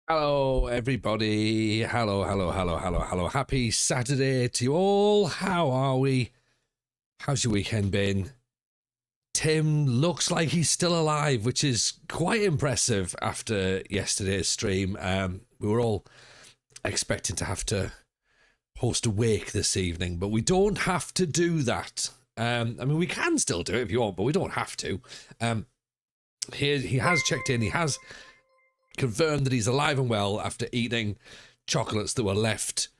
Hello, everybody. Hello, hello, hello, hello, hello. Happy Saturday to you all. How are we? How's your weekend been? Tim looks like he's still alive, which is quite impressive after yesterday's stream. We were all expecting to have to host a wake this evening, but we don't have to do that. We can still do it if you want, but we don't have to. He has checked in. He has confirmed that he's alive and well after eating chocolates that were left,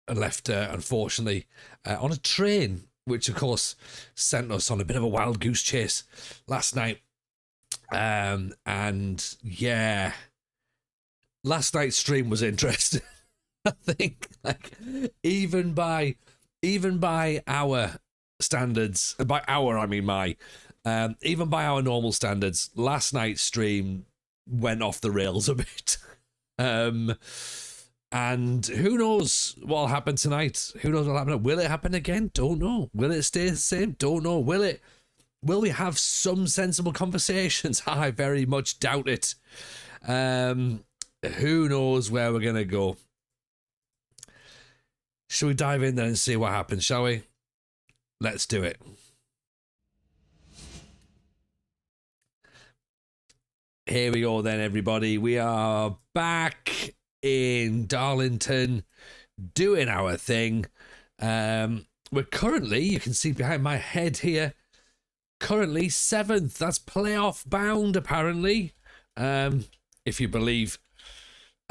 unfortunately, on a train, which of course sent us on a bit of a wild goose chase last night. And yeah, last night's stream was interesting. I think, like, even by our standards, and by our I mean my, even by our normal standards, last night's stream went off the rails a bit. And who knows what'll happen tonight? Who knows what'll happen? Will it happen again? Don't know. Will it stay the same? Don't know. Will we have some sensible conversations? I very much doubt it. Who knows where we're gonna go? Shall we dive in there and see what happens, shall we? Let's do it. Here we go then, everybody. We are back in Darlington doing our thing. We're currently, you can see behind my head here, currently 7th. That's playoff bound, apparently. If you believe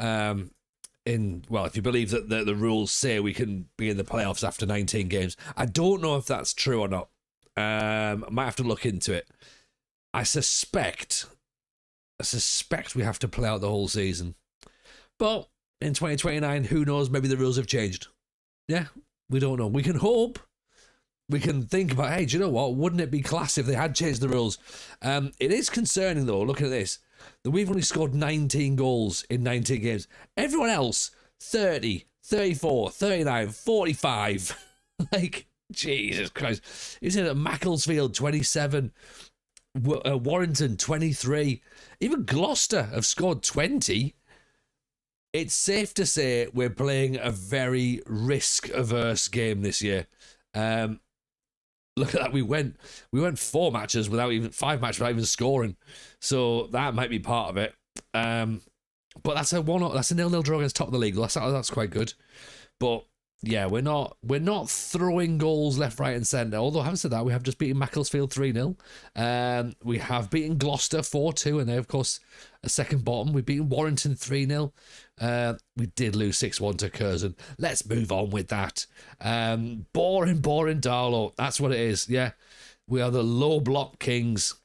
if you believe that the rules say we can be in the playoffs after 19 games. I don't know if that's true or not. I might have to look into it. I suspect we have to play out the whole season. But in 2029, who knows? Maybe the rules have changed. Yeah, we don't know. We can hope. We can think about, hey, do you know what? Wouldn't it be class if they had changed the rules? It is concerning, though, looking at this, that we've only scored 19 goals in 19 games. Everyone else, 30, 34, 39, 45. Like, Jesus Christ. You see that Macclesfield, 27, Warrington, 23. Even Gloucester have scored 20. It's safe to say we're playing a very risk-averse game this year. Look at that. We went 5 matches without even scoring. So that might be part of it. But that's a 0-0 draw against top of the league. That's quite good. But yeah, we're not throwing goals left, right, and centre. Although having said that, we have just beaten Macclesfield 3-0. We have beaten Gloucester 4-2, and they of course a second bottom. We've beaten Warrington 3-0. We did lose 6-1 to Curzon. Let's move on with that. Boring Darlow. That's what it is. Yeah, we are the low block kings.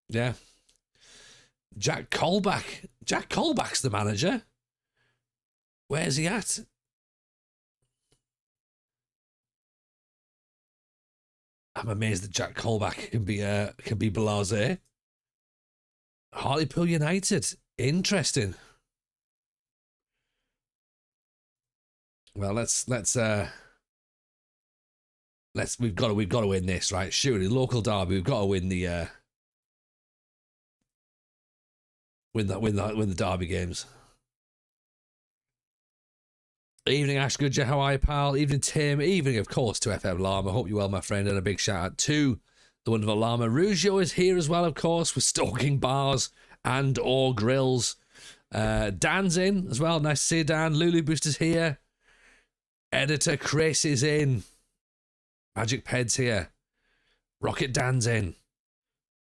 Yeah. Jack Colback's the manager. Where's he at? I'm amazed that Jack Colback can be blasé. Hartlepool United. Interesting. Well, we've got to win this, right? Surely, local derby, we've got to win the win the derby games. Evening, Ash Goodger. How are you, pal? Evening, Tim. Evening, of course, to FM Llama. Hope you're well, my friend, and a big shout out to the wonderful Llama. Rugio is here as well, of course, with stalking bars and or grills. Dan's in as well. Nice to see you, Dan. Lulu Booster's here. Editor Chris is in. Magic Ped's here. Rocket Dan's in.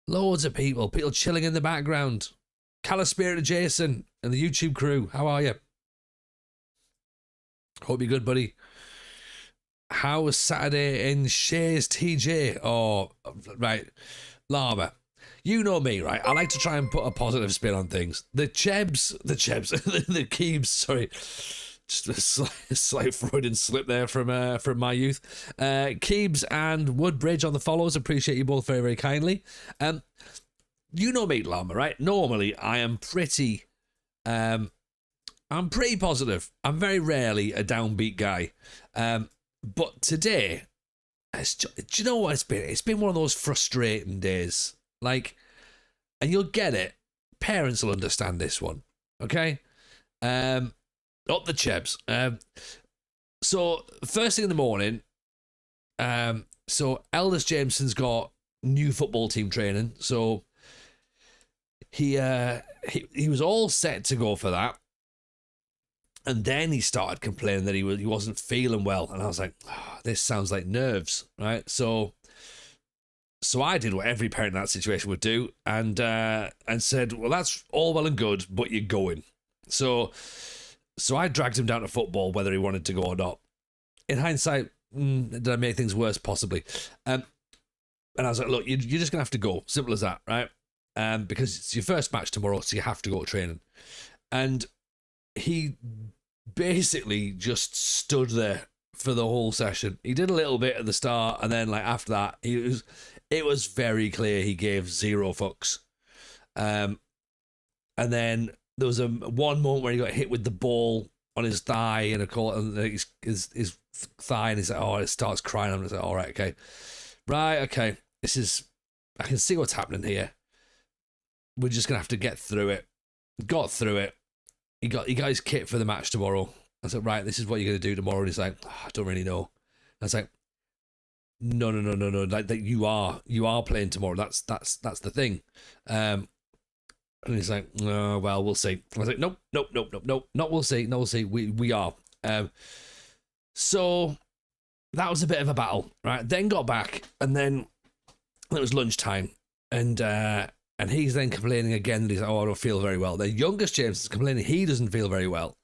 Loads of people chilling in the background. Calispirit Jason and the YouTube crew. How are you? Hope you're good, buddy. How was Saturday in Shays TJ? Oh, right. Llama. You know me, right? I like to try and put a positive spin on things. The Keebs, sorry. Just a slight Freudian slip there from my youth. Keebs and Woodbridge on the follows. Appreciate you both very, very kindly. You know me, Llama, right? Normally, I am pretty positive. I'm very rarely a downbeat guy. But today, do you know what it's been? It's been one of those frustrating days. Like, and you'll get it parents will understand this one. Okay? Up the Chebs. So, first thing in the morning, so Eldest Jameson's got new football team training. So, he was all set to go for that. And then he started complaining that he wasn't feeling well. And I was like, oh, this sounds like nerves, right? So I did what every parent in that situation would do and said, well, that's all well and good, but you're going. So I dragged him down to football, whether he wanted to go or not. In hindsight, did I make things worse? Possibly. And I was like, look, you're just going to have to go. Simple as that, right? Because it's your first match tomorrow, so you have to go to training. And he basically just stood there for the whole session. He did a little bit at the start, and then like after that, it was very clear he gave zero fucks. And then there was one moment where he got hit with the ball on his thigh and his thigh, and he's like, oh, it starts crying. I'm just like, all right, okay, okay. I can see what's happening here. We're just gonna have to get through it. Got through it. He got his kit for the match tomorrow. I was like, right, this is what you're going to do tomorrow. And he's like, oh, I don't really know. I was like, no. Like that you are playing tomorrow. That's the thing. And he's like, oh, well, we'll see. I was like, nope. Not we'll see. No, we'll see. We are. So that was a bit of a battle, right? Then got back, and then it was lunchtime, and he's then complaining again that he's like, oh, I don't feel very well. The youngest James is complaining he doesn't feel very well.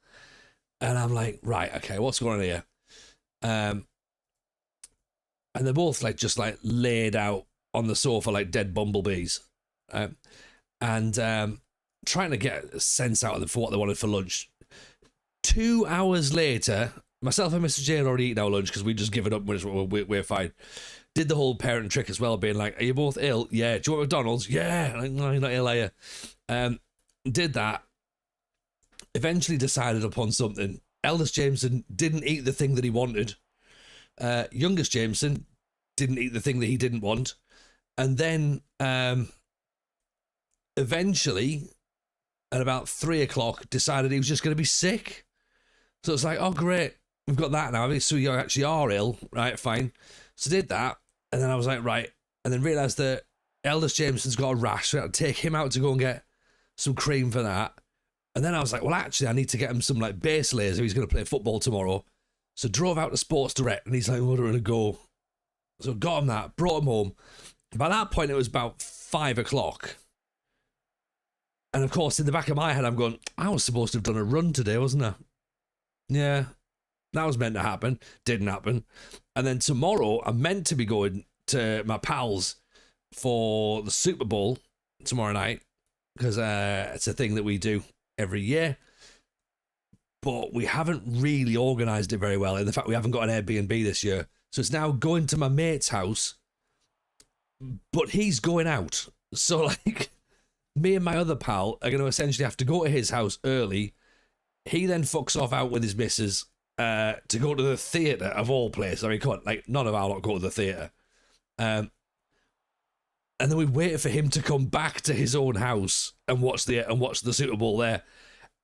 And I'm like, right, okay, what's going on here? And they're both like just like laid out on the sofa like dead bumblebees. And trying to get a sense out of them for what they wanted for lunch. 2 hours later, myself and Mr. J had already eaten our lunch because we just given up. We're fine. Did the whole parent trick as well, being like, are you both ill? Yeah. Do you want McDonald's? Yeah. Like, no, you're not ill, are you? Did that. Eventually decided upon something. Eldest Jameson didn't eat the thing that he wanted. Youngest Jameson didn't eat the thing that he didn't want. And then eventually, at about 3:00, decided he was just going to be sick. So it's like, oh, great. We've got that now. So you actually are ill. Right, fine. So did that. And then I was like, right. And then realised that Eldest Jameson's got a rash. So I had to take him out to go and get some cream for that. And then I was like, well, actually, I need to get him some like base layers if he's going to play football tomorrow. So drove out to Sports Direct, and he's like, where do I want to go? So got him that, brought him home. By that point, it was about 5:00. And of course, in the back of my head, I'm going, I was supposed to have done a run today, wasn't I? Yeah, that was meant to happen. Didn't happen. And then tomorrow, I'm meant to be going to my pals for the Super Bowl tomorrow night, because it's a thing that we do every year. But we haven't really organised it very well. In the fact, we haven't got an Airbnb this year. So it's now going to my mate's house, but he's going out. So, like, me and my other pal are going to essentially have to go to his house early. He then fucks off out with his missus to go to the theatre, of all places. I mean, come on, like, none of our lot go to the theatre. And then we wait for him to come back to his own house and watch the Super Bowl there.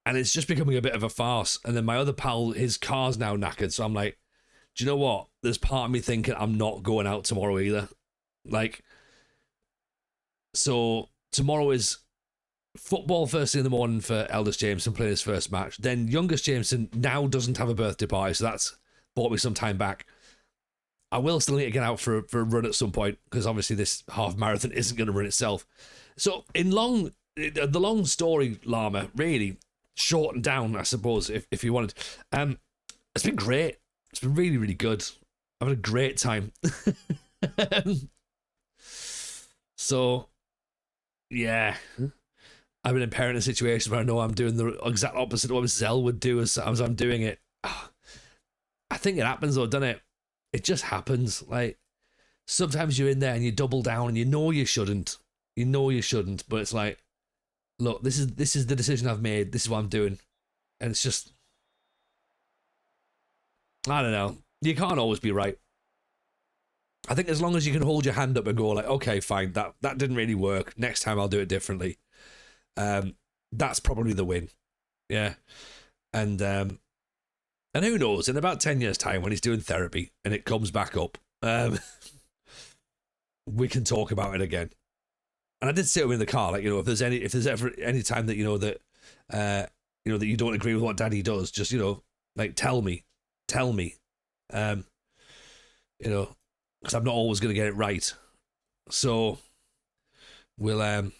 And it's just becoming a bit of a farce. And then my other pal, his car's now knackered. So I'm like, do you know what? There's part of me thinking I'm not going out tomorrow either. Like, so tomorrow is football first thing in the morning for Eldest Jameson playing his first match. Then youngest Jameson now doesn't have a birthday party. So that's bought me some time back. I will still need to get out for a run at some point, because obviously this half marathon isn't going to run itself. So the long story, Llama, really shortened down, I suppose, if you wanted. It's been great. It's been really, really good. I've had a great time. So, yeah. I've been in parenting situations where I know I'm doing the exact opposite of what Mrs. L would do as I'm doing it. I think it happens though, doesn't it? It just happens. Like, sometimes you're in there and you double down and you know you shouldn't. You know you shouldn't, but it's like, look, this is the decision I've made. This is what I'm doing. And it's just, I don't know. You can't always be right. I think as long as you can hold your hand up and go like, okay, fine, that didn't really work. Next time I'll do it differently. That's probably the win. Yeah. And who knows, in about 10 years' time when he's doing therapy and it comes back up, we can talk about it again. And I did say to him in the car, like, if there's ever any time that, that you don't agree with what Daddy does, just, like, tell me, because I'm not always going to get it right. So we'll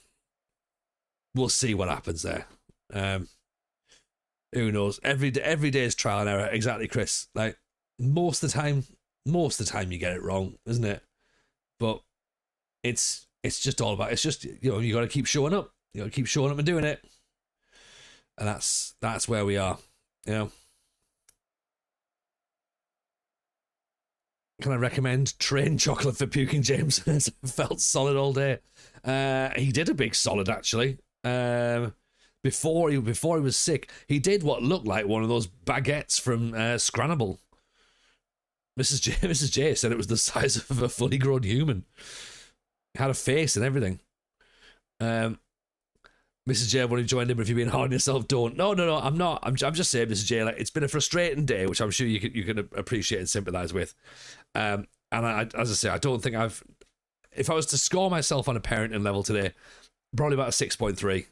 see what happens there. Who knows? Every day is trial and error. Exactly, Chris. Like, most of the time you get it wrong, isn't it? But it's just all about, it's just, you got to keep showing up. You got to keep showing up and doing it. And that's where we are, Can I recommend Train Chocolate for puking, James? Felt solid all day. He did a big solid, actually. Before he was sick, he did what looked like one of those baguettes from Scrannable. Mrs. J said it was the size of a fully grown human. Had a face and everything. Mrs. J, when you joined in, but if you're being hard on yourself, don't. No, I'm not. I'm just saying, Mrs. J, like, it's been a frustrating day, which I'm sure you can appreciate and sympathise with. And as I say, I don't think if I was to score myself on a parenting level today, probably about a 6.3.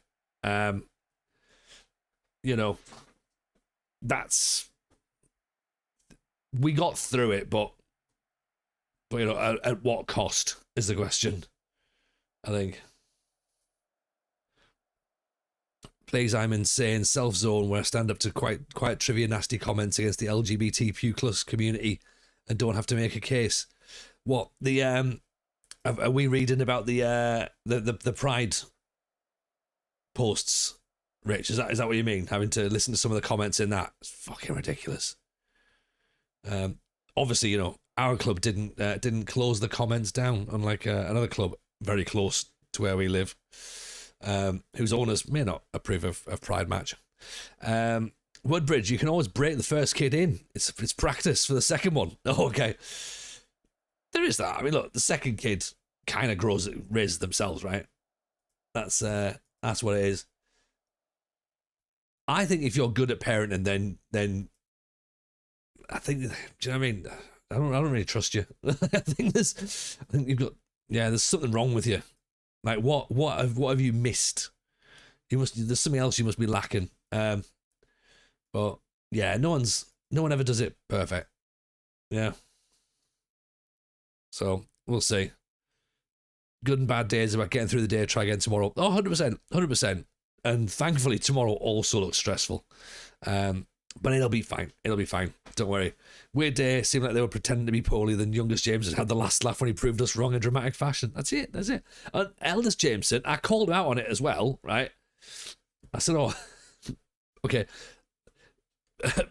We got through it, but at what cost is the question, I think. Please, I'm insane. Self-zone where I stand up to quite trivia nasty comments against the LGBTQ+ community and don't have to make a case. What are we reading about the Pride posts, Rich? Is that what you mean? Having to listen to some of the comments in that? It's fucking ridiculous. Obviously, our club didn't close the comments down, unlike another club very close to where we live, whose owners may not approve of Pride Match. Woodbridge, you can always break the first kid in. It's practice for the second one. Oh, okay. There is that. I mean, look, the second kid kind of raises themselves, right? That's what it is. I think if you're good at parenting, then I think, do you know what I mean? I don't really trust you. I think you've got, there's something wrong with you. Like, what have you missed? There's something else you must be lacking. But yeah, no one ever does it perfect. Yeah. So we'll see. Good and bad days about getting through the day. Try again tomorrow. Oh, 100%. And thankfully tomorrow also looks stressful. But it'll be fine. Don't worry. Weird day. Seemed like they were pretending to be poorly. Then youngest Jameson had the last laugh when he proved us wrong in dramatic fashion. That's it. And eldest Jameson, I called him out on it as well, right? I said, oh, okay.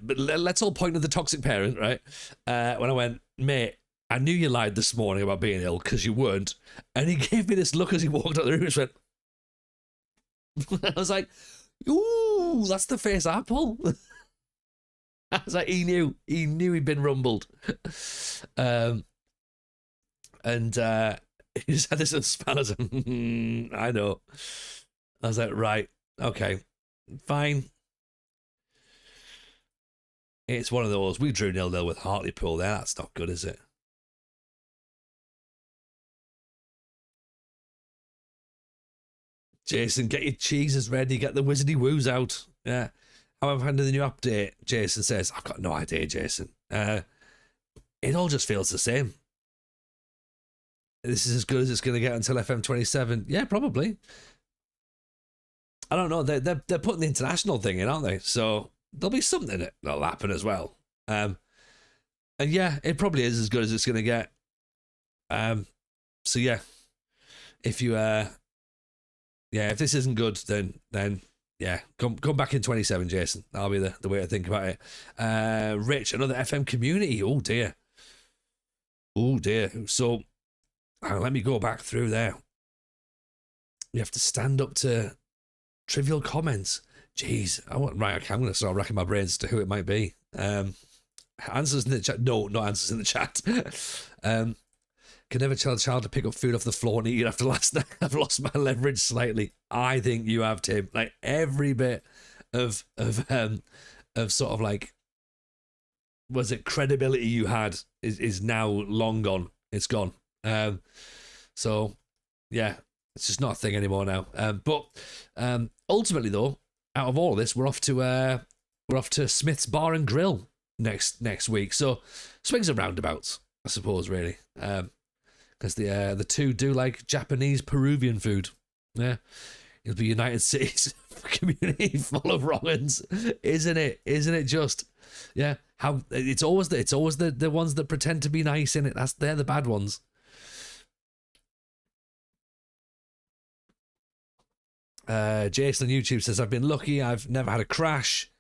But let's all point to the toxic parent, right? When I went, mate, I knew you lied this morning about being ill because you weren't. And he gave me this look as he walked out the room and just went, I was like, ooh, that's the face apple. I was like, he knew he'd been rumbled. And he just had this little smile. I was like, I know. I was like, right, okay, fine. It's one of those. We drew 0-0 with Hartlepool there. That's not good, is it? Jason, get your cheeses ready. Get the wizardy woos out. Yeah. How I've handed the new update, Jason says. I've got no idea, Jason. It all just feels the same. This is as good as it's going to get until FM27. Yeah, probably. I don't know. They're putting the international thing in, aren't they? So there'll be something that'll happen as well. And yeah, it probably is as good as it's going to get. So yeah, if you if this isn't good, then yeah, come back in 27, Jason. That'll be the way to think about it. Rich, another FM community. Oh dear. So let me go back through there. You have to stand up to trivial comments. Jeez, I'm going to start racking my brains as to who it might be. Answers in the chat. No, not answers in the chat. Can never tell a child to pick up food off the floor and eat it after last night. I've lost my leverage slightly. I think you have, Tim. Like every bit of sort of like, was it credibility you had is now long gone. It's gone. So yeah, it's just not a thing anymore now. But ultimately though, out of all of this, we're off to Smith's Bar and Grill next week. So swings and roundabouts, I suppose, really. Because the two do like Japanese Peruvian food. Yeah, it'll be United Cities community full of wrong-uns, isn't it? Isn't it just? Yeah, how it's always the ones that pretend to be nice in it. They're the bad ones. Jason on YouTube says, I've been lucky. I've never had a crash.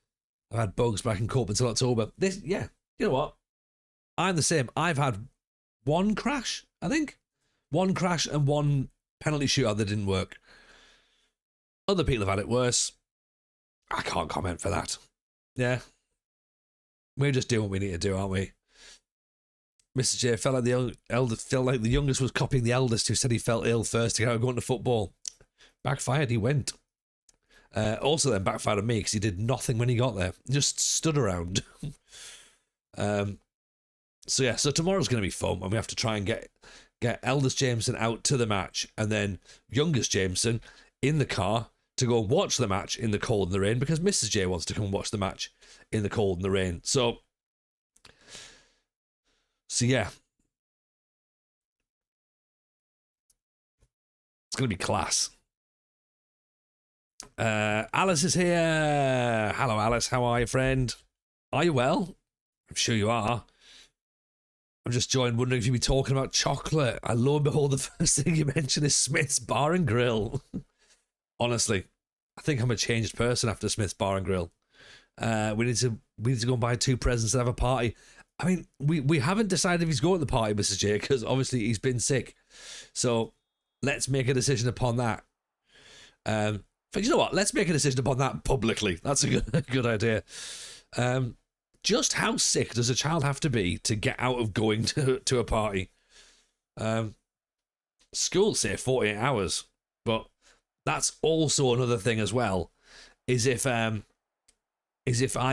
I've had bugs, but I can cope until October. You know what? I'm the same. I've had one crash, I think. One crash and one penalty shootout that didn't work. Other people have had it worse. I can't comment for that. Yeah. We're just doing what we need to do, aren't we? Mr. J felt like the youngest was copying the eldest who said he felt ill first to get out going to football. Backfired, he went. Also then backfired on me because he did nothing when he got there. Just stood around. So tomorrow's going to be fun, and we have to try and get eldest Jameson out to the match, and then youngest Jameson in the car to go watch the match in the cold and the rain, because Mrs. J wants to come watch the match in the cold and the rain. So yeah. It's going to be class. Alice is here. Hello, Alice. How are you, friend? Are you well? I'm sure you are. I'm just joined wondering if you'd be talking about chocolate. And lo and behold, the first thing you mention is Smith's Bar and Grill. Honestly, I think I'm a changed person after Smith's Bar and Grill. We need to go and buy 2 presents and have a party. I mean, we haven't decided if he's going to the party, Mrs. J, because obviously he's been sick. So let's make a decision upon that. But you know what? Let's make a decision upon that publicly. That's a good idea. Just how sick does a child have to be to get out of going to a party? Schools say 48 hours, but that's also another thing as well. Is if I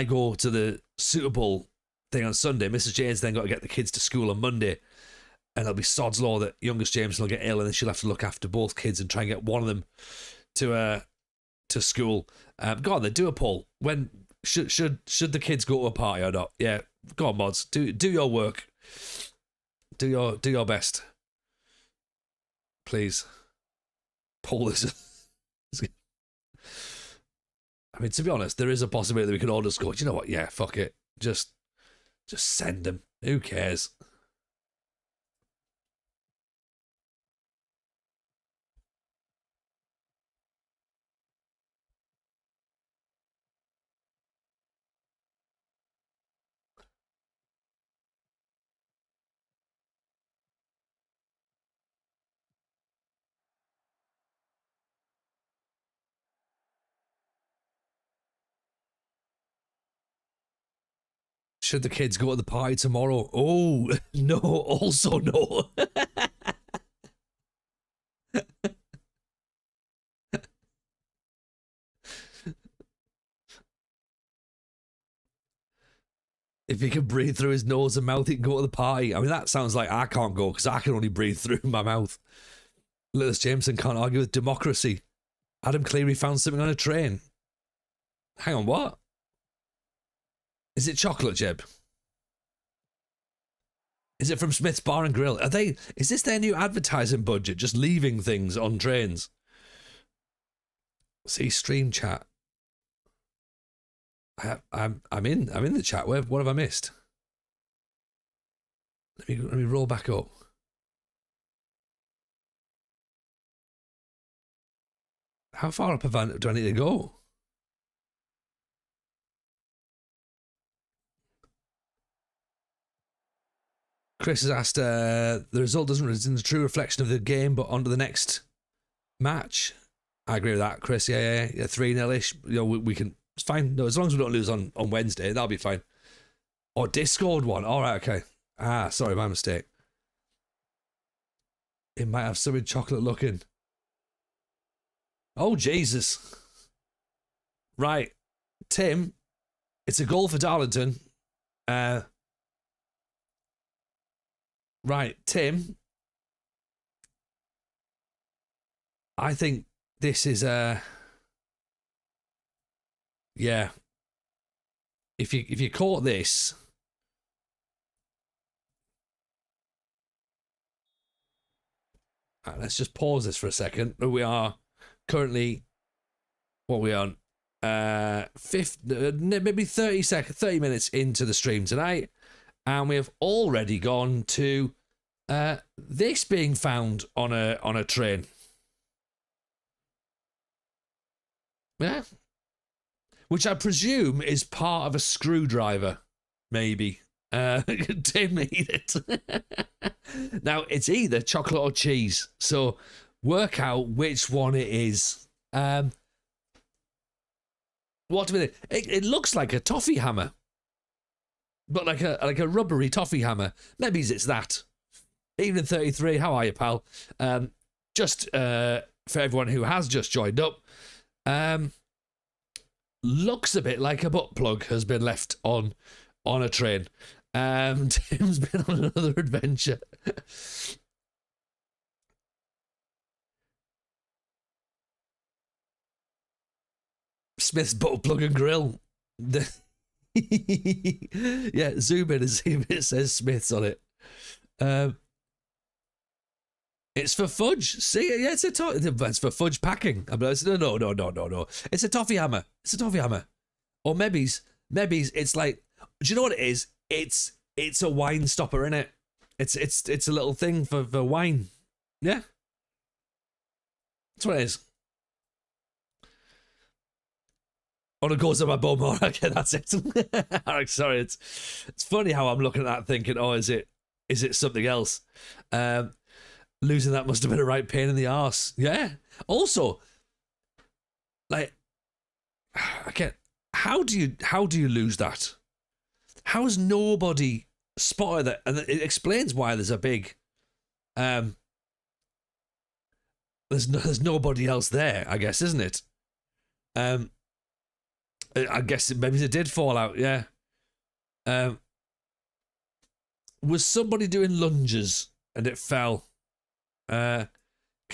go to the Super Bowl thing on Sunday, Mrs. Jane's then got to get the kids to school on Monday, and it'll be sod's law that youngest Jameson will get ill, and then she'll have to look after both kids and try and get one of them to school. Go on then, do a poll. When should the kids go to a party or not? Yeah, go on, mods. Do your work. Do your best. Please. Poll this. I mean, to be honest, there is a possibility that we could all just go, you know what? Yeah, fuck it. Just send them. Who cares? Should the kids go to the party tomorrow? Oh, no. Also, no. If he can breathe through his nose and mouth, he can go to the party. I mean, that sounds like I can't go because I can only breathe through my mouth. Lewis Jameson can't argue with democracy. Adam Cleary found something on a train. Hang on, what? Is it chocolate, Jeb? Is it from Smith's Bar and Grill? Is this their new advertising budget? Just leaving things on trains? See, stream chat. I'm in the chat. What have I missed? Let me roll back up. How far up do I need to go? Chris has asked, the result doesn't result in the true reflection of the game, but on to the next match. I agree with that, Chris. Yeah, 3-0-ish. You know, we can. It's fine. No, as long as we don't lose on Wednesday, that'll be fine. Or Discord one. All right, okay. Sorry, my mistake. It might have something chocolate looking. Oh, Jesus. Right. Tim, it's a goal for Darlington. Right, Tim. I think this is yeah. If you caught this, let's just pause this for a second. We are currently, what are we on? Maybe 30 minutes into the stream tonight, and we have already gone to this being found on a train. Yeah, which I presume is part of a screwdriver, maybe. Tim, eat it. Now, it's either chocolate or cheese, so work out which one it is. What do we think? It looks like a toffee hammer, but like a rubbery toffee hammer. Maybe it's that. Evening 33, how are you, pal? Just for everyone who has just joined up, looks a bit like a butt plug has been left on a train. Tim's been on another adventure. Smith's butt plug and grill. Yeah, zoom in and see if it says Smith's on it. It's for fudge. See, yeah, it's for fudge packing. No. It's a toffee hammer. It's a toffee hammer. Or maybe's it's like, do you know what it is? It's a wine stopper, innit? It's a little thing for wine. Yeah. That's what it is. On it goes to my bum. Okay, that's it. Sorry, it's funny how I'm looking at that thinking, oh, is it something else? Losing that must have been a right pain in the arse. Yeah. Also, like, okay, how do you lose that? How has nobody spotted that? And it explains why there's a big there's nobody else there, I guess, isn't it? I guess maybe it did fall out, yeah. Was somebody doing lunges and it fell? Can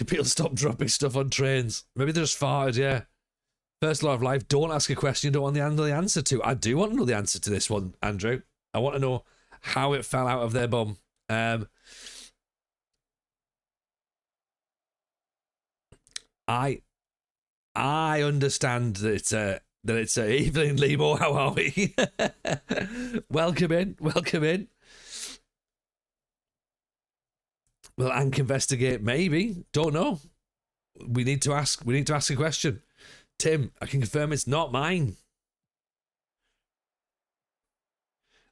people stop dropping stuff on trains? Maybe they just farted, yeah. First law of life, don't ask a question you don't want the answer to. I do want to know the answer to this one, Andrew. I want to know how it fell out of their bum. I understand that it's Evelyn Lebo. How are we? Welcome in. Will Ank investigate? Maybe. Don't know. We need to ask a question. Tim, I can confirm it's not mine.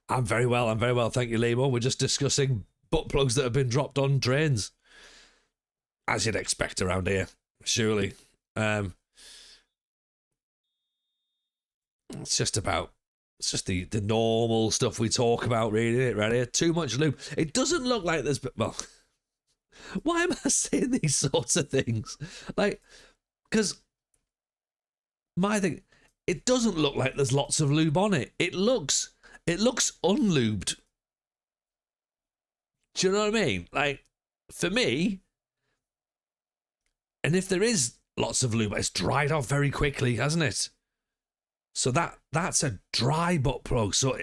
I'm very well. Thank you, Lebo. We're just discussing butt plugs that have been dropped on trains, as you'd expect around here, surely. It's just the normal stuff we talk about, really, isn't it, right here? Too much lube. It doesn't look like there's, well, why am I saying these sorts of things? Like, because my thing, it doesn't look like there's lots of lube on it. It looks unlubed. Do you know what I mean? Like, for me, and if there is lots of lube, it's dried off very quickly, hasn't it? So that's a dry butt plug. So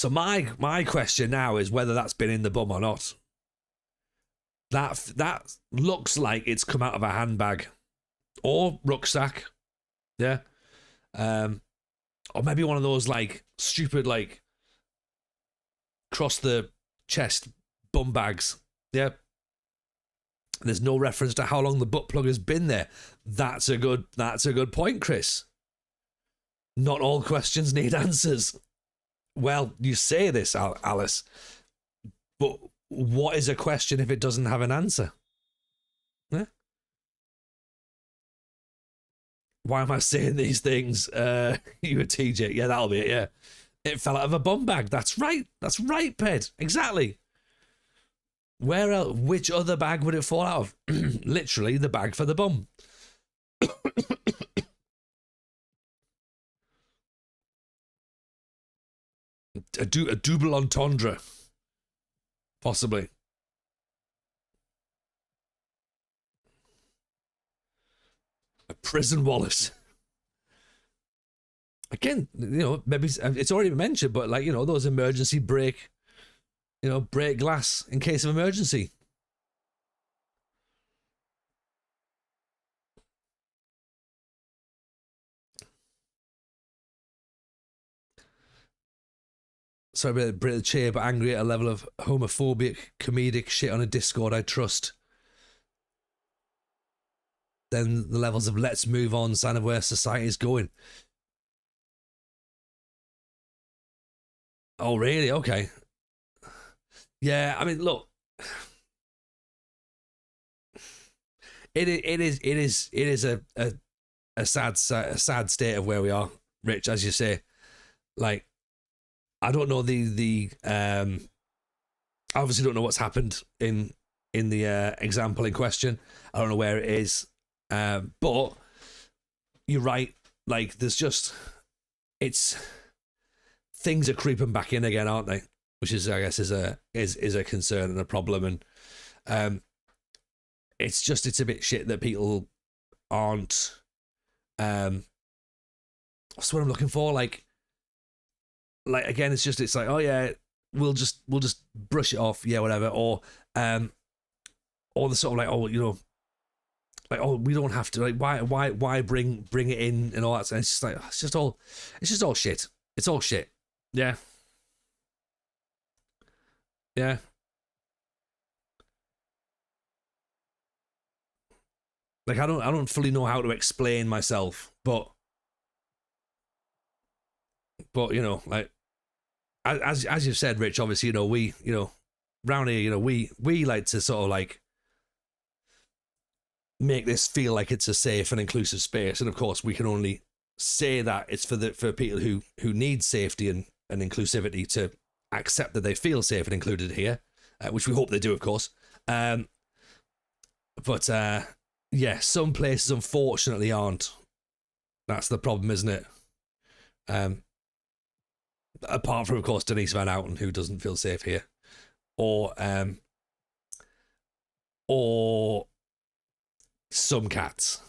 my question now is whether that's been in the bum or not. That looks like it's come out of a handbag or rucksack, yeah, or maybe one of those like stupid like cross the chest bum bags, yeah. There's no reference to how long the butt plug has been there. That's a good point, Chris. Not all questions need answers. Well, you say this, Alice, but what is a question if it doesn't have an answer? Yeah? Why am I saying these things? You were TJ. Yeah, that'll be it, yeah. It fell out of a bum bag. That's right, Ped. Exactly. Where else? Which other bag would it fall out of? Literally, the bag for the bum. A double entendre, possibly. A prison wallet. Again, maybe it's already been mentioned, but like, those emergency break glass in case of emergency. Sorry about the chair, but angry at a level of homophobic, comedic shit on a Discord I trust. Then the levels of let's move on, sign of where society is going. Oh, really? Okay. Yeah, I mean, look, it is a sad state of where we are, Rich, as you say. Like, I don't know the I obviously don't know what's happened in the example in question. I don't know where it is, but you're right. Like, there's just things are creeping back in again, aren't they? Which is, I guess, is a concern and a problem, and it's a bit shit that people aren't. What's what I'm looking for? Like again, it's like, oh yeah, we'll just brush it off, yeah, whatever, or the sort of like, oh, like, oh, we don't have to, like, why bring it in and all that. And it's just like, it's just all shit. It's all shit. Yeah. Yeah. Like, I don't fully know how to explain myself, but like, as you've said, Rich, obviously, we, round here, we like to sort of like make this feel like it's a safe and inclusive space, and of course we can only say that it's for people who need safety and inclusivity to accept that they feel safe and included here, which we hope they do, of course. But yeah, some places unfortunately aren't. That's the problem, isn't it? Apart from, of course, Denise Van Outen, who doesn't feel safe here, or some cats.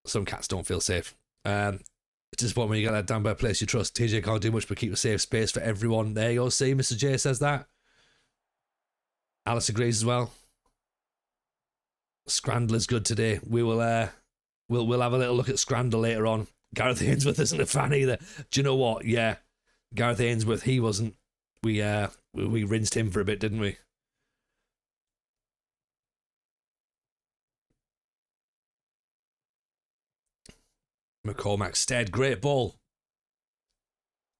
Some cats don't feel safe. It's just when you get that down by a place you trust. TJ can't do much but keep a safe space for everyone. There you go. See, Mr. J says that. Alice agrees as well. Scrandal is good today. We will we'll have a little look at Scrandal later on. Gareth Ainsworth isn't a fan either. Do you know what? Yeah, Gareth Ainsworth, he wasn't. We rinsed him for a bit, didn't we? McCormack Stead, great ball.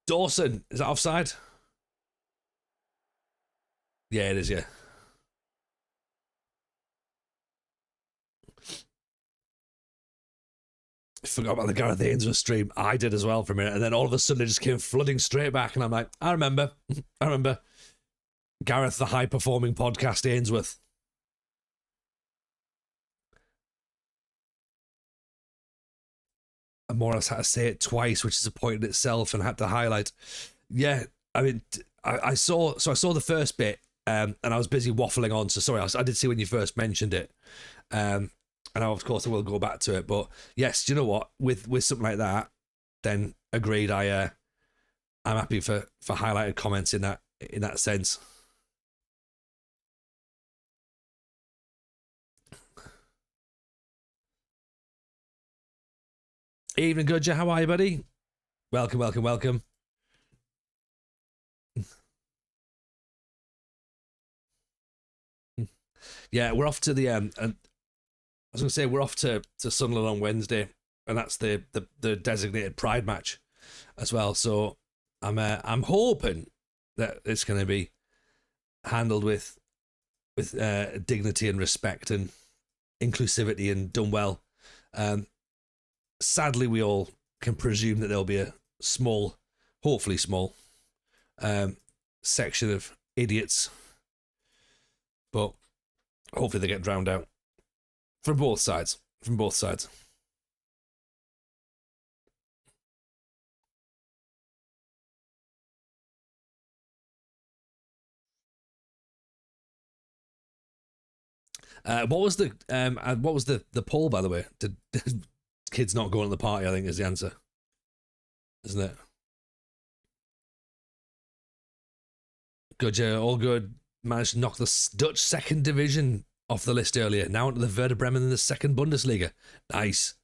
Dawson, is that offside? Yeah, it is, yeah. I forgot about the Gareth Ainsworth stream. I did as well for a minute, and then all of a sudden it just came flooding straight back, and I'm like, I remember. Gareth, the high-performing podcast Ainsworth. And Morris had to say it twice, which is a point in itself, and had to highlight. Yeah, I mean, I saw the first bit, and I was busy waffling on, so sorry, I did see when you first mentioned it. And of course I will go back to it, but yes, do you know what? With something like that, then agreed. I'm happy for highlighted comments in that sense. Evening, Gudger. How are you, buddy? Welcome. Yeah, we're off to the and I was going to say we're off to Sunderland on Wednesday, and that's the designated Pride match as well. So I'm hoping that it's going to be handled with dignity and respect and inclusivity and done well. Sadly, we all can presume that there'll be a hopefully small, section of idiots But hopefully they get drowned out. From both sides. From both sides. What was the poll, by the way? Did kids not going to the party, I think, is the answer. Isn't it? Good, yeah, all good. Managed to knock the Dutch second division off the list earlier. Now into the Werder Bremen in the second Bundesliga. Nice.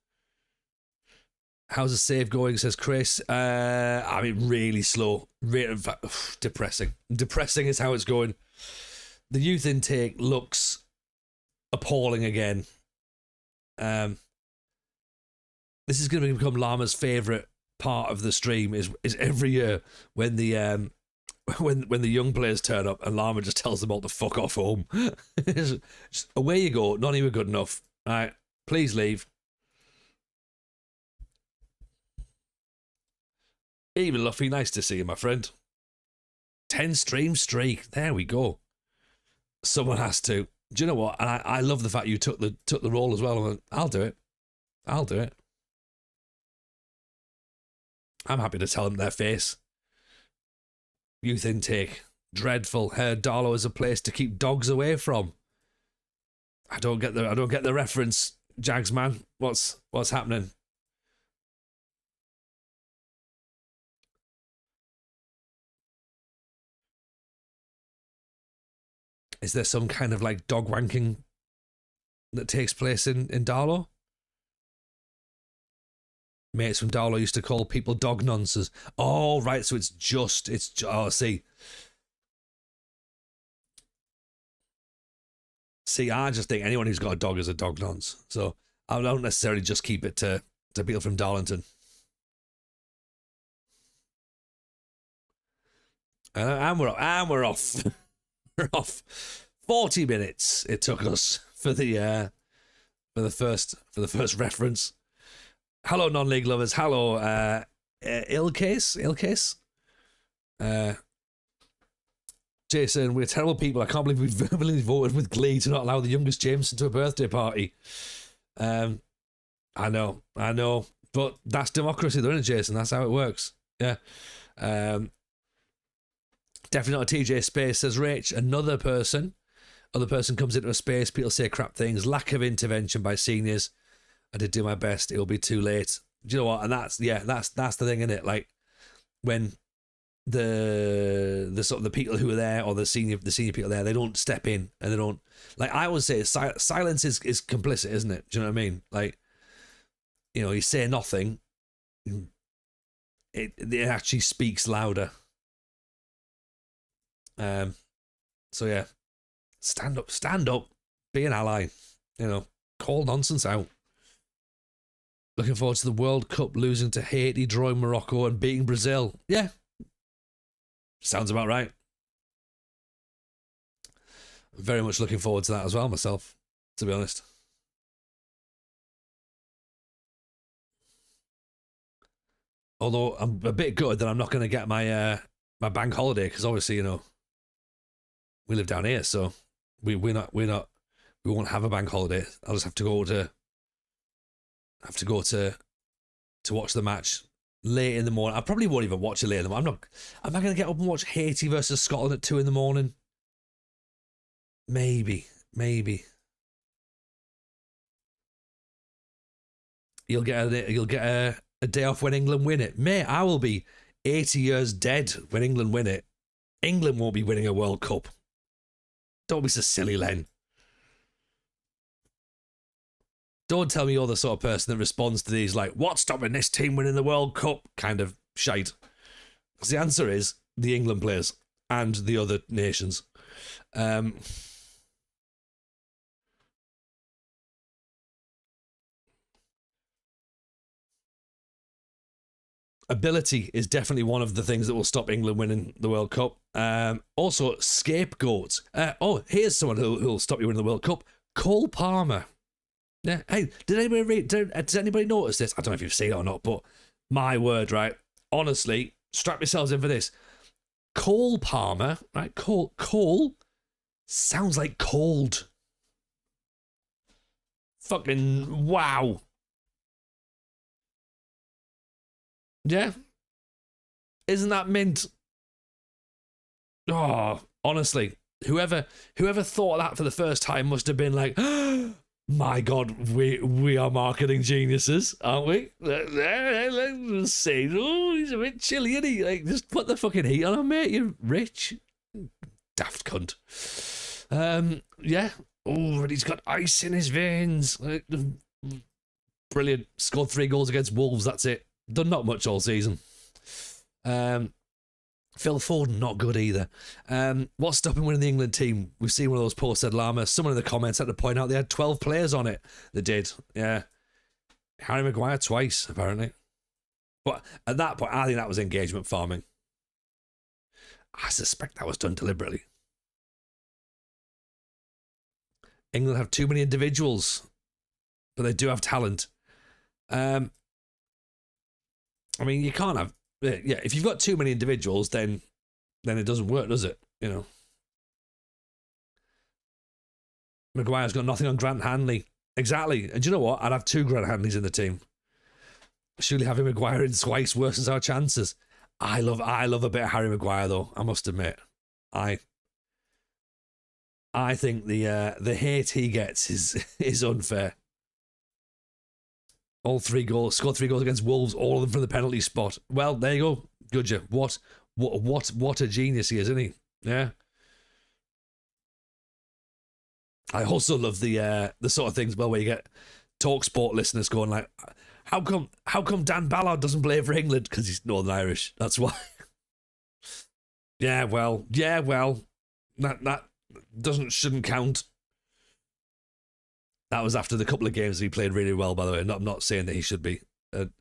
How's the save going, says Chris. I mean, really slow. Depressing. Depressing is how it's going. The youth intake looks appalling again. This is going to become Llama's favourite part of the stream is every year when the when the young players turn up and Llama just tells them all to fuck off home. Just, away you go, not even good enough. All right, please leave. Even Luffy, nice to see you, my friend. 10 stream streak. There we go. Someone has to. Do you know what? And I love the fact you took the role as well. I went, I'll do it. I'll do it. I'm happy to tell them their face. Youth intake. Dreadful. Heard Darlow is a place to keep dogs away from. I don't get the reference, Jags man. What's happening? Is there some kind of like dog wanking that takes place in Darlow? Mates from Darlow used to call people dog nonces. Oh, right, so see. See, I just think anyone who's got a dog is a dog nonce. So I don't necessarily just keep it to people from Darlington. And we're off. We're off. 40 minutes it took us for the first reference. Hello, non-league lovers. Hello, Ilcase. Jason, we're terrible people. I can't believe we verbally voted with glee to not allow the youngest Jameson to a birthday party. I know. But that's democracy, though, isn't it, Jason? That's how it works. Yeah. Definitely not a TJ space, says Rach. Other person comes into a space, people say crap things, lack of intervention by seniors. I did do my best, it'll be too late. Do you know what? And that's the thing, isn't it? Like when the sort of the people who are there or the senior people there, they don't step in and they don't, like I would say silence is complicit, isn't it? Do you know what I mean? Like, you know, you say nothing, it actually speaks louder. So yeah, stand up, be an ally, you know, call nonsense out. Looking forward to the World Cup, losing to Haiti, drawing Morocco and beating Brazil. Yeah, sounds about right. Very much looking forward to that as well myself, to be honest. Although I'm a bit gutted that I'm not going to get my my bank holiday, because obviously, you know, we live down here, so we won't have a bank holiday. I'll just have to go to watch the match late in the morning. I probably won't even watch it late in the morning. Am I going to get up and watch Haiti versus Scotland at 2 a.m? Maybe. You'll get a day off when England win it. Mate, I will be 80 years dead when England win it. England won't be winning a World Cup. Don't be so silly, Len. Don't tell me you're the sort of person that responds to these like, what's stopping this team winning the World Cup kind of shite. Because the answer is the England players and the other nations. Ability is definitely one of the things that will stop England winning the World Cup. Also, scapegoats. Here's someone who'll stop you winning the World Cup. Cole Palmer. Yeah. Hey, did anybody does anybody notice this? I don't know if you've seen it or not, but my word, right? Honestly, strap yourselves in for this. Cole Palmer, right? Cole Sounds like cold. Fucking wow. Yeah. Isn't that mint? Oh, honestly, whoever thought that for the first time must have been like, oh, my God, we are marketing geniuses, aren't we? Let's say, oh, he's a bit chilly, isn't he? Like, just put the fucking heat on him, mate. You're rich. Daft cunt. Yeah. Oh, and he's got ice in his veins. Brilliant. Scored 3 goals against Wolves. That's it. Done not much all season. Phil Foden, not good either. What's stopping winning the England team? We've seen one of those posts, said Lama. Someone in the comments had to point out they had 12 players on it. They did. Yeah. Harry Maguire twice, apparently. But at that point, I think that was engagement farming. I suspect that was done deliberately. England have too many individuals, but they do have talent. I mean, you can't have... Yeah, if you've got too many individuals, then it doesn't work, does it? You know. Maguire's got nothing on Grant Hanley. Exactly. And do you know what? I'd have 2 Grant Hanleys in the team. Surely having Maguire in twice worsens our chances. I love a bit of Harry Maguire, though, I must admit. I think the hate he gets is unfair. All 3 goals, scored 3 goals against Wolves, all of them from the penalty spot. Well, there you go. Good you. What a genius he is, isn't he? Yeah. I also love the sort of things, well, where you get TalkSport listeners going like, how come Dan Ballard doesn't play for England? Because he's Northern Irish. That's why. Yeah, well. That shouldn't count. That was after the couple of games he played really well, by the way. I'm not saying that he should be an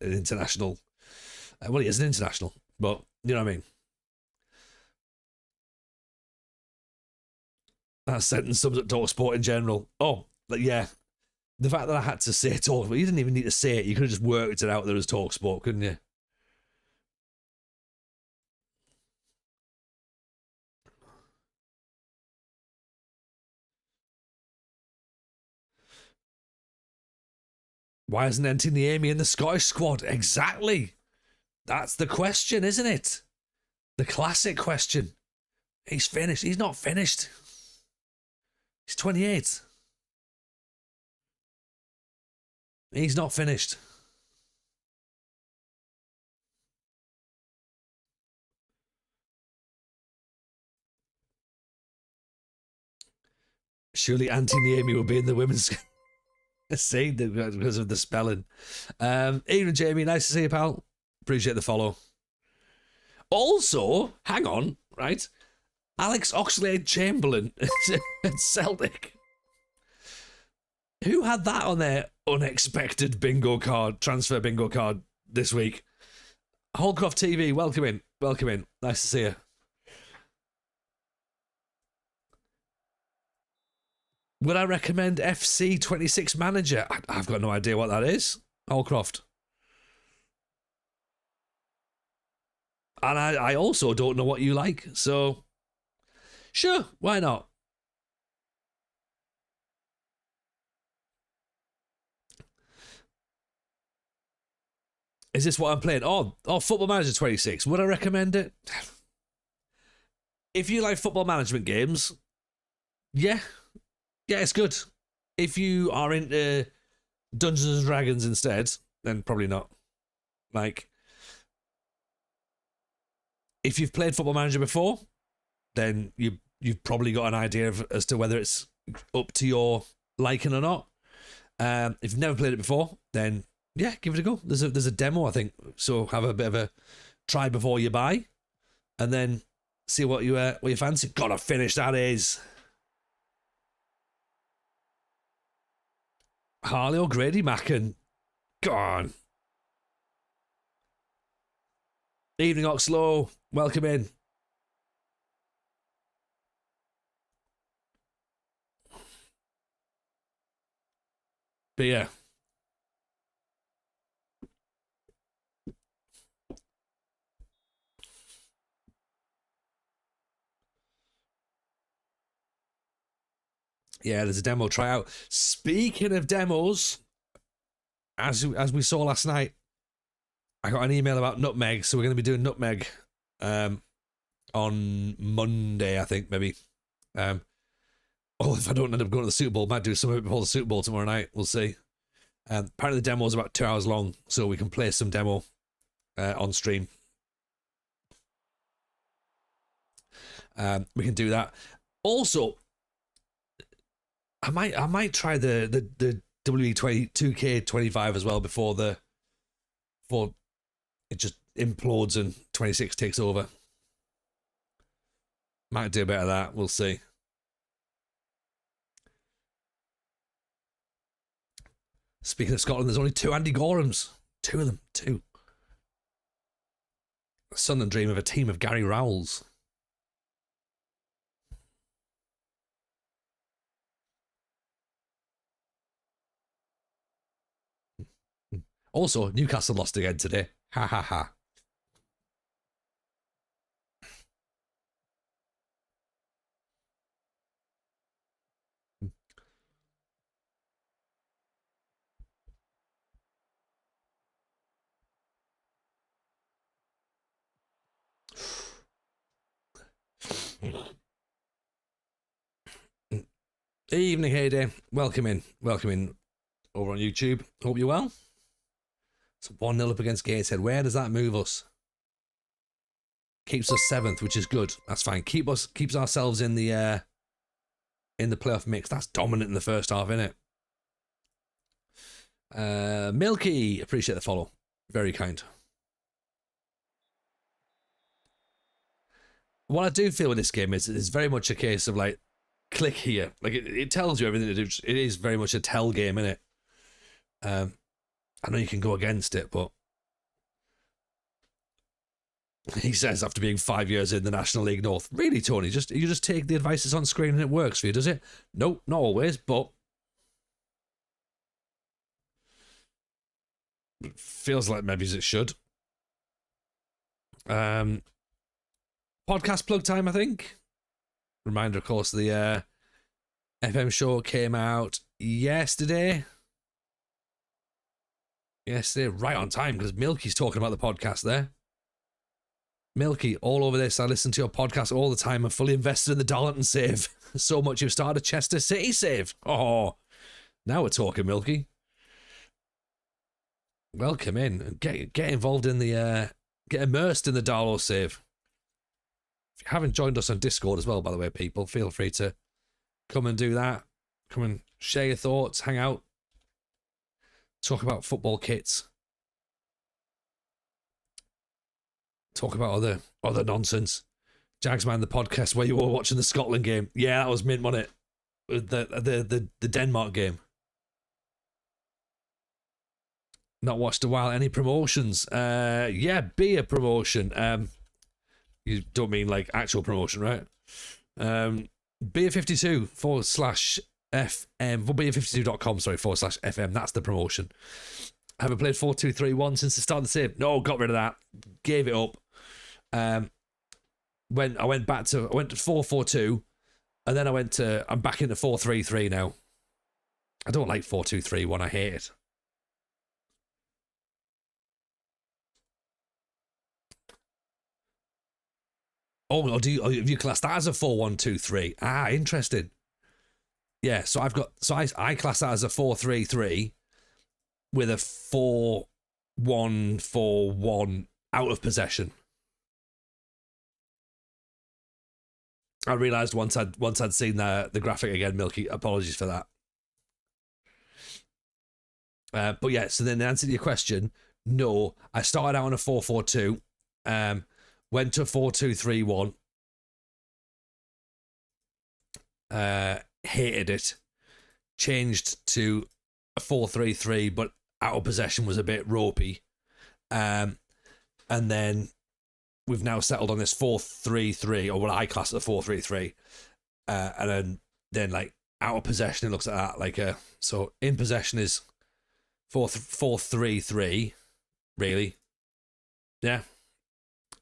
international. Well, he is an international, but you know what I mean. That sentence sums up TalkSport in general. Oh, yeah. The fact that I had to say talk, but you didn't even need to say it. You could have just worked it out there as TalkSport, couldn't you? Why isn't Ntiniemi in the Scottish squad? Exactly. That's the question, isn't it? The classic question. He's finished. He's not finished. He's 28. He's not finished. Surely Ntiniemi will be in the women's scene because of the spelling. Even Jamie, nice to see you, pal. Appreciate the follow. Also, hang on, right? Alex Oxlade-Chamberlain at Celtic. Who had that on their unexpected bingo card, transfer bingo card this week? Holcroft TV, welcome in. Nice to see you. Would I recommend FC26 Manager? I've got no idea what that is. Holcroft. And I also don't know what you like, so sure, why not? Is this what I'm playing? Oh, Football Manager 26. Would I recommend it? If you like football management games, yeah, it's good. If you are into Dungeons and Dragons instead, then probably not. Like, if you've played Football Manager before, then you've probably got an idea as to whether it's up to your liking or not. If you've never played it before, then yeah, give it a go. There's a demo, I think, so have a bit of a try before you buy, and then see what you fancy. Gotta finish that is. Harley O'Grady Macken. Go on. Evening Oxlow, welcome in. But yeah. Yeah, there's a demo tryout. Speaking of demos, as we saw last night, I got an email about Nutmeg, so we're going to be doing Nutmeg on Monday, I think, maybe. If I don't end up going to the Super Bowl, might do something before the Super Bowl tomorrow night. We'll see. Apparently the demo is about 2 hours long, so we can play some demo on stream. We can do that. Also, I might try the WE2K25 as well before it just implodes and 26 takes over. Might do a bit of that. We'll see. Speaking of Scotland, there's only 2 Andy Gorhams. 2 of them. 2. Sunderland dream of a team of Gary Rowells. Also, Newcastle lost again today. Ha ha ha. Evening, Heyday. Welcome in over on YouTube. Hope you're well. It's 1-0 up against Gateshead. Where does that move us? Keeps us 7th, which is good. That's fine. Keeps ourselves in the playoff mix. That's dominant in the first half, isn't it? Milky, appreciate the follow. Very kind. What I do feel with this game is it's very much a case of like, click here. Like it tells you everything to do. It is very much a tell game, isn't it? I know you can go against it, but he says after being 5 years in the National League North, really, Tony, you just take the advice that's on screen and it works for you, does it? Nope, not always, but it feels like maybe it should. Podcast plug time, I think. Reminder, of course, the FM show came out yesterday. Yesterday, right on time, because Milky's talking about the podcast there. Milky, all over this. I listen to your podcast all the time. I'm fully invested in the Darlington save. So much you've started a Chester City save. Oh, now we're talking, Milky. Welcome in. Get involved in the... get immersed in the Darlow save. If you haven't joined us on Discord as well, by the way, people, feel free to come and do that. Come and share your thoughts, hang out. Talk about football kits. Talk about other nonsense. Jagsman, the podcast where you were watching the Scotland game. Yeah, that was mint, wasn't it? The Denmark game. Not watched a while. Any promotions? Yeah, beer promotion. You don't mean like actual promotion, right? Beer52 /FM, beer52.com, /FM. That's the promotion. Haven't played 4-2-3-1 since the start of the save. No, got rid of that. Gave it up. When I went to 4-4-2, and then I'm back into 4-3-3 now. I don't like 4-2-3-1. I hate it. Oh, have you classed that as a 4-1-2-3? Ah, interesting. Yeah, so I class that as a 4-3-3 with a 4-1-4-1 out of possession. I realised once I'd seen the graphic again, Milky. Apologies for that. But yeah, so then the answer to your question, no. I started out on a 4-4-2, went to a 4-2-3-1, hated it, changed to a 4-3-3, but out of possession was a bit ropey, and then we've now settled on this 4-3-3, or what I class as a 4-3-3, and then like out of possession it looks like that, like so in possession is 4-3-3, really, yeah,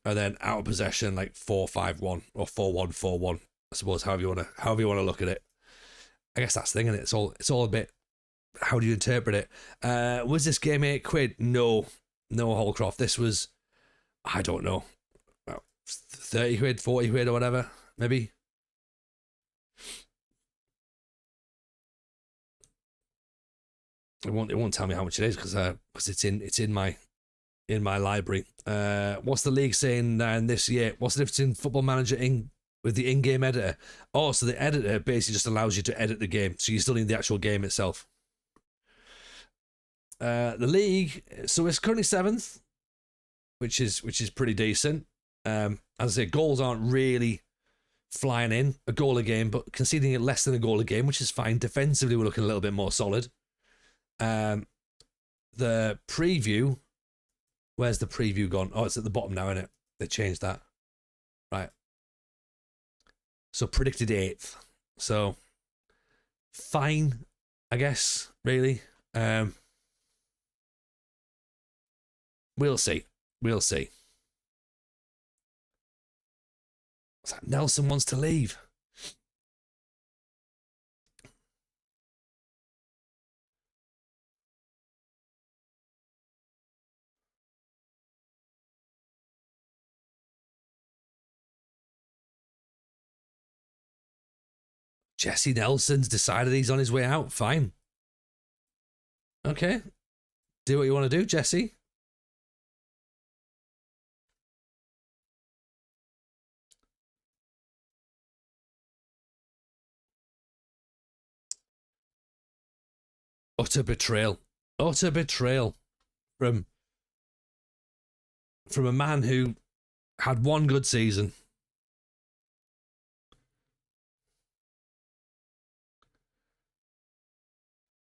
and then out of possession like 4-5-1 or 4-1-4-1, I suppose, however you want to look at it. I guess that's the thing, and it's all a bit. How do you interpret it? Was this game £8? No, Holcroft. This was, I don't know, about 30 quid, 40 quid, or whatever, maybe. It won't tell me how much it is because it's in my library. What's the league saying this year? What's the difference in Football Manager with the in-game editor? Oh, so the editor basically just allows you to edit the game, so you still need the actual game itself. The league, so it's currently 7th, which is pretty decent. As I say, goals aren't really flying in, a goal a game, but conceding it less than a goal a game, which is fine. Defensively, we're looking a little bit more solid. The preview, where's the preview gone? Oh, it's at the bottom now, isn't it? They changed that. Right. So predicted 8th. So fine, I guess, really. We'll see. Nelson wants to leave. Jesse Nelson's decided he's on his way out. Fine. Okay. Do what you want to do, Jesse. Utter betrayal from a man who had one good season.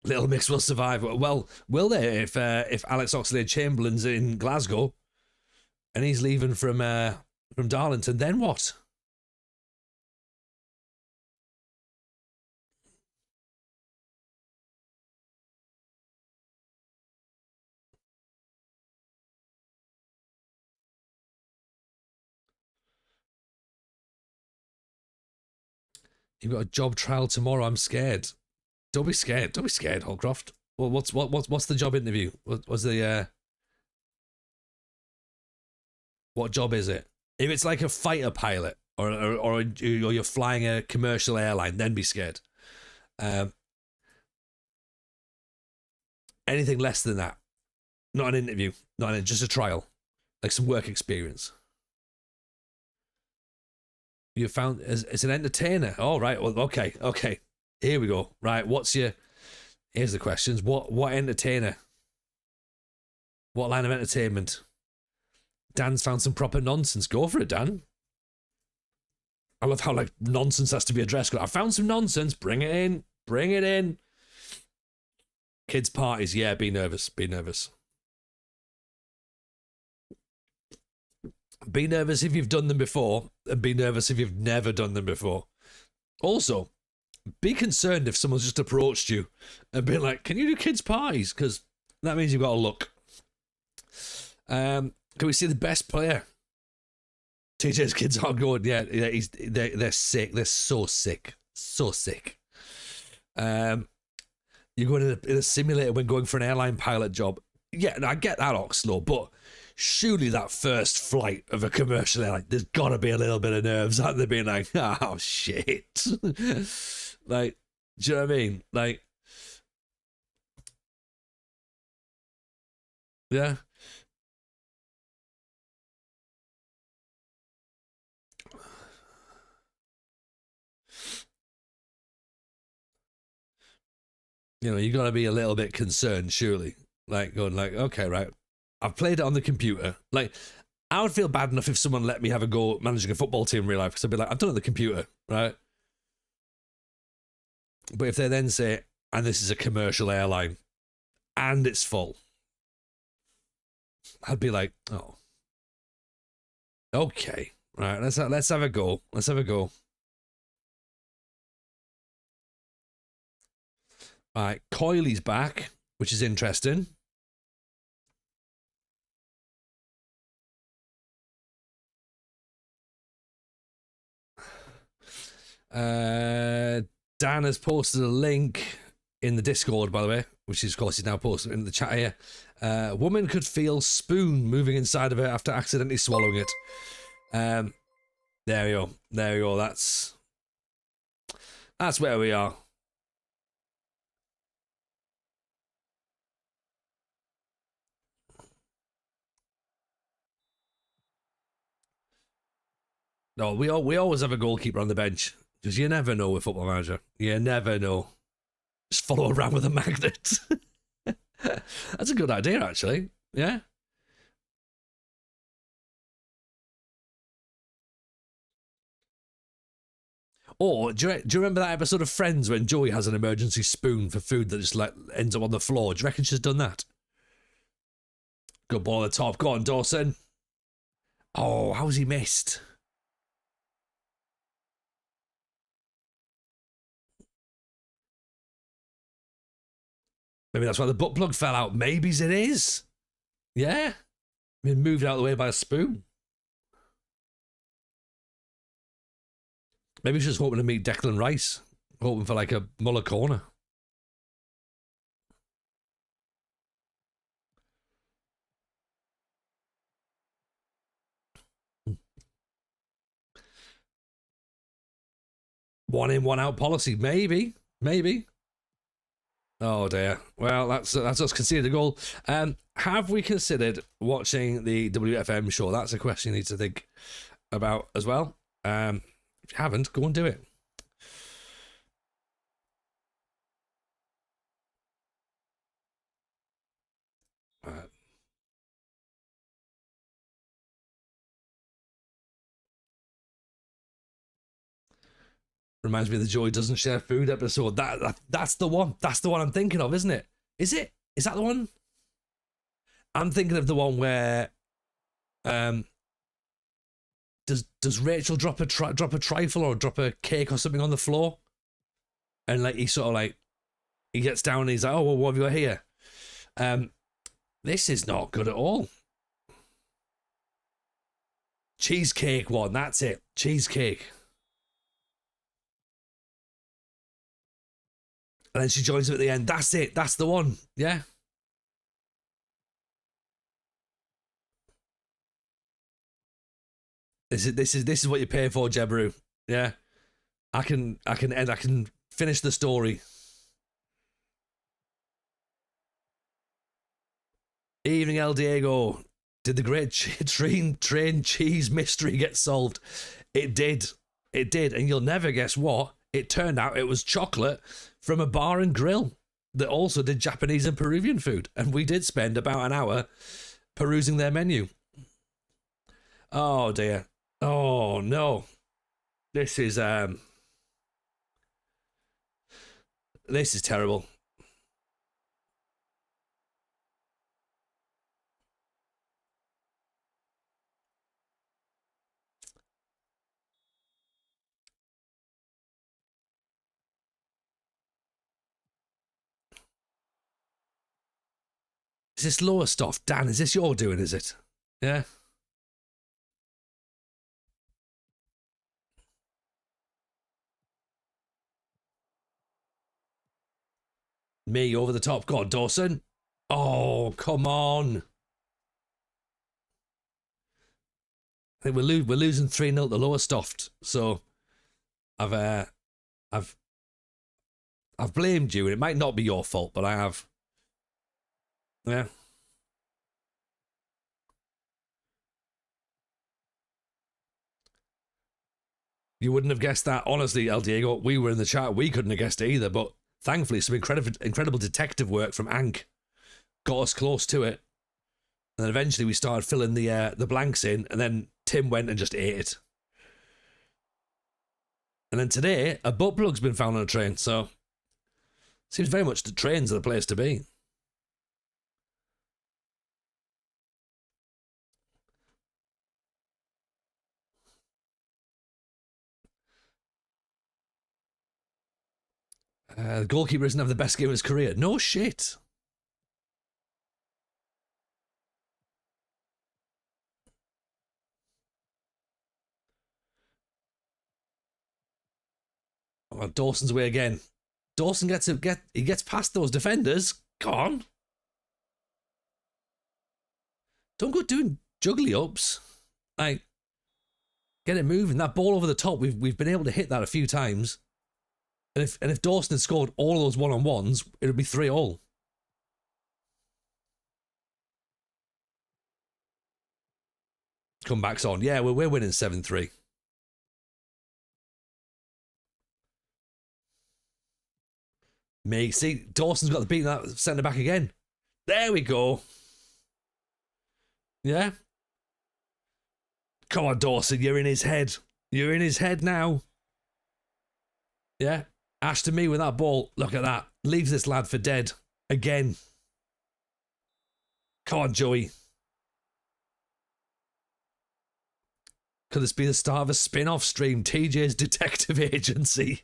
Little Mix will survive. Well, will they? If Alex Oxlade-Chamberlain's in Glasgow and he's leaving from Darlington, then what? You've got a job trial tomorrow. I'm scared. Don't be scared, Holcroft. Well, what's the job interview? What's the what job is it? If it's like a fighter pilot or you're flying a commercial airline, then be scared. Anything less than that, not an interview, just a trial, like some work experience. You found as an entertainer. Oh, right. Well, okay. Here we go. Right. Here's the questions. What entertainer? What line of entertainment? Dan's found some proper nonsense. Go for it, Dan. I love how like nonsense has to be addressed. I found some nonsense. Bring it in. Kids' parties. Yeah, be nervous. Be nervous if you've done them before, and be nervous if you've never done them before. Also, be concerned if someone's just approached you and been like, can you do kids' parties? Because that means you've got to look. Can we see the best player? TJ's kids are good. Yeah, they're sick. They're so sick. You're going in a simulator when going for an airline pilot job. Yeah, I get that, Oxlow, but surely that first flight of a commercial airline, there's got to be a little bit of nerves, aren't there? Being like, oh, shit. Like, do you know what I mean? Like, yeah. You know, you got to be a little bit concerned, surely. Like, going like, okay, right. I've played it on the computer. Like, I would feel bad enough if someone let me have a go managing a football team in real life, because I'd be like, I've done it on the computer, right? But if they then say, and this is a commercial airline, and it's full, I'd be like, oh, okay, right. Let's have a go. Let's have a go. All right, Coyley's back, which is interesting. Dan has posted a link in the Discord, by the way, which is, of course, he's now posted in the chat here. Woman could feel spoon moving inside of her after accidentally swallowing it. There we go. There we go. That's where we are. No, we always have a goalkeeper on the bench because you never know with Football Manager. You never know. Just follow around with a magnet. That's a good idea, actually. Yeah. Or do you remember that episode of Friends when Joey has an emergency spoon for food that just like ends up on the floor? Do you reckon she's done that? Good ball at the top. Go on, Dawson. Oh, how's he missed? Maybe that's why the butt plug fell out. Maybe it is. Yeah. Been moved out of the way by a spoon. Maybe she's hoping to meet Declan Rice. Hoping for like a Muller corner. One in, one out policy. Maybe. Maybe. Oh dear. Well, that's us conceded a goal. Have we considered watching the WFM show? That's a question you need to think about as well. If you haven't, go and do it. Reminds me of the Joey Doesn't Share Food episode. That's the one. That's the one I'm thinking of, isn't it? Is it? Is that the one? I'm thinking of the one where does Rachel drop a trifle or drop a cake or something on the floor? And like he sort of like he gets down and he's like, oh, well, what have you got here? This is not good at all. Cheesecake one, that's it. Cheesecake. And then she joins him at the end. That's it. That's the one. Yeah. This is what you pay for, Jebru. Yeah. I can finish the story. Evening, El Diego. Did the great train cheese mystery get solved? It did. It did. And you'll never guess what. It turned out it was chocolate from a bar and grill that also did Japanese and Peruvian food. And we did spend about an hour perusing their menu. Oh, dear. Oh, no. This is terrible. Is this lower stuff? Dan, is this your doing, is it? Yeah. Me over the top. God, Dawson. Oh, come on. I think we're losing 3-0 to Lowestoft. So I've blamed you, and it might not be your fault, but I have. Yeah. You wouldn't have guessed that. Honestly, El Diego, we were in the chat. We couldn't have guessed it either, but thankfully some incredible detective work from Ank got us close to it. And then eventually we started filling the blanks in, and then Tim went and just ate it. And then today, a butt plug's been found on a train, so seems very much the trains are the place to be. The goalkeeper doesn't have the best game of his career. No shit. Come on, Dawson's away again. Dawson gets past those defenders. Come on. Don't go doing juggly ups. Like, get it moving. That ball over the top, we've been able to hit that a few times. And if Dawson had scored all of those one-on-ones, it would be 3-3. Comebacks on. Yeah, we're winning 7-3. Me, see, Dawson's got the beat that centre back again. There we go. Yeah. Come on, Dawson, you're in his head. You're in his head now. Yeah. Ashton Me with that ball. Look at that. Leaves this lad for dead. Again. Come on, Joey. Could this be the start of a spin-off stream? TJ's Detective Agency.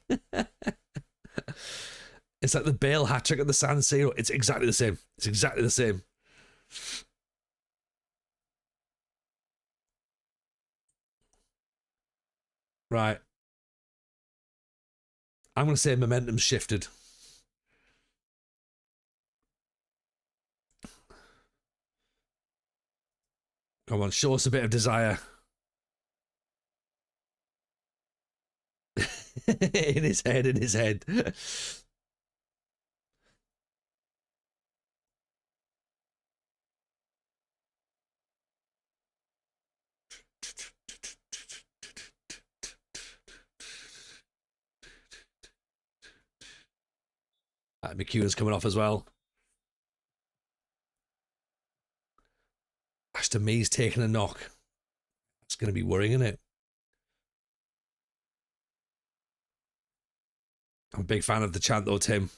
It's like the Bale hat-trick at the San Siro. It's exactly the same. It's exactly the same. Right. I'm going to say momentum's shifted. Come on, show us a bit of desire. In his head, in his head. McEwen's coming off as well. Ashton Me's taking a knock. That's going to be worrying, isn't it? I'm a big fan of the chant though, Tim.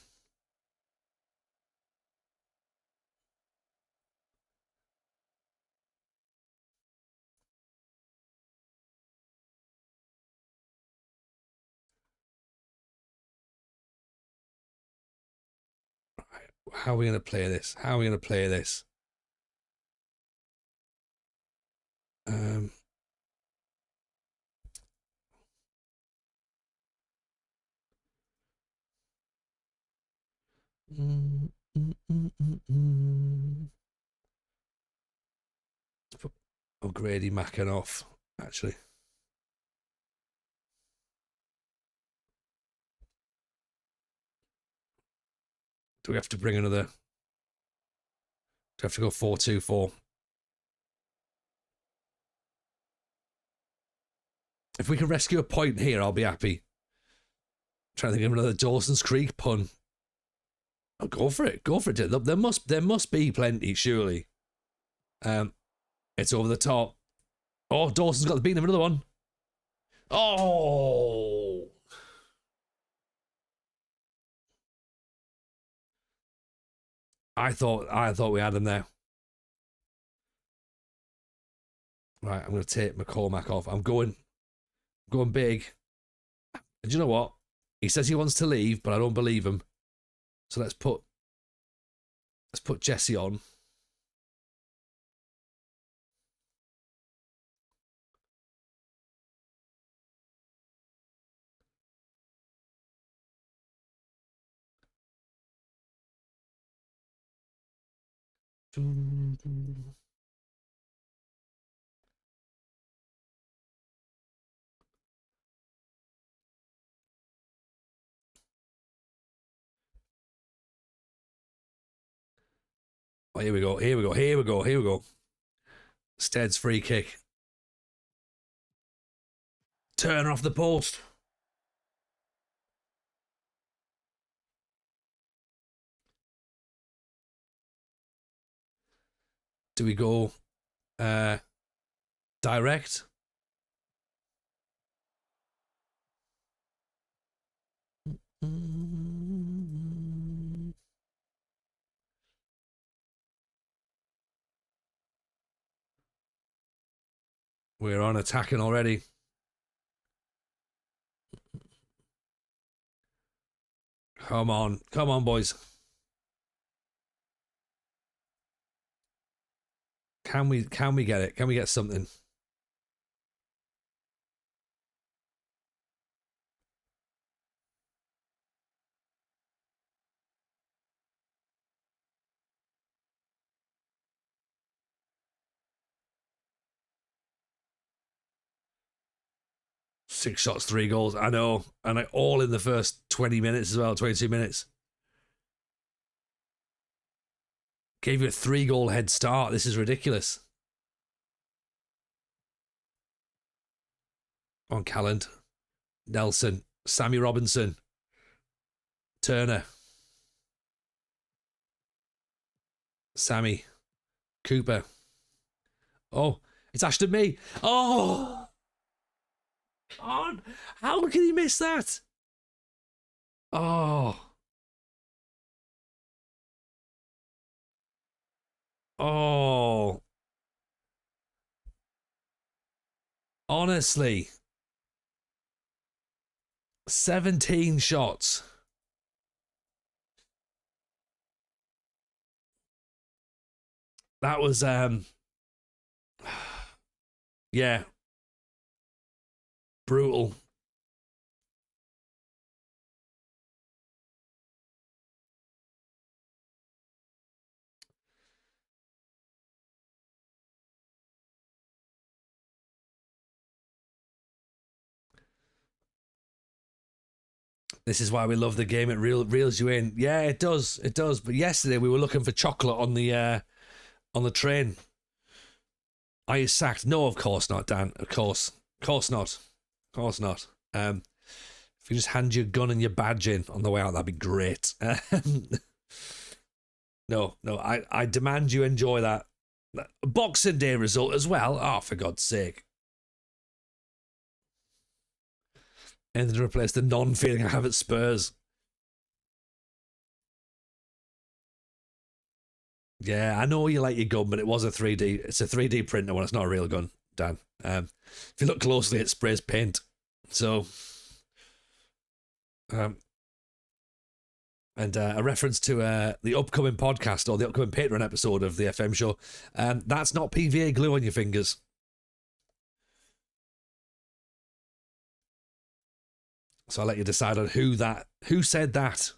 How are we going to play this? How are we going to play this? Let's put O'Grady Mackin off, actually. Do we have to bring another? Do we have to go 4-2-4? If we can rescue a point here, I'll be happy. I'm trying to think of another Dawson's Creek pun. Oh, go for it. Go for it. There must be plenty, surely. It's over the top. Oh, Dawson's got the beat of another one. Oh. I thought we had him there. Right, I'm going to take McCormack off. I'm going big. And you know what? He says he wants to leave, but I don't believe him. So let's put Jesse on. Oh, here we go. Stead's free kick. Turner off the post. Do we go direct? We're on attacking already. Come on, boys. Can we get it? Can we get something? 6 shots, 3 goals. I know. And all in the first 20 minutes as well, 22 minutes. Gave you a 3-goal head start. This is ridiculous. On Calland. Nelson. Sammy Robinson. Turner. Sammy. Cooper. Oh, it's Ashton Mee. Oh! God, how can he miss that? Oh. Oh. Honestly. 17 shots. That was yeah. Brutal. This is why we love the game. It reels you in. Yeah, it does. It does. But yesterday we were looking for chocolate on the train. Are you sacked? No, of course not, Dan. Of course not. Of course not. If you just hand your gun and your badge in on the way out, that'd be great. No, I demand you enjoy that. Boxing Day result as well. Oh, for God's sake. Anything to replace the non-feeling I have at Spurs. Yeah, I know you like your gun, but it was a 3D. It's a 3D printer when it's not a real gun, Dan. If you look closely, it sprays paint. So, and a reference to the upcoming podcast or the upcoming Patreon episode of the FM show. That's not PVA glue on your fingers. So I'll let you decide on who said that.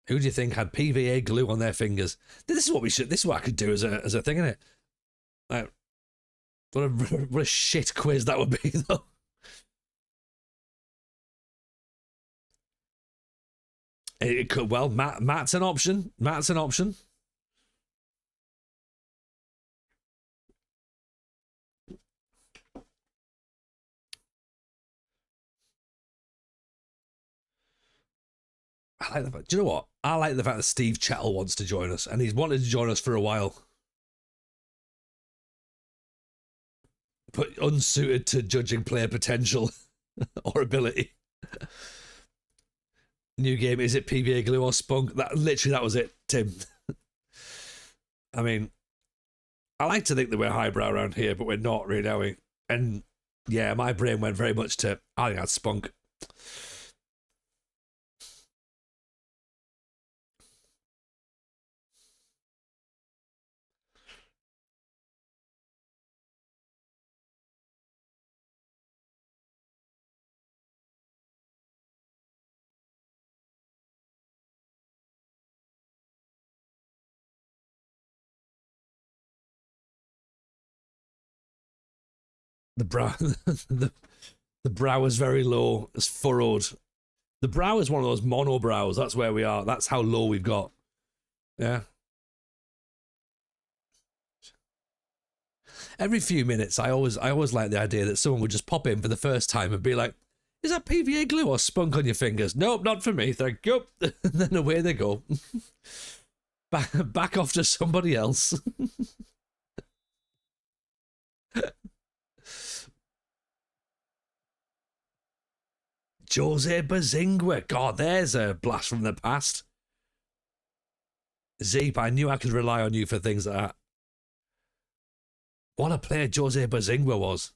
Who do you think had PVA glue on their fingers? This is what I could do as a thing, innit? Like, what a shit quiz that would be, though. It could, well, Matt's an option. Matt's an option. I like the fact. Do you know what? I like the fact that Steve Chettle wants to join us, and he's wanted to join us for a while. But unsuited to judging player potential or ability. New game, is it PVA glue or spunk? That was it, Tim. I mean, I like to think that we're highbrow around here, but we're not really, are we? And yeah, my brain went very much to, I think that's spunk. The brow, the brow is very low. It's furrowed. The brow is one of those mono brows. That's where we are. That's how low we've got. Yeah. Every few minutes, I always like the idea that someone would just pop in for the first time and be like, "Is that PVA glue or spunk on your fingers?" Nope, not for me. Thank you. And then away they go. Back off to somebody else. Jose Bazingua. God, there's a blast from the past. Zeep, I knew I could rely on you for things like that. What a player Jose Bazingua was.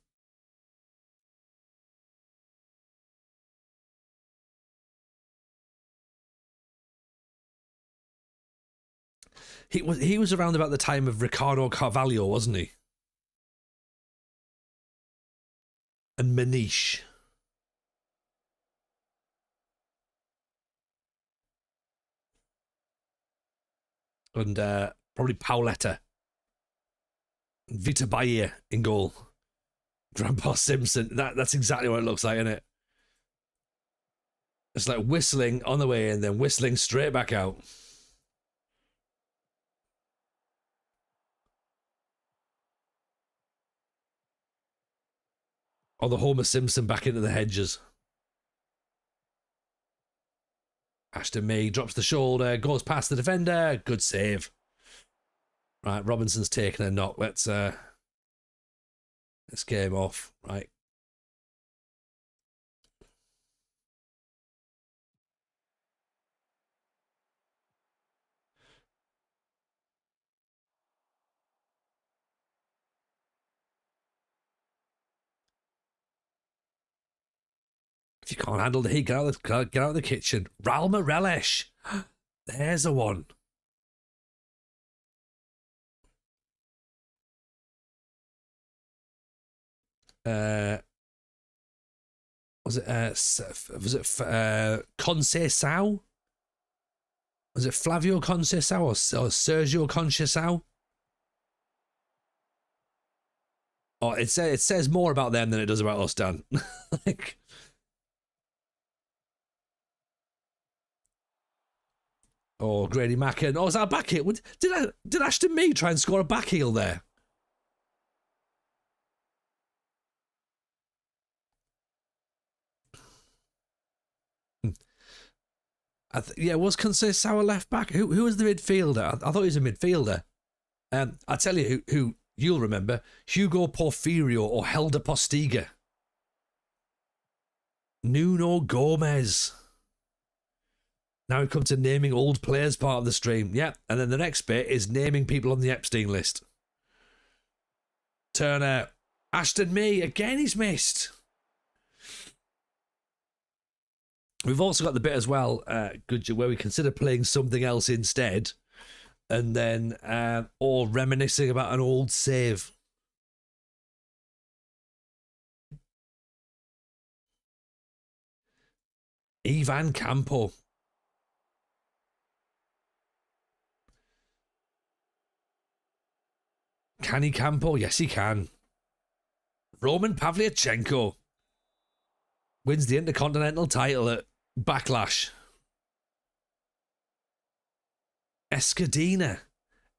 He was around about the time of Ricardo Carvalho, wasn't he? And Manish. And probably Pauletta. Vita Baye in goal. Grandpa Simpson. That's exactly what it looks like, isn't it? It's like whistling on the way in, then whistling straight back out. Or the Homer Simpson back into the hedges. Ashton Mee drops the shoulder, goes past the defender. Good save. Right, Robinson's taking a knock. Let's game off. Right. If you can't handle the heat, get out of the kitchen. Ralma Relish. There's a one. Was it Conceição? Was it Flavio Conceição or Sergio Conceição? Oh, it says more about them than it does about us, Dan. Like, oh, Grady Macken. Oh, is that a back heel? Did Ashton Mee try and score a back heel there? Was Conceição left back? Who was the midfielder? I thought he was a midfielder. I tell you who you'll remember: Hugo Porfirio or Helder Postiga. Nuno Gomez. Now we come to naming old players part of the stream. Yep, and then the next bit is naming people on the Epstein list. Turner. Ashton Mee. Again, he's missed. We've also got the bit as well, where we consider playing something else instead, and then or reminiscing about an old save. Ivan Campo. Can he Campo? Yes, he can. Roman Pavlyuchenko wins the Intercontinental title at Backlash. Escudina,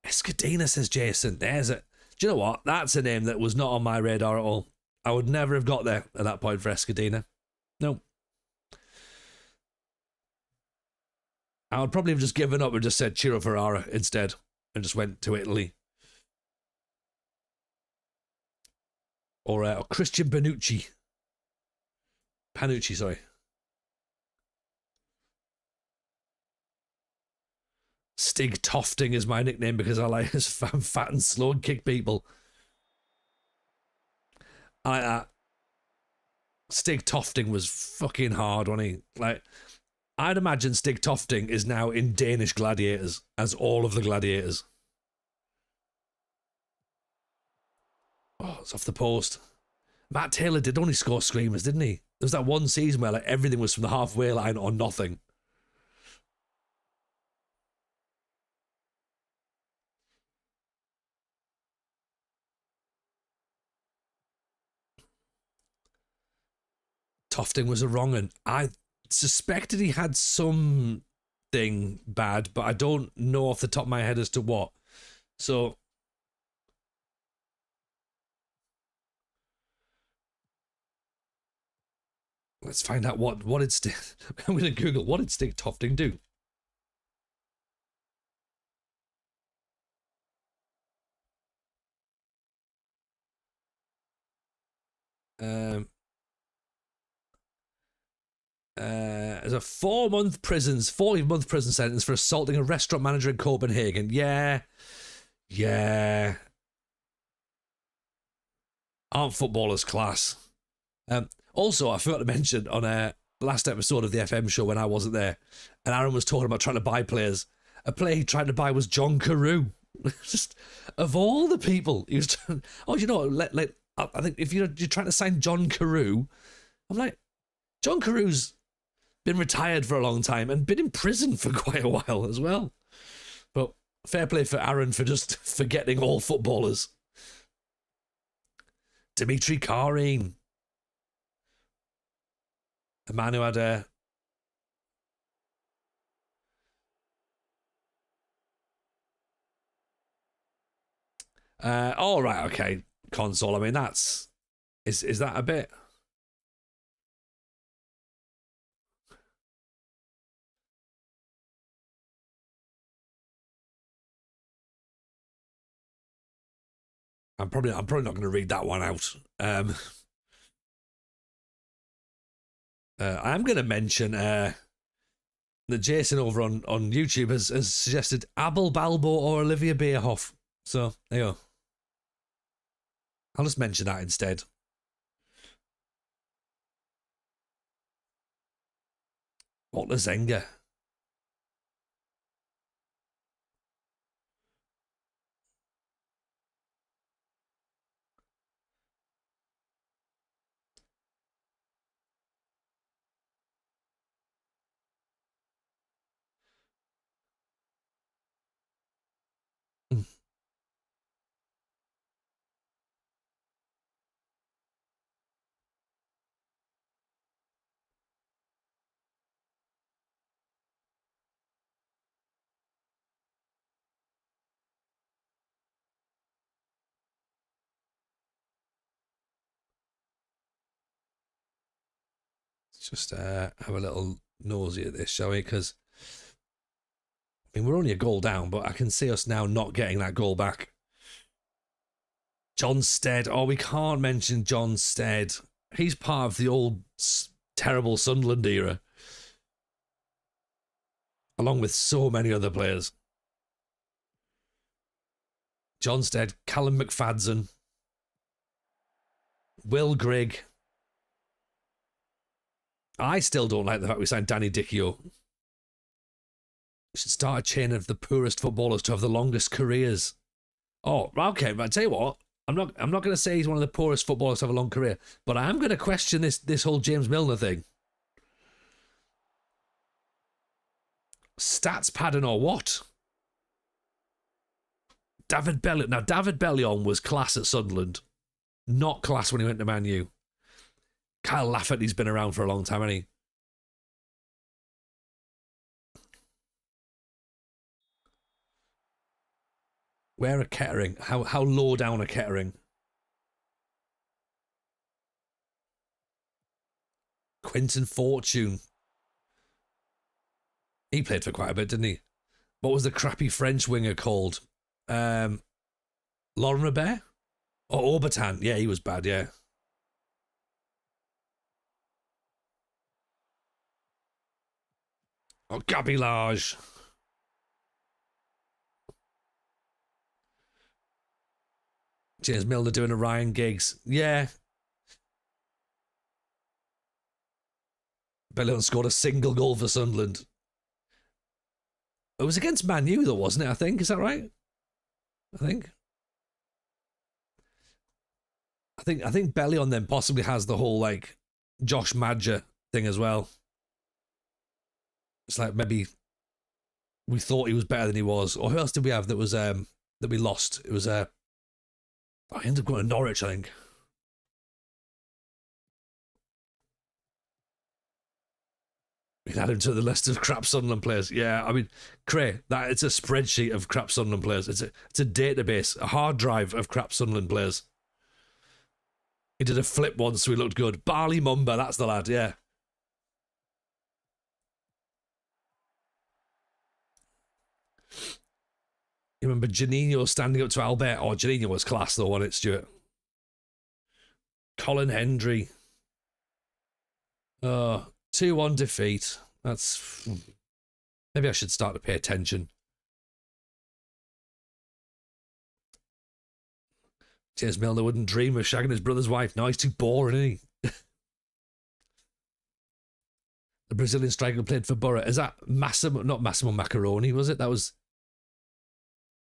says Jason. There's it. Do you know what? That's a name that was not on my radar at all. I would never have got there at that point for Escudina. No. I would probably have just given up and just said Ciro Ferrara instead and just went to Italy. Or Christian Panucci. Sorry. Stig Tofting is my nickname because I like his fat and slow and kick people. I like that. Stig Tofting was fucking hard, wasn't he? Like, I'd imagine Stig Tofting is now in Danish Gladiators as all of the Gladiators. Oh, it's off the post. Matt Taylor did only score screamers, didn't he? There was that one season where like everything was from the halfway line or nothing. Tofting was a wrong un. I suspected he had something bad, but I don't know off the top of my head as to what. So let's find out what did Stig. I'm going to Google what did Stig Tofting do. There's a 4-month prison sentence for assaulting a restaurant manager in Copenhagen. Yeah. Aren't footballers class? Also, I forgot to mention on a last episode of the FM show when I wasn't there, and Aaron was talking about trying to buy players. A player he tried to buy was John Carew. Just of all the people, he was trying, I think if you're trying to sign John Carew, I'm like, John Carew's been retired for a long time and been in prison for quite a while as well. But fair play for Aaron for just forgetting all footballers. Dimitri Karin. A man who had a... all right, okay. Console. I mean, that's... Is that a bit... I'm probably not going to read that one out. I am going to mention that Jason over on YouTube has suggested Abel Balbo or Olivia Bierhoff. So there you go. I'll just mention that instead. Walter Zenga. Just have a little nosy at this, shall we? Because I mean, we're only a goal down, but I can see us now not getting that goal back. John Stead. Oh, we can't mention John Stead. He's part of the old terrible Sunderland era, along with so many other players. John Stead, Callum McFadden, Will Grigg. I still don't like the fact we signed Danny Dichio. We should start a chain of the poorest footballers to have the longest careers. Oh, okay, but I tell you what, I'm not going to say he's one of the poorest footballers to have a long career, but I am going to question this whole James Milner thing. Stats padding or what? David Bellion. Now, David Bellion was class at Sunderland. Not class when he went to Man U. Kyle Lafferty's been around for a long time, hasn't he? Where are Kettering? How low down are Kettering? Quinton Fortune. He played for quite a bit, didn't he? What was the crappy French winger called? Laurent Robert? Or Orbitan? Yeah, he was bad, yeah. Oh, Gabilage. James Milner doing a Ryan Giggs. Yeah. Bellion scored a single goal for Sunderland. It was against Man U, though, wasn't it? I think. Is that right? I think Bellion then possibly has the whole like Josh Madger thing as well. It's like maybe we thought he was better than he was. Or who else did we have that was that we lost? It was I ended up going to Norwich, I think. We can add him to the list of crap Sunderland players. Yeah, I mean, Cray, that it's a spreadsheet of crap Sunderland players. It's a database, a hard drive of crap Sunderland players. He did a flip once, so he looked good. Barley Mumba, that's the lad, yeah. You remember Janino standing up to Albert? Oh, Janino was class though, wasn't it, Stuart? Colin Hendry. 2-1 defeat. That's... Maybe I should start to pay attention. James Milner wouldn't dream of shagging his brother's wife. No, he's too boring, isn't he? The Brazilian striker played for Borough. Is that Massimo? Not Massimo Macaroni, was it? That was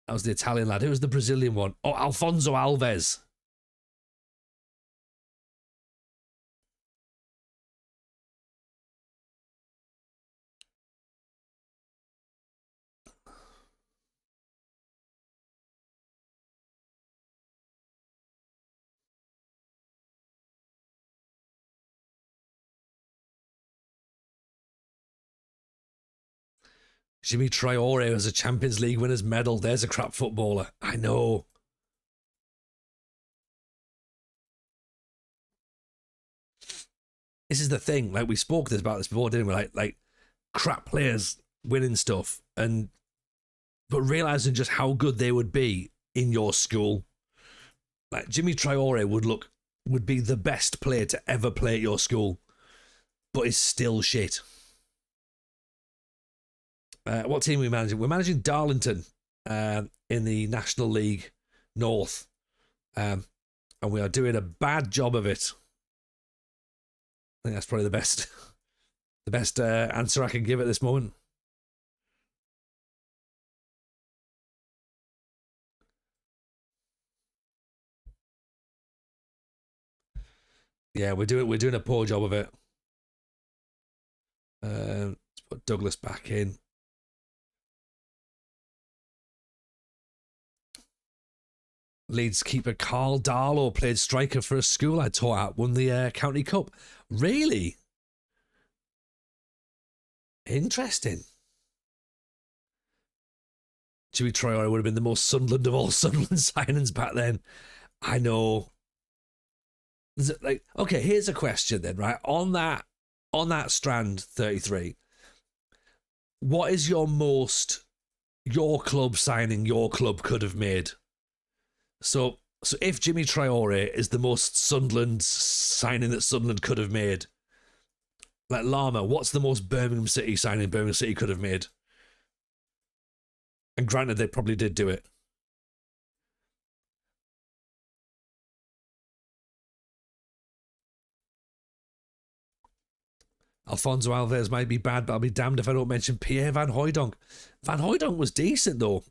the Italian lad. Who was the Brazilian one? Oh, Alfonso Alves. Jimmy Traore has a Champions League winners medal. There's a crap footballer. I know. This is the thing. Like, we spoke about this before, didn't we? Like crap players winning stuff, but realizing just how good they would be in your school. Like, Jimmy Traore would be the best player to ever play at your school, but is still shit. What team are we managing? We're managing Darlington in the National League North, and we are doing a bad job of it. I think that's probably the best answer I can give at this moment. Yeah, we're doing a poor job of it. Let's put Douglas back in. Leeds keeper Carl Darlow played striker for a school I taught at, won the County Cup. Really? Interesting. Jimmy Traore would have been the most Sunderland of all Sunderland signings back then. I know. Like, okay, here's a question then, right? On that strand 33, what is your club signing your club could have made? So if Jimmy Traore is the most Sunderland signing that Sunderland could have made, like Lama, what's the most Birmingham City signing Birmingham City could have made? And granted, they probably did do it. Alfonso Alves might be bad, but I'll be damned if I don't mention Pierre Van Hooijdonk. Van Hooijdonk was decent, though.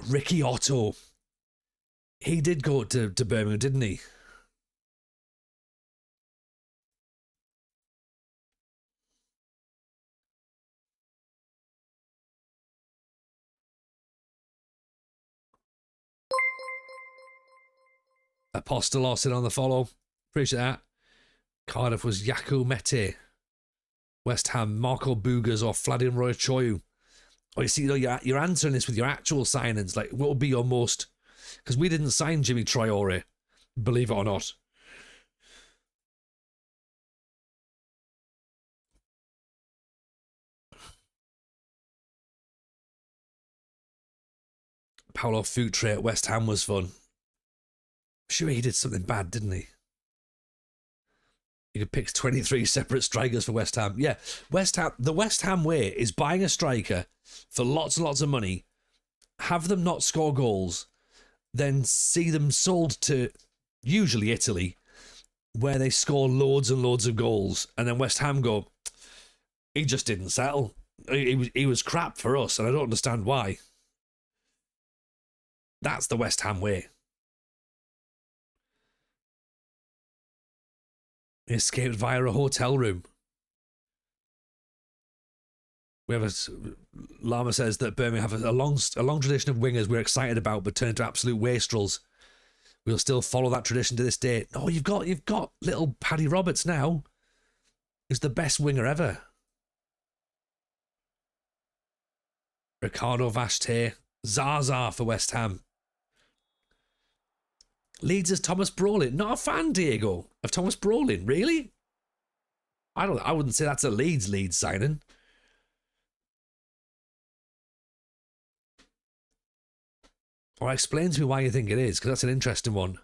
Ricky Otto. He did go to Birmingham, didn't he? Apostolos in on the follow. Appreciate that. Cardiff was Yaku Mete. West Ham, Marco Bugas or Vladimir Roychoyu. Oh, you see, you're answering this with your actual signings. Like, what would be your most... Because we didn't sign Jimmy Traore, believe it or not. Paulo Futre at West Ham was fun. I'm sure he did something bad, didn't he? You could pick 23 separate strikers for West Ham. Yeah, the West Ham way is buying a striker for lots and lots of money, have them not score goals, then see them sold to usually Italy, where they score loads and loads of goals, and then West Ham go, he just didn't settle. He was crap for us, and I don't understand why. That's the West Ham way. He escaped via a hotel room. We have Lama says that Birmingham have a long tradition of wingers we're excited about, but turn into absolute wastrels. We'll still follow that tradition to this day. No, you've got little Paddy Roberts now. He's the best winger ever. Ricardo Vashte, Zaza for West Ham. Leeds is Thomas Brolin. Not a fan, Diego, of Thomas Brolin. Really? I wouldn't say that's a Leeds signing. Or explain to me why you think it is, because that's an interesting one.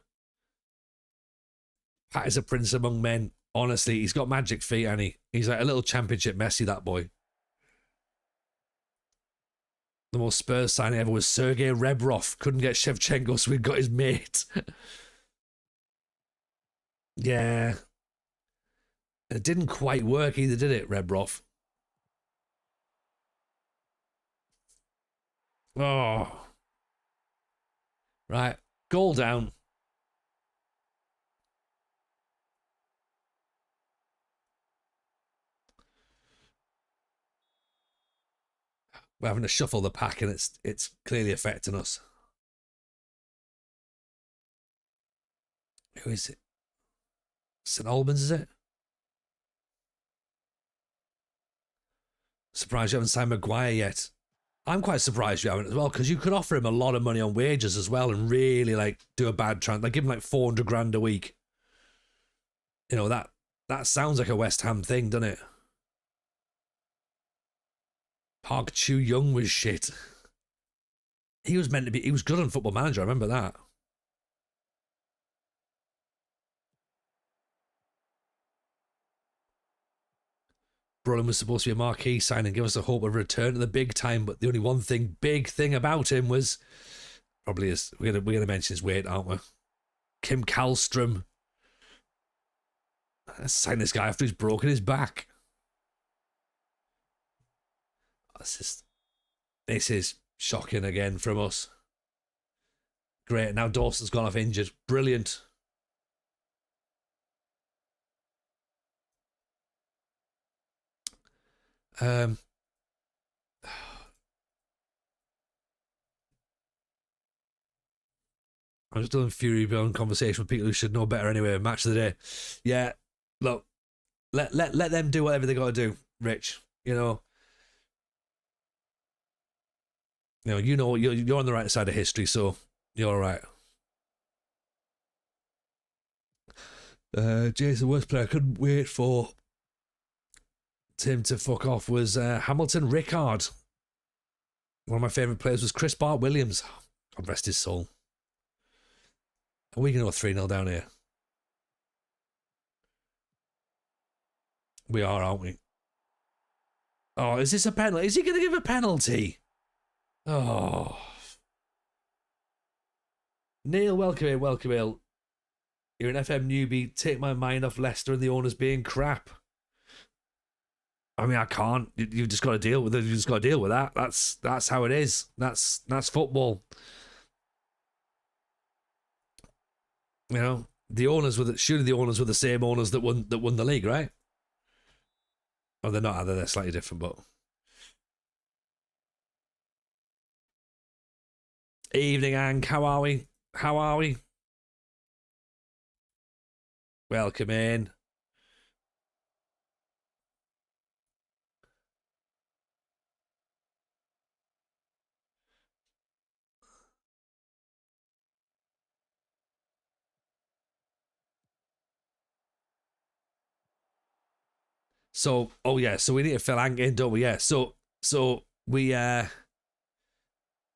Pat is a prince among men. Honestly, he's got magic feet, and he's like a little championship Messi, that boy. The most Spurs signing ever was Sergei Rebrov. Couldn't get Shevchenko, so we got his mate. Yeah. It didn't quite work either, did it, Rebrov? Oh. Right. Goal down. We're having to shuffle the pack, and it's clearly affecting us. Who is it? St Albans, is it? Surprised you haven't signed Maguire yet. I'm quite surprised you haven't as well, because you could offer him a lot of money on wages as well and really like do a bad transfer. Like give him like 400 grand a week. You know, that sounds like a West Ham thing, doesn't it? Park Chu-young was shit. He was good on Football Manager, I remember that. Brolin was supposed to be a marquee signing, give us a hope of return to the big time, but the only big thing about him was probably we're gonna mention his weight, aren't we? Kim Kallstrom. Let's sign this guy after he's broken his back. This is shocking again from us. Great. Now Dawson's gone off injured. Brilliant. I'm just doing fury beyond conversation with people who should know better anyway. Match of the day. Yeah, look, let them do whatever they got to do, Rich. You're on the right side of history, so you're all right. Jason, the worst player I couldn't wait for Tim to fuck off was Hamilton Rickard. One of my favourite players was Chris Bart Williams. God rest his soul. Are we going to go 3-0 down here? We are, aren't we? Oh, is this a penalty? Is he going to give a penalty? Oh. Neil, welcome in. You're an FM newbie. Take my mind off Leicester and the owners being crap. I mean, I can't. You've just got to deal with it. You've just got to deal with that. That's how it is. That's football. You know, surely the owners were the same owners that won the league, right? Oh, they're not. They're slightly different, but. Evening, Hank. How are we? Welcome in. So, so we need to fill Hank in, don't we? Yeah. So we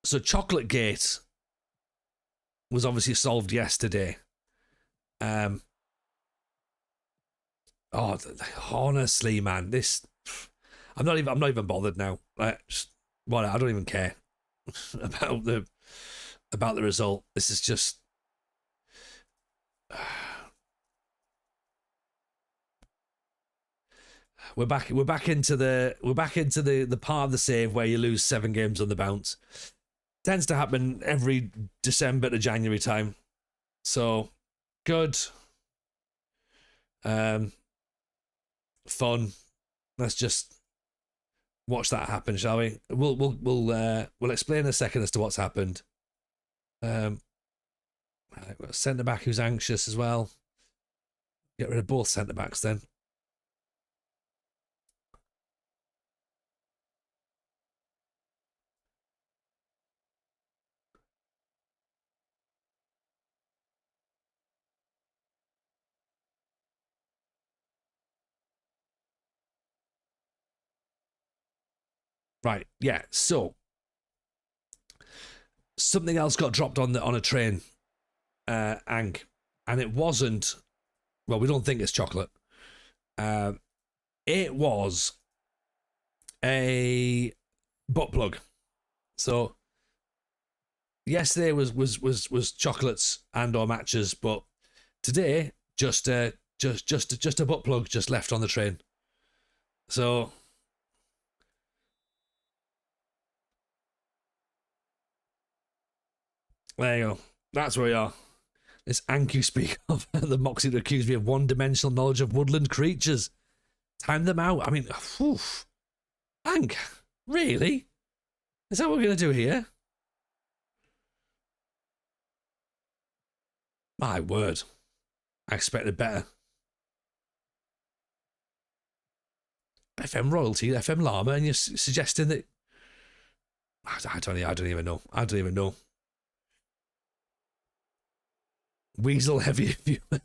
so Chocolate Gate was obviously solved yesterday. Honestly, man, I'm not even bothered now. I don't even care about the result. This is just we're back into the part of the save where you lose 7 games on the bounce. Tends to happen every December to January time. So good. Fun. Let's just watch that happen, shall we? We'll explain in a second as to what's happened. Right, we've got a centre back who's anxious as well. Get rid of both centre backs then. Right, yeah. So something else got dropped on a train, Ank, and it wasn't. Well, we don't think it's chocolate. It was a butt plug. So yesterday was chocolates and or matches, but today just a butt plug just left on the train. So. There you go. That's where we are. This Ank you speak of, the Moxie that accused me of one-dimensional knowledge of woodland creatures. Time them out. I mean, Ank, really? Is that what we're going to do here? My word. I expected better. FM royalty, FM llama, and you're suggesting that I don't even know. I don't even know. Weasel heavy, if you will.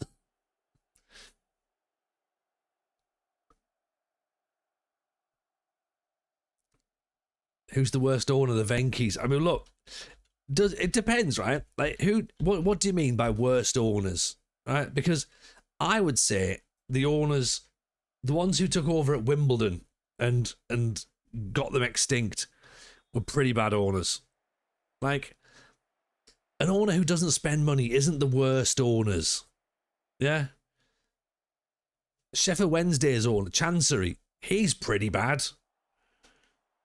Who's the worst owner? The Venkies. I mean, look, it depends, right? Like, what do you mean by worst owners, right? Because I would say the owners, the ones who took over at Wimbledon and got them extinct, were pretty bad owners. Like, an owner who doesn't spend money isn't the worst owners. Yeah. Sheffield Wednesday's owner, Chancery, he's pretty bad.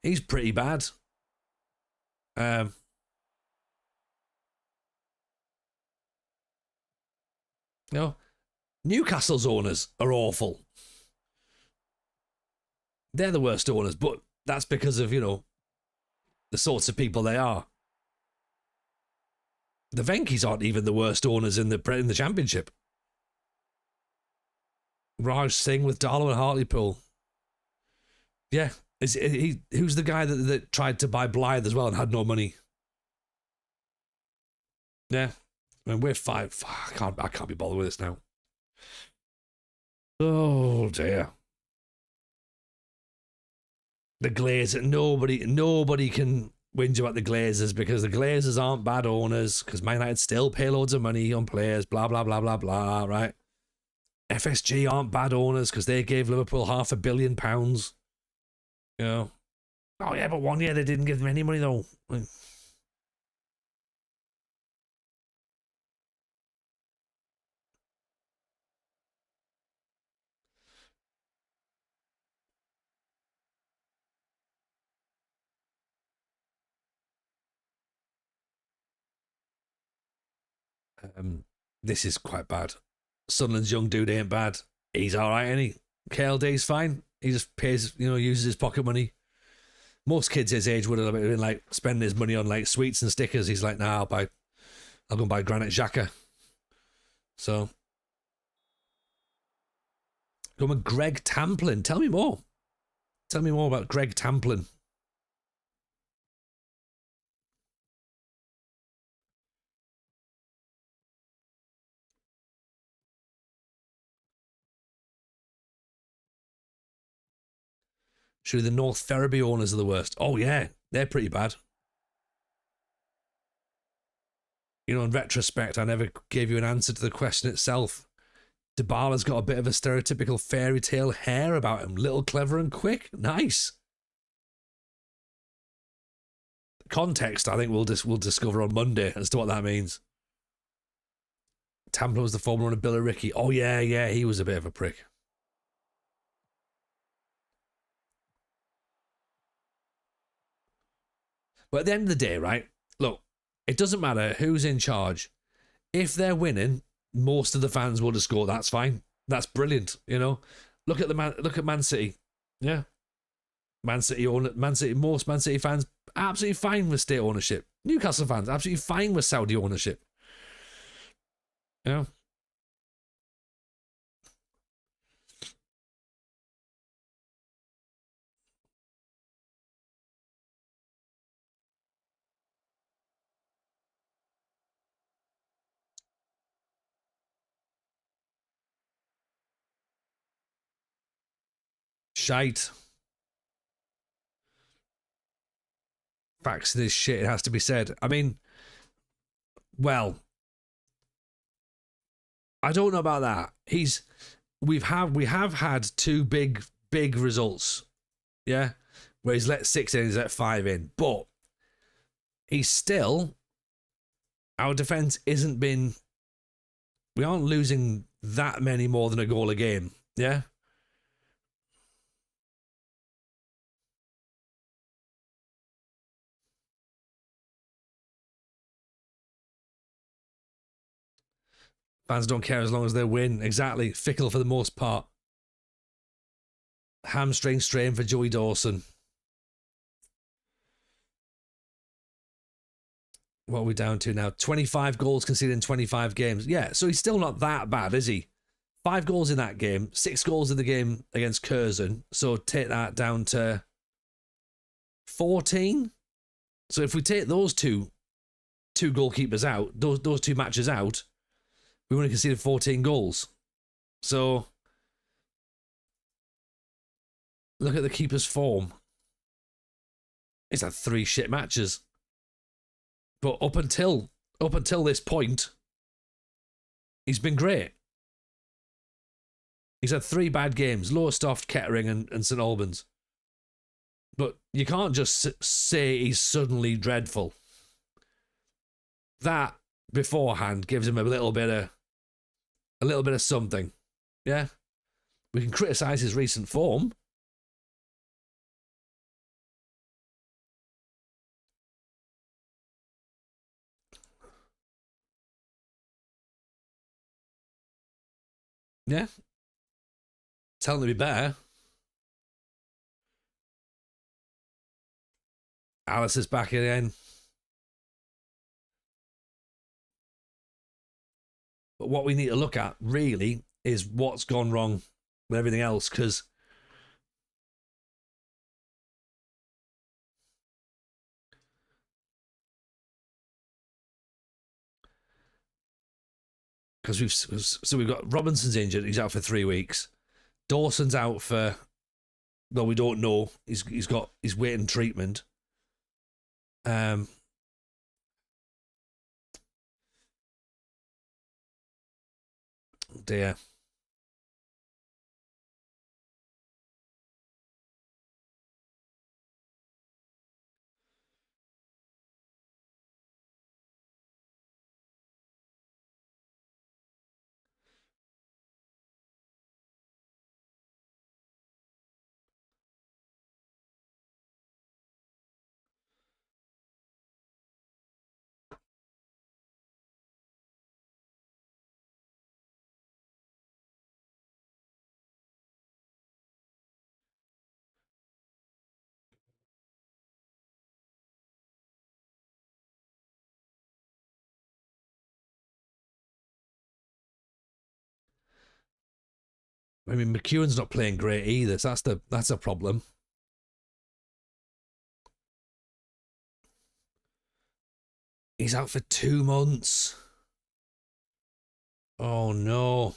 He's pretty bad. You know, Newcastle's owners are awful. They're the worst owners, but that's because of, you know, the sorts of people they are. The Venkies aren't even the worst owners in the Championship. Raj Singh with Darlow and Hartlepool. Yeah. Who's the guy that tried to buy Blythe as well and had no money? Yeah. I mean, we're five. I can't be bothered with this now. Oh dear. The Glazers. Nobody can whinge about the Glazers because the Glazers aren't bad owners because Man United still pay loads of money on players, blah, blah, blah, blah, blah, right? FSG aren't bad owners because they gave Liverpool £500 million. You know? Oh, yeah, but 1 year they didn't give them any money, though. This is quite bad. Sunderland's young dude ain't bad. He's all right, ain't he? KLD's fine. He just pays, you know, uses his pocket money. Most kids his age would have been like spending his money on like sweets and stickers. He's like, nah, I'll go and buy Granit Xhaka. So, go with Greg Tamplin. Tell me more. Tell me more about Greg Tamplin. Surely the North Ferriby owners are the worst. Oh, yeah. They're pretty bad. You know, in retrospect, I never gave you an answer to the question itself. Dybala's got a bit of a stereotypical fairy tale hair about him. Little, clever and quick. Nice. Context, I think we'll discover on Monday as to what that means. Tampa was the former owner of Billericay. Oh, yeah, he was a bit of a prick. But at the end of the day, right, look, it doesn't matter who's in charge. If they're winning, most of the fans will just go, that's fine. That's brilliant, you know? Look at Man City. Yeah. Most Man City fans absolutely fine with state ownership. Newcastle fans absolutely fine with Saudi ownership. You know? Shite. Facts in this shit, it has to be said. I mean, well, I don't know about that. We have had two big results. Yeah. Where he's let 6 in, he's let 5 in. But he's still, our defence isn't been, we aren't losing that many more than a goal a game. Yeah. Fans don't care as long as they win. Exactly. Fickle for the most part. Hamstring strain for Joey Dawson. What are we down to now? 25 goals conceded in 25 games. Yeah, so he's still not that bad, is he? 5 goals in that game, 6 goals in the game against Curzon. So take that down to 14. So if we take those two goalkeepers out, those 2 matches out, we only conceded 14 goals. So look at the keeper's form. He's had 3 shit matches. But up until this point, he's been great. He's had 3 bad games: Lowestoft, Kettering and St Albans. But you can't just say he's suddenly dreadful. That beforehand gives him a little bit of something. Yeah? We can criticise his recent form. Yeah? Tell him to be better. Alice is back again. But what we need to look at, really, is what's gone wrong with everything else, because we've got Robinson's injured, he's out for 3 weeks. Dawson's out for, well, we don't know. He's waiting treatment. Dear. I mean, McEwen's not playing great either, so that's a problem. He's out for 2 months. Oh no.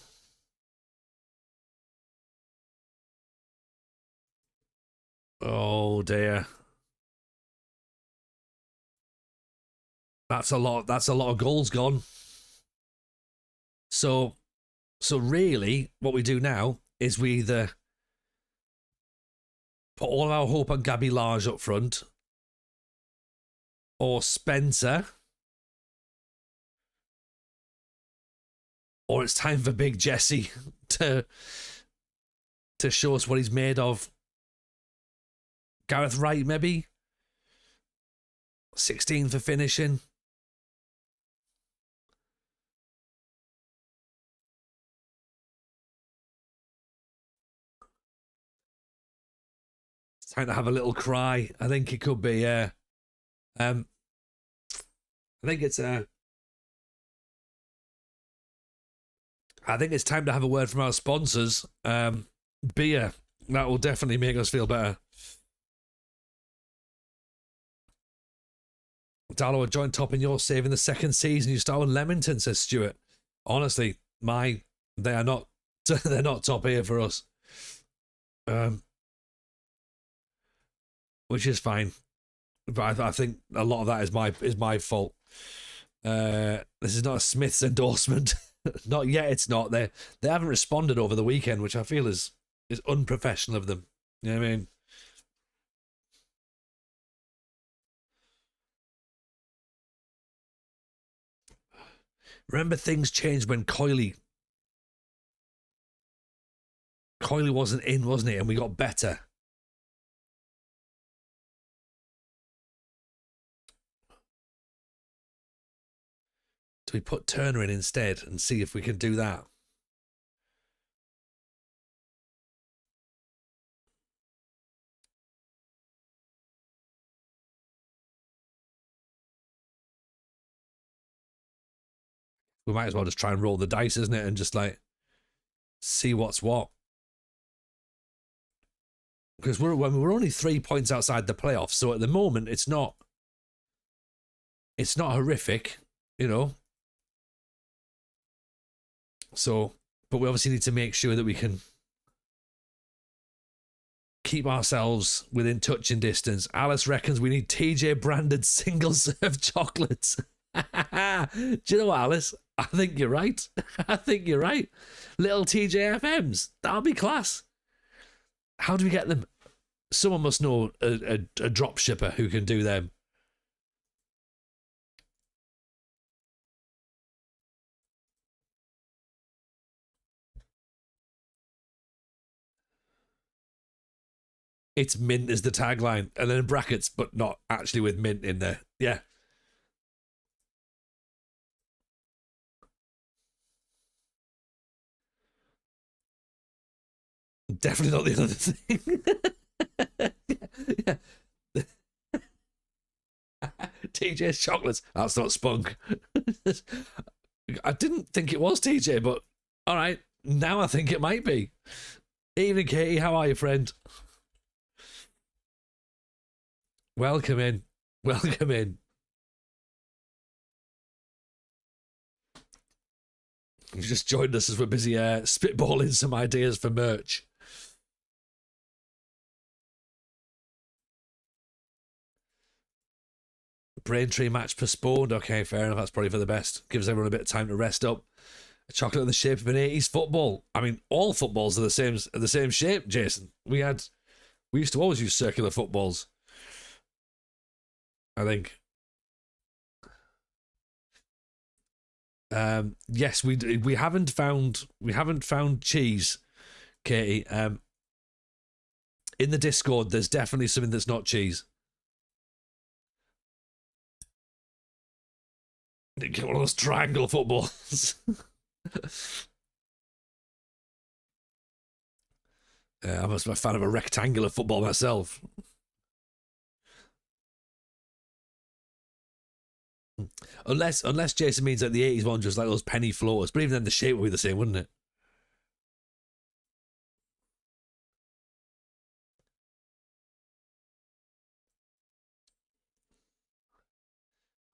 Oh dear. That's a lot of goals gone. So really, what we do now is we either put all of our hope on Gabby Large up front, or Spencer, or it's time for Big Jesse to show us what he's made of. Gareth Wright, maybe 16 for finishing. Time to have a little cry. I think it could be, I think it's I think it's time to have a word from our sponsors. Beer. That will definitely make us feel better. Darlow, a joint top in your save in the 2nd season. You start with Leamington, says Stuart. Honestly, they are not they're not top here for us. Which is fine, but I think a lot of that is my fault. This is not a Smith's endorsement. Not yet. It's not. They haven't responded over the weekend, which I feel is unprofessional of them. You know what I mean? Remember, things changed when Coyley wasn't in, wasn't he? And we got better. Do we put Turner in instead and see if we can do that? We might as well just try and roll the dice, isn't it? And just like see what's what. Because we're only 3 points outside the playoffs, so at the moment it's not horrific, you know. So, but we obviously need to make sure that we can keep ourselves within touching distance. Alice reckons we need TJ branded single serve chocolates. Do you know what, Alice? I think you're right. I think you're right. Little TJ FMs. That'll be class. How do we get them? Someone must know a drop shipper who can do them. It's mint is the tagline, and then in brackets, but not actually with mint in there. Yeah. Definitely not the other thing. Yeah. TJ's chocolates. That's not spunk. I didn't think it was TJ, but all right. Now I think it might be. Evening, Katie. How are you, friend? Welcome in. Welcome in. You just joined us as we're busy spitballing some ideas for merch. Braintree match postponed. Okay, fair enough. That's probably for the best. Gives everyone a bit of time to rest up. A chocolate in the shape of an 80s football. I mean, all footballs are the same shape, Jason. We used to always use circular footballs. I think. Yes, we haven't found cheese, Katie. In the Discord, there's definitely something that's not cheese. Get one of those triangle footballs. I'm a fan of a rectangular football myself. Unless Jason means that the 80s one just like those penny floaters, but even then the shape would be the same, wouldn't it?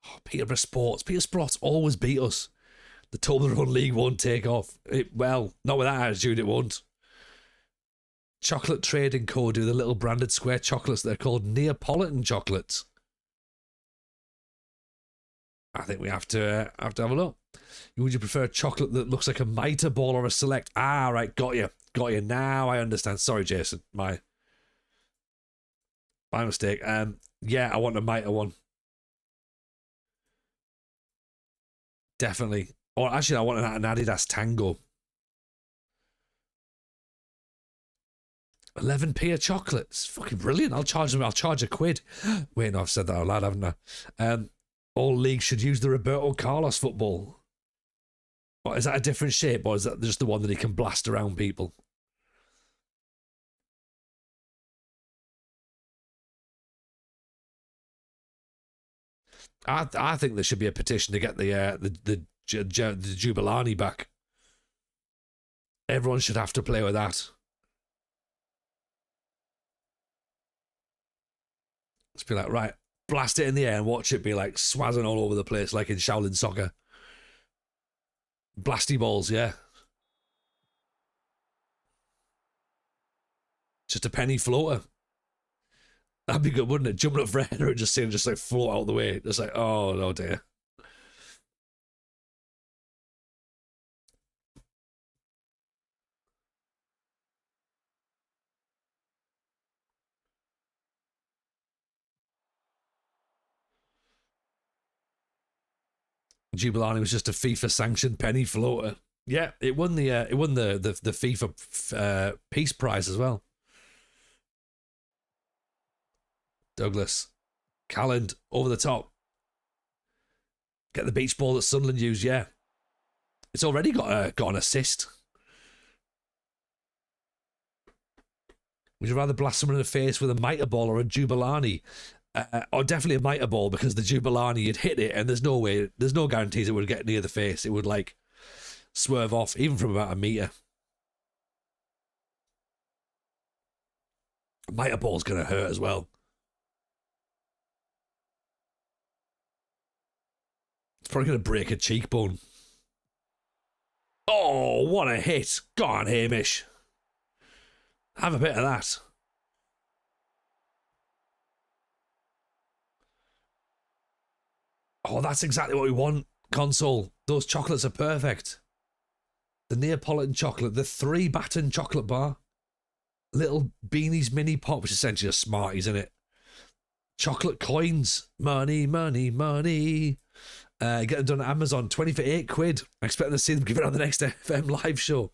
Oh, Peterborough Sports always beat us. The Toblerone League won't take off. Well, not with that attitude, it won't. Chocolate Trading Co. do the little branded square chocolates. They're called Neapolitan chocolates. I think we have to have a look. Would you prefer a chocolate that looks like a mitre ball or a select? Ah, right, got you. Now I understand. Sorry, Jason, my mistake. Yeah, I want a mitre one. Definitely. Or actually, I want an Adidas Tango. 11p a chocolate. It's fucking brilliant. I'll charge a quid. Wait, no, I've said that out loud, haven't I? All leagues should use the Roberto Carlos football. Or is that a different shape, or is that just the one that he can blast around people? I think there should be a petition to get the Jubilani back. Everyone should have to play with that. Let's be like, right, blast it in the air and watch it be like swazzing all over the place, like in Shaolin soccer. Blasty balls, yeah. Just a penny floater. That'd be good, wouldn't it? Jumping up for a header and just seeing it just like float out the way. Just like, oh no dear. Jubilani was just a FIFA sanctioned penny floater. Yeah, it won the FIFA Peace Prize as well. Douglas, Calland over the top. Get the beach ball that Sunderland used. Yeah, it's already got an assist. Would you rather blast someone in the face with a mitre ball or a Jubilani? Or definitely a mitre ball, because the Jubilani, you'd hit it and there's no guarantees it would get near the face. It would like swerve off even from about a metre. Mitre ball's going to hurt as well. It's probably going to break a cheekbone. Oh, what a hit. Go on, Hamish. Have a bit of that. Oh, that's exactly what we want, console. Those chocolates are perfect. The Neapolitan chocolate, the 3-baton chocolate bar. Little Beanies mini pop, which is essentially a Smarties in it. Chocolate coins. Money, money, money. Get them done at Amazon. 20 for £8. I expect to see them give it on the next FM live show.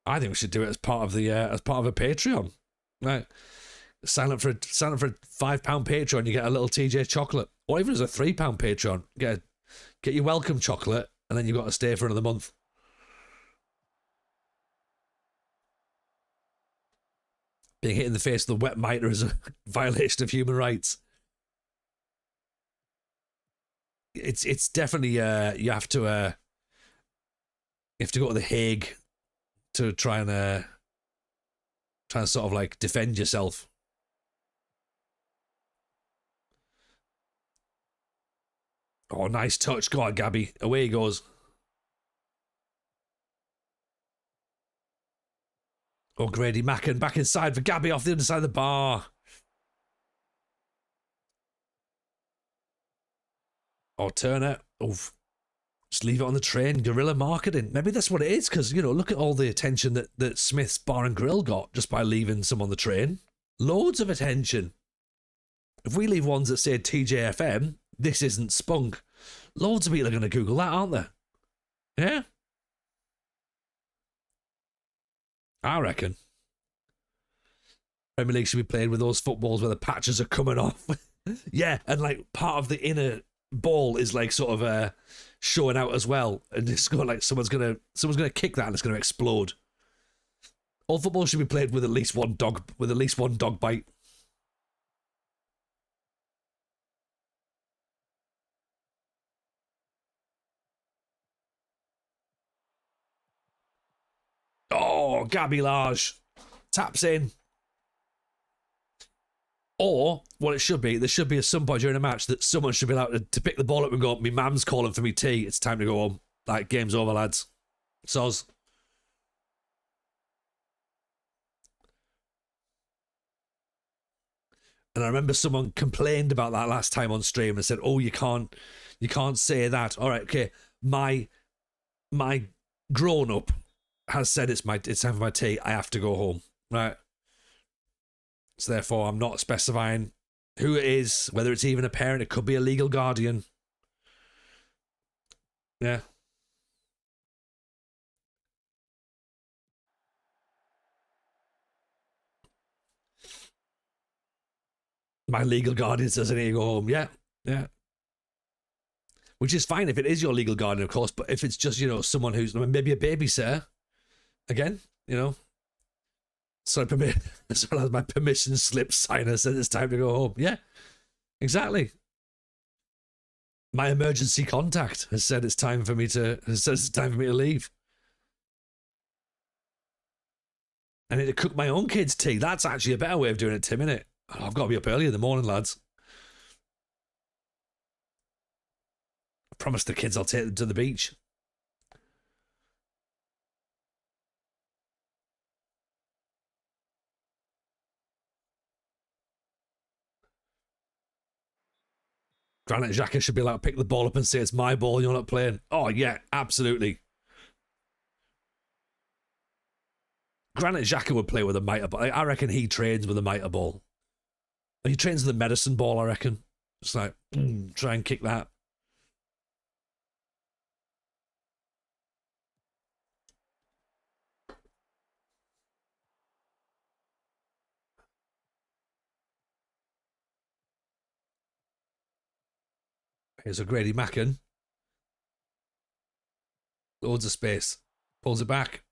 I think we should do it as part of a Patreon. Right. Sign up for a £5 Patreon, you get a little TJ chocolate. Or even as a £3 Patreon, get your welcome chocolate, and then you've got to stay for another month. Being hit in the face with a wet mitre is a violation of human rights. It's definitely you have to go to the Hague to try and sort of like defend yourself. Oh, nice touch. Go on, Gabby. Away he goes. Oh, Grady Macken back inside for Gabby off the underside of the bar. Oh, Turner. Oof. Just leave it on the train. Guerrilla marketing. Maybe that's what it is, because, look at all the attention that Smith's Bar and Grill got just by leaving some on the train. Loads of attention. If we leave ones that say TJFM, this isn't spunk, loads of people are going to Google that, aren't they? Yeah? I reckon. Premier League should be played with those footballs where the patches are coming off. Yeah, and like part of the inner ball is like sort of showing out as well, and it's got like someone's gonna kick that and it's gonna explode. All football should be played with at least one dog bite. Oh, Gabby Large taps in. Or what it should be, there should be at some point during a match that someone should be allowed to pick the ball up and go, "Me mam's calling for me tea. It's time to go home. Like, game's over, lads." Soz. And I remember someone complained about that last time on stream and said, "Oh, you can't say that." All right, okay. My grown up has said it's time for my tea. I have to go home, right? So therefore, I'm not specifying who it is, whether it's even a parent. It could be a legal guardian. Yeah. My legal guardian says I need to go home. Yeah, yeah. Which is fine if it is your legal guardian, of course. But if it's just, someone who's maybe a babysitter, again, so as well as my permission slip signer says it's time to go home. Yeah, exactly. My emergency contact has said it's time for me to leave. I need to cook my own kids' tea. That's actually a better way of doing it, Tim, innit? Oh, I've got to be up early in the morning, lads. I promised the kids I'll take them to the beach. Granit Xhaka should be allowed to pick the ball up and say it's my ball, you're not playing. Oh, yeah, absolutely. Granit Xhaka would play with a mitre ball. I reckon he trains with a mitre ball. He trains with a medicine ball, I reckon. Just like, try and kick that. Here's a Grady Macken. Loads of space. Pulls it back.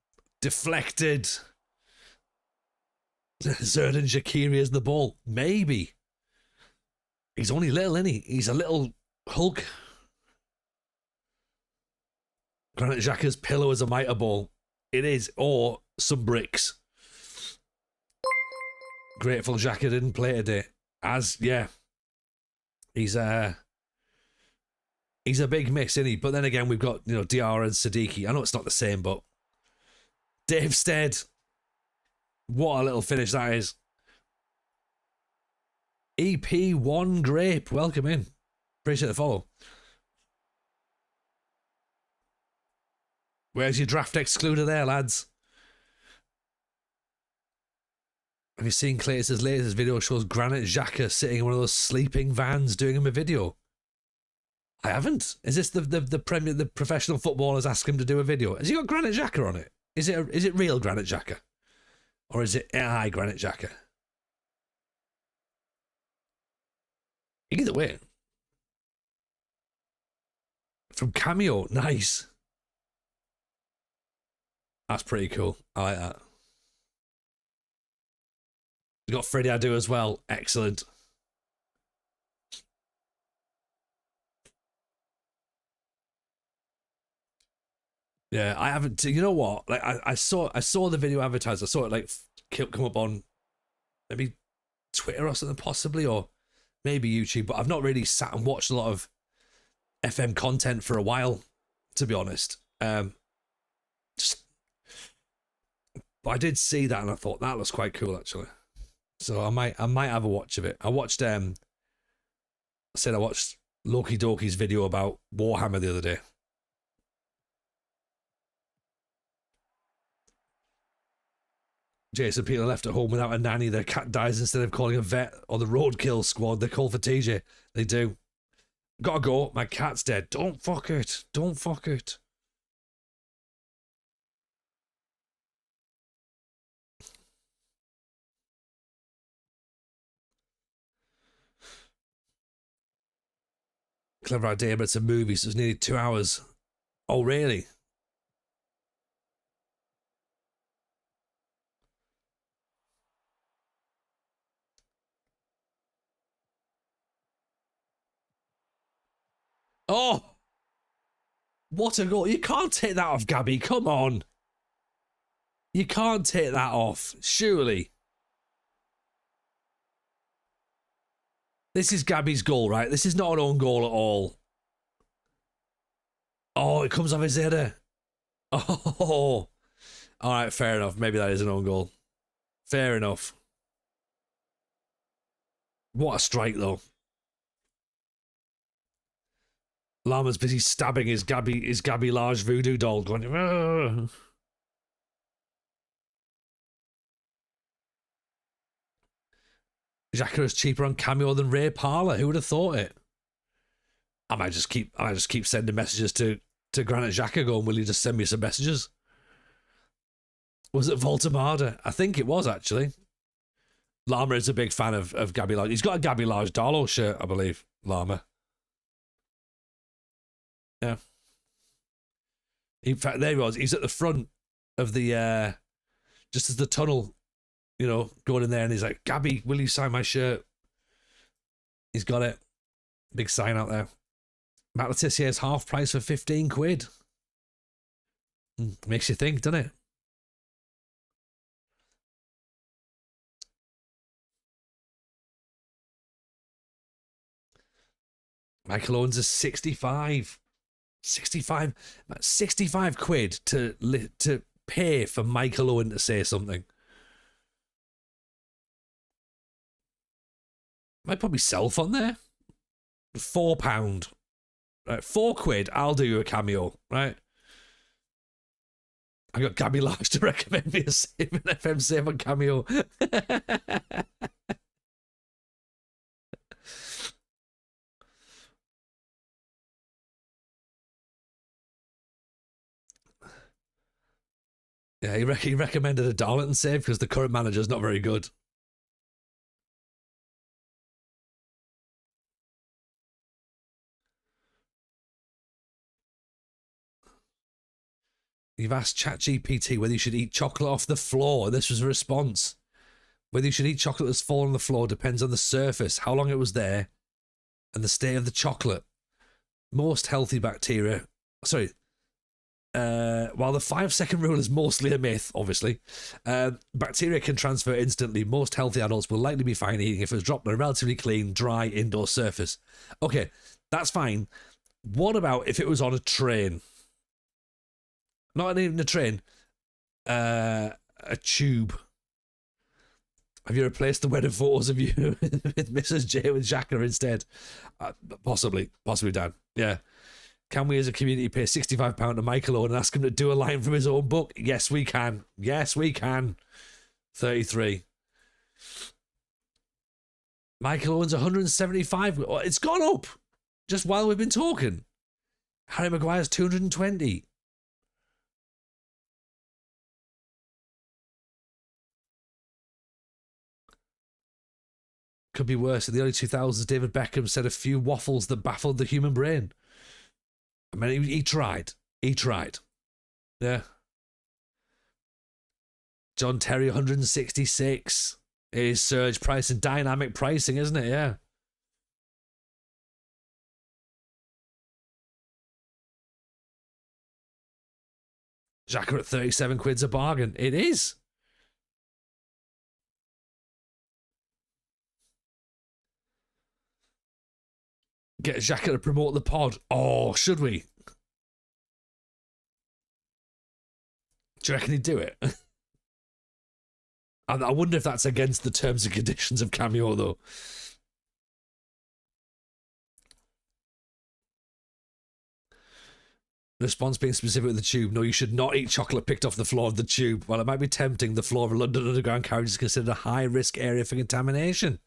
Deflected. Xherdan Shaqiri has the ball. Maybe. He's only little, isn't he? He's a little Hulk. Granit Xhaka's pillow is a mitre ball. It is. Or some bricks. Grateful Xhaka didn't play today. He's a big miss, isn't he? But then again, we've got, Diarra and Siddiqui. I know it's not the same, but Dave Stead, what a little finish that is. EP1 Grape, welcome in. Appreciate the follow. Where's your draft excluder there, lads? Have you seen Clayton's latest video shows Granit Xhaka sitting in one of those sleeping vans doing him a video? I haven't. Is this the professional footballers ask him to do a video? Has he got Granit Xhaka on it? Is it real Granit Xhaka? Or is it AI Granit Xhaka? Either way. From Cameo, nice. That's pretty cool. I like that. You got Freddie Adu as well. Excellent. Yeah, I haven't. You know what? Like I saw the video advertised. I saw it like come up on maybe Twitter or something, possibly, or maybe YouTube. But I've not really sat and watched a lot of FM content for a while, to be honest. But I did see that and I thought that looks quite cool actually. So I might have a watch of it. I watched Loki Doki's video about Warhammer the other day. Jason Peter left at home without a nanny. Their cat dies instead of calling a vet, or the roadkill squad. They call for TJ. They do. Gotta go. My cat's dead. Don't fuck it. Don't fuck it. Clever idea, but it's a movie, so it's nearly 2 hours. Oh, really? Oh! What a goal. You can't take that off, Gabby. Come on. You can't take that off, surely. This is Gabby's goal, right? This is not an own goal at all. Oh, it comes off his header. Oh. All right, fair enough. Maybe that is an own goal. Fair enough. What a strike, though. Lama's busy stabbing his Gabby large voodoo doll, going, "Argh." Xhaka is cheaper on Cameo than Ray Parler. Who would have thought it? I might just keep sending messages to Granit Xhaka going, will you just send me some messages? Was it Voltamada? I think it was, actually. Lama is a big fan of Gabby Large. He's got a Gabby Large Darlow shirt, I believe, Lama. Yeah. In fact, there he was. He's at the front of the, just as the tunnel, going in there, and he's like, Gabby, will you sign my shirt? He's got it. Big sign out there. Matt Letizier's half price for 15 quid. Makes you think, doesn't it? Michael Owens is 65. 65 quid to pay for Michael Owen to say something. Might put myself on there. £4. Right, 4 quid, I'll do you a cameo, right? I got Gabby Large to recommend me a save an FM save on Cameo. Yeah, he recommended a Darlington save because the current manager's not very good. You've asked ChatGPT whether you should eat chocolate off the floor. This was a response. Whether you should eat chocolate that's fallen on the floor depends on the surface, how long it was there, and the state of the chocolate. Most healthy bacteria... Sorry. While the 5-second rule is mostly a myth, obviously, bacteria can transfer instantly. Most healthy adults will likely be fine eating if it was dropped on a relatively clean, dry indoor surface. Okay, that's fine. What about if it was on a train? Not even a train, a tube. Have you replaced the wedding photos of you with Mrs. J with Xhaka instead? Possibly, Dan. Yeah. Can we as a community pay £65 to Michael Owen and ask him to do a line from his own book? Yes, we can. Yes, we can. 33. Michael Owen's 175. It's gone up just while we've been talking. Harry Maguire's 220. Could be worse. In the early 2000s, David Beckham said a few waffles that baffled the human brain. I mean, he tried. He tried. Yeah. John Terry, 166. It is surge pricing, dynamic pricing, isn't it? Yeah. Xhaka at 37 quid's a bargain. It is. Get Xhaka to promote the pod. Oh, should we? Do you reckon he'd do it? I wonder if that's against the terms and conditions of Cameo, though. The response being specific with the tube. No, you should not eat chocolate picked off the floor of the tube. While it might be tempting, the floor of a London Underground carriage is considered a high-risk area for contamination.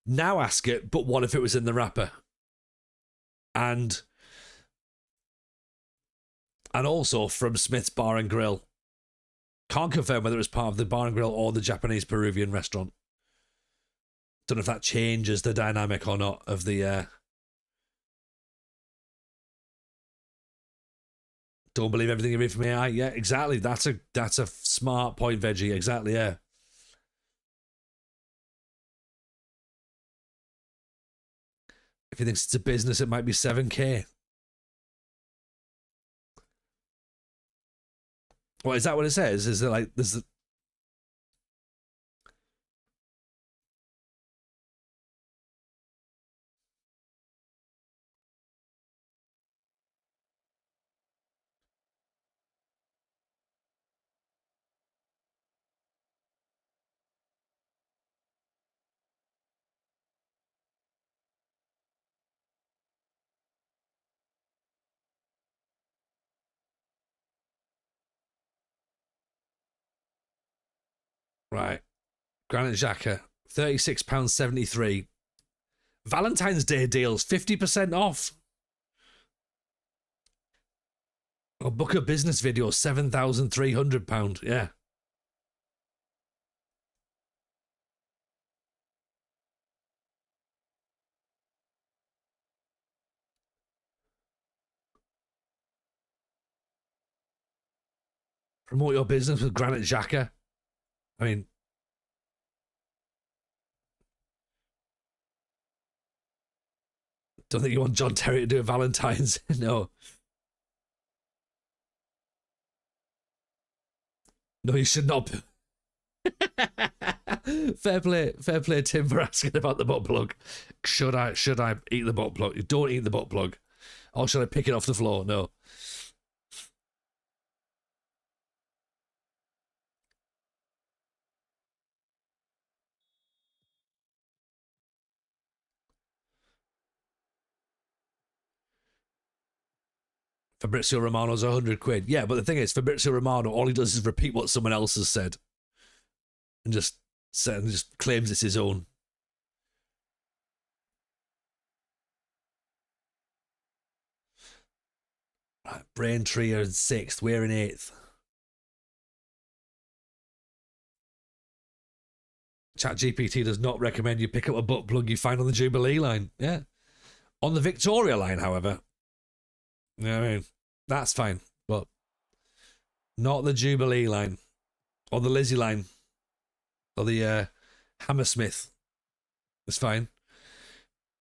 Now ask it, but what if it was in the wrapper? And also from Smith's Bar and Grill. Can't confirm whether it was part of the Bar and Grill or the Japanese Peruvian restaurant. Don't know if that changes the dynamic or not of the... Don't believe everything you read from AI. Yeah, exactly. That's a smart point, Veggie. Exactly, yeah. If he thinks it's a business, it might be 7K. Well, is that what it says? Is it like there's the... Right. Granite Xhaka, £36.73. Valentine's Day deals, 50% off. Or book a business video, £7,300. Yeah. Promote your business with Granite Xhaka. I mean, don't think you want John Terry to do a Valentine's. No. No, you should not. Fair play, Tim, for asking about the butt plug. Should I eat the butt plug? Don't eat the butt plug. Or should I pick it off the floor? No. Fabrizio Romano's 100 quid. Yeah, but the thing is, Fabrizio Romano, all he does is repeat what someone else has said. And just claims it's his own. Right, Braintree are in 6th. We're in 8th. ChatGPT does not recommend you pick up a butt plug you find on the Jubilee line. Yeah. On the Victoria line, however. You know what I mean? That's fine. But not the Jubilee line. Or the Lizzie line. Or the Hammersmith. It's fine.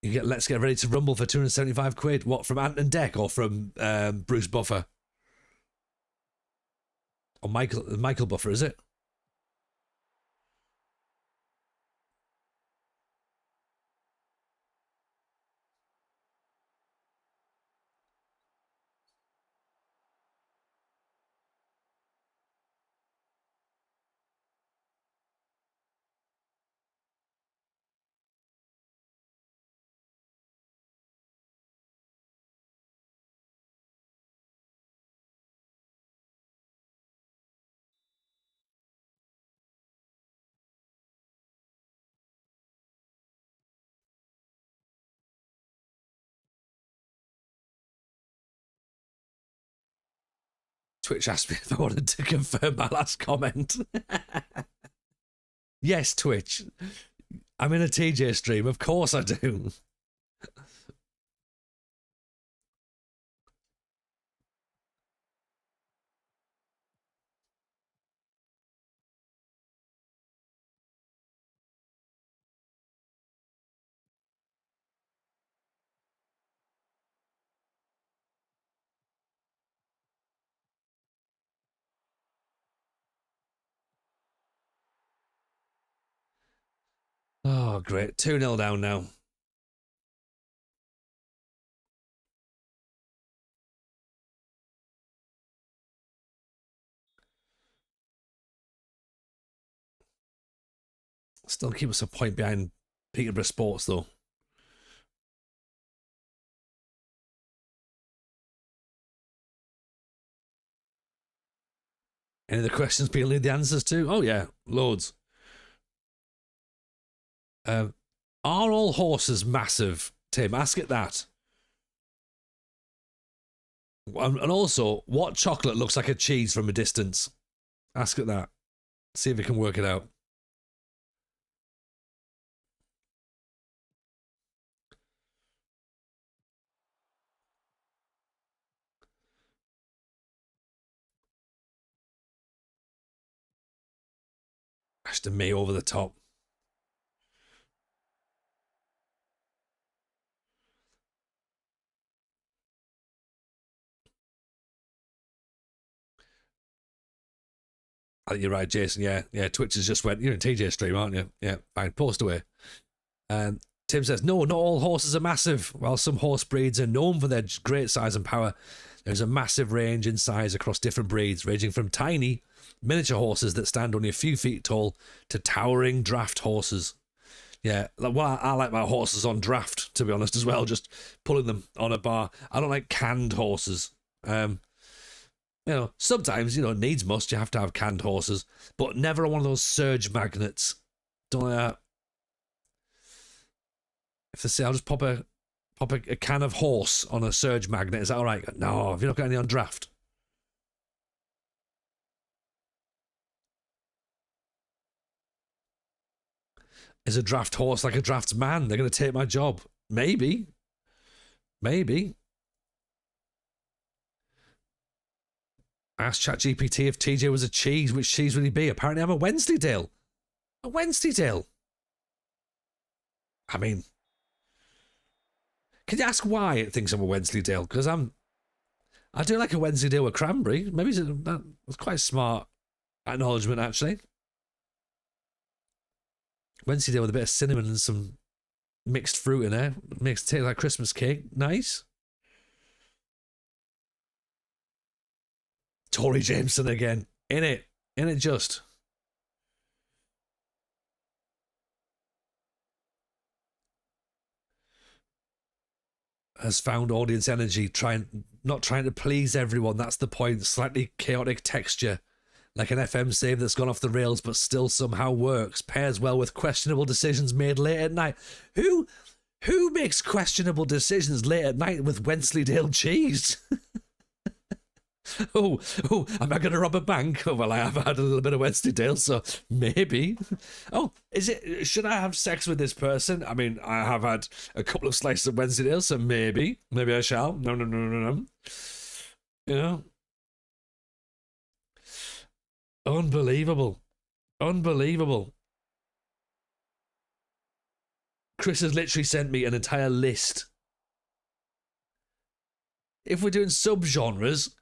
You get Let's Get Ready to Rumble for 275 quid. What, from Ant and Deck or from Bruce Buffer? Or Michael Buffer, is it? Twitch asked me if I wanted to confirm my last comment. Yes, Twitch. I'm in a TJ stream. Of course I do. Oh, great. 2-0 down now. Still keep us a point behind Peterborough Sports, though. Any of the questions people need the answers to? Oh, yeah, loads. Are all horses massive, Tim? Ask it that. And also, what chocolate looks like a cheese from a distance? Ask it that. See if we can work it out. Ashton May over the top. I think you're right, Jason. Yeah. Twitch has just went, you're in TJ stream, aren't you? Yeah, fine. Post away. Tim says, no, not all horses are massive. While some horse breeds are known for their great size and power, there's a massive range in size across different breeds, ranging from tiny, miniature horses that stand only a few feet tall to towering draft horses. Yeah, well, I like my horses on draft, to be honest, as well, just pulling them on a bar. I don't like canned horses. Sometimes, needs must, you have to have canned horses, but never one of those surge magnets. Don't like that. If they say, I'll just pop a can of horse on a surge magnet, is that all right? No, have you not got any on draft? Is a draft horse like a draft man? They're going to take my job. Maybe. Ask ChatGPT if TJ was a cheese, which cheese would he be? Apparently I'm a Wensleydale. A Wensleydale. I mean, can you ask why it thinks I'm a Wensleydale? Because I do like a Wensleydale with cranberry. Maybe that was quite smart acknowledgement, actually. Wensleydale with a bit of cinnamon and some mixed fruit in there. Makes it taste like Christmas cake. Nice. Tory Jameson again. In it just. Has found audience energy, not trying to please everyone. That's the point. Slightly chaotic texture. Like an FM save that's gone off the rails but still somehow works. Pairs well with questionable decisions made late at night. Who makes questionable decisions late at night with Wensleydale cheese? Oh, am I going to rob a bank? Oh, well, I have had a little bit of Wensleydale, so maybe. Oh, should I have sex with this person? I mean, I have had a couple of slices of Wensleydale, so maybe I shall. No. Unbelievable. Chris has literally sent me an entire list. If we're doing subgenres,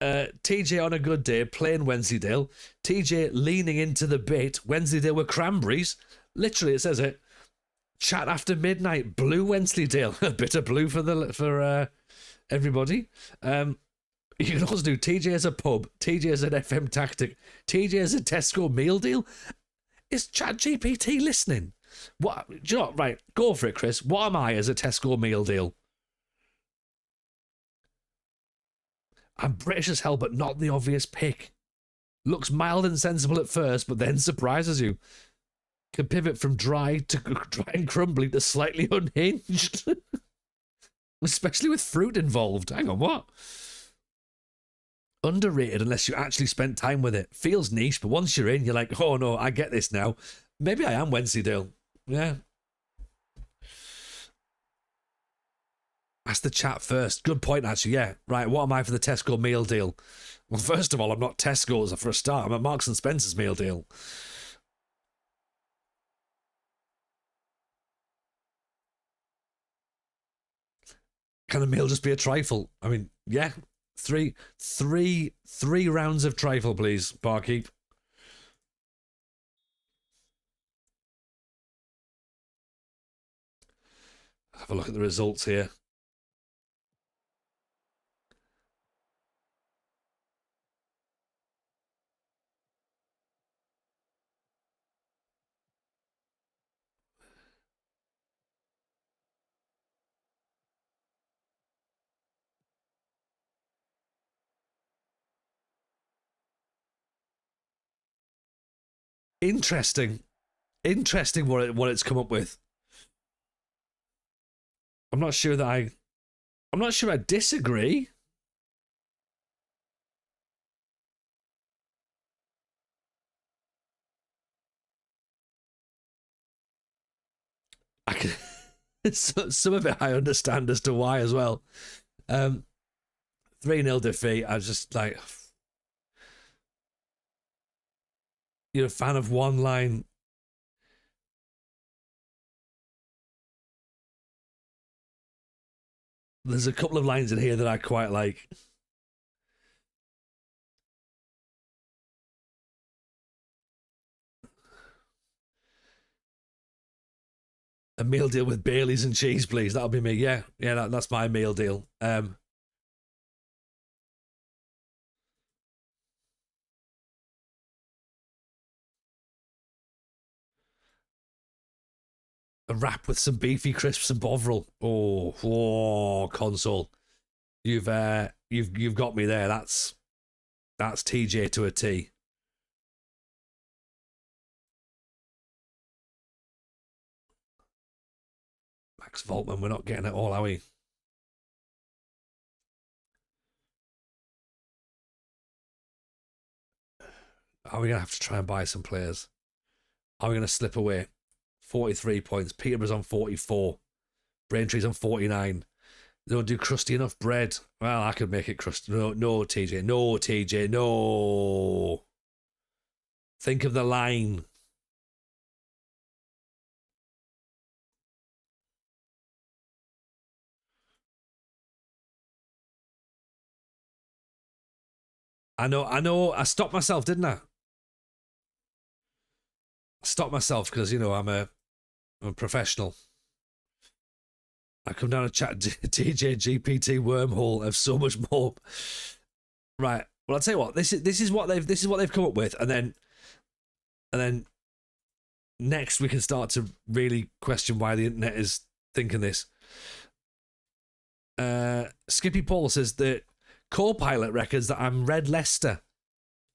TJ on a good day, playing Wensleydale. TJ leaning into the bit, Wensleydale with cranberries. Literally, it says it. Chat after midnight, blue Wensleydale. A bit of blue for everybody. You can also do TJ as a pub, TJ as an FM tactic, TJ as a Tesco meal deal. Is ChatGPT listening? What? Do you know what? Right, go for it, Chris. What am I as a Tesco meal deal? I'm British as hell, but not the obvious pick. Looks mild and sensible at first, but then surprises you. Can pivot from dry and crumbly to slightly unhinged. Especially with fruit involved. Hang on, what? Underrated unless you actually spent time with it. Feels niche, but once you're in, you're like, oh no, I get this now. Maybe I am Wensleydale. Yeah. Ask the chat first. Good point, actually. Yeah. Right. What am I for the Tesco meal deal? Well, first of all, I'm not Tesco's for a start. I'm at Marks and Spencer's meal deal. Can a meal just be a trifle? I mean, yeah. Three rounds of trifle, please, barkeep. Have a look at the results here. Interesting what it's come up with. I'm not sure I disagree. I can some of it I understand as to why as well. 3-0 defeat. I just like, you're a fan of one line. There's a couple of lines in here that I quite like. A meal deal with Baileys and cheese, please. That'll be me. Yeah, that's my meal deal. A wrap with some beefy crisps and Bovril. Oh, console. You've got me there. That's TJ to a T. Max Voltman, we're not getting it all, are we? Are we going to have to try and buy some players? Are we going to slip away? 43 points. Peterborough's on 44. Braintree's on 49. They don't do crusty enough bread. Well, I could make it crusty. No, TJ. No, TJ. No. Think of the line. I know. I stopped myself, didn't I? Stopped myself because, I'm a professional. I come down a chat TJ GPT wormhole of so much more. Right. Well, I'll tell you what. This is what they've come up with, and then next we can start to really question why the internet is thinking this. Skippy Paul says that Copilot reckons that I'm Red Leicester.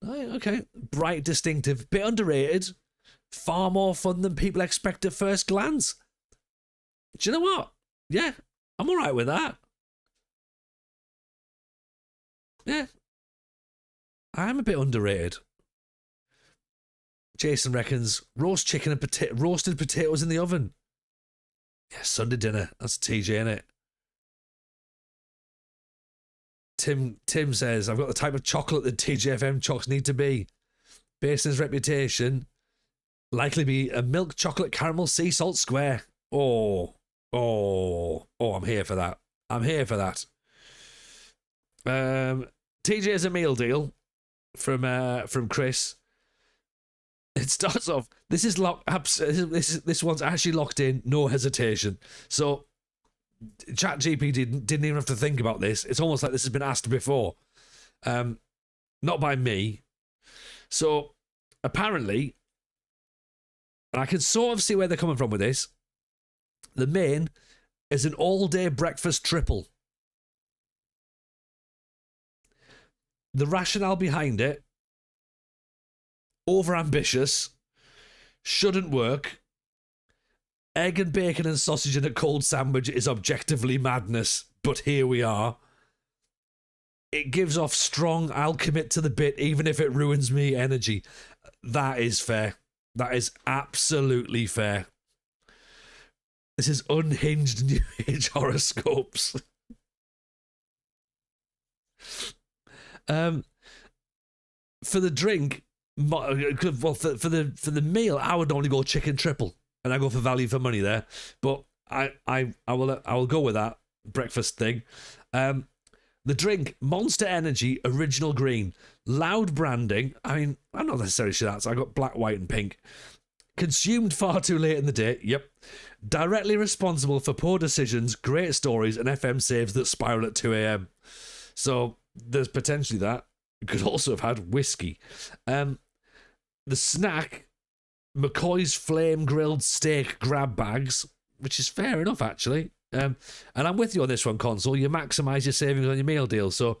Oh, okay. Bright, distinctive, bit underrated. Far more fun than people expect at first glance. Do you know what? Yeah, I'm all right with that. Yeah. I'm a bit underrated. Jason reckons roast chicken and roasted potatoes in the oven. Yeah, Sunday dinner. That's TJ, innit? Tim says, I've got the type of chocolate that TJFM chocks need to be. Based on his reputation, likely be a milk chocolate caramel sea salt square. Oh, I'm here for that. TJ has a meal deal from Chris. It starts off. This is locked. This one's actually locked in. No hesitation. So, ChatGPT didn't even have to think about this. It's almost like this has been asked before, not by me. So, apparently, and I can sort of see where they're coming from with this. The main is an all-day breakfast triple. The rationale behind it, over-ambitious, shouldn't work. Egg and bacon and sausage in a cold sandwich is objectively madness, but here we are. It gives off strong, I'll commit to the bit even if it ruins me energy. That is fair. That is absolutely fair. This is unhinged New Age horoscopes. For the drink, well, for the meal, I would normally go chicken triple, and I go for value for money there. But I will go with that breakfast thing. The drink, Monster Energy Original Green, loud branding. I mean, I'm not necessarily sure that's. I got black, white, and pink. Consumed far too late in the day. Yep. Directly responsible for poor decisions, great stories, and FM saves that spiral at 2 a.m. So there's potentially that. You could also have had whiskey. The snack, McCoy's flame grilled steak grab bags, which is fair enough actually. And I'm with you on this one, Console. You maximise your savings on your meal deal, so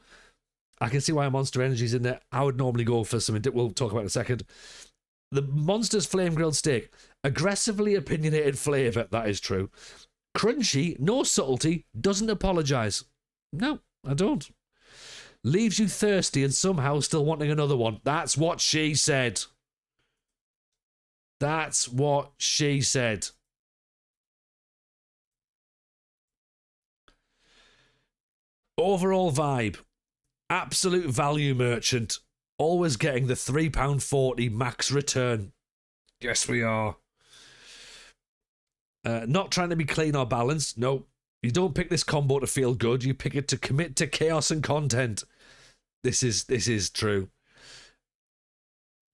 I can see why Monster Energy's in there. I would normally go for something we'll talk about in a second. The Monster's flame grilled steak, aggressively opinionated flavour. That is true. Crunchy, no subtlety, doesn't apologise. No, I don't. Leaves you thirsty and somehow still wanting another one. That's what she said. That's what she said. Overall vibe. Absolute value merchant. Always getting the £3.40 max return. Yes, we are. Not trying to be clean or balanced. No. You don't pick this combo to feel good. You pick it to commit to chaos and content. This is true.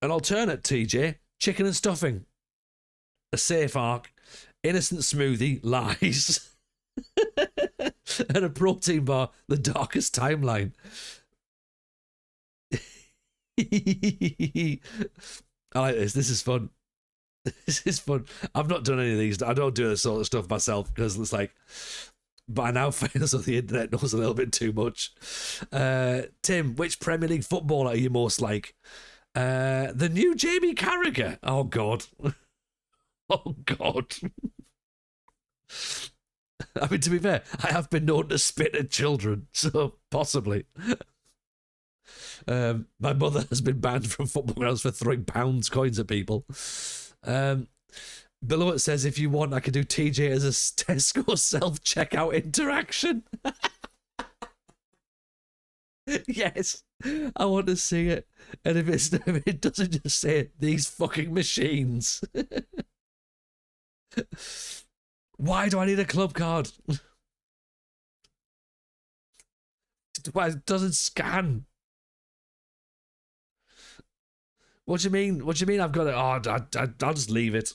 An alternate TJ, chicken and stuffing. A safe arc. Innocent smoothie, lies. And a protein bar, the darkest timeline. I like this. This is fun. This is fun. I've not done any of these. I don't do this sort of stuff myself because it's like, but I now find us on the internet knows a little bit too much. Tim, which Premier League footballer are you most like? The new Jamie Carragher. Oh God. Oh God. I mean, to be fair, I have been known to spit at children, so possibly. My mother has been banned from football grounds for throwing pounds coins at people. Below it says, if you want, I could do TJ as a Tesco self-checkout interaction. Yes, I want to see it. And if it doesn't just say these fucking machines. Why do I need a club card? Why it doesn't scan? What do you mean? What do you mean I've got it? Oh, I'll just leave it.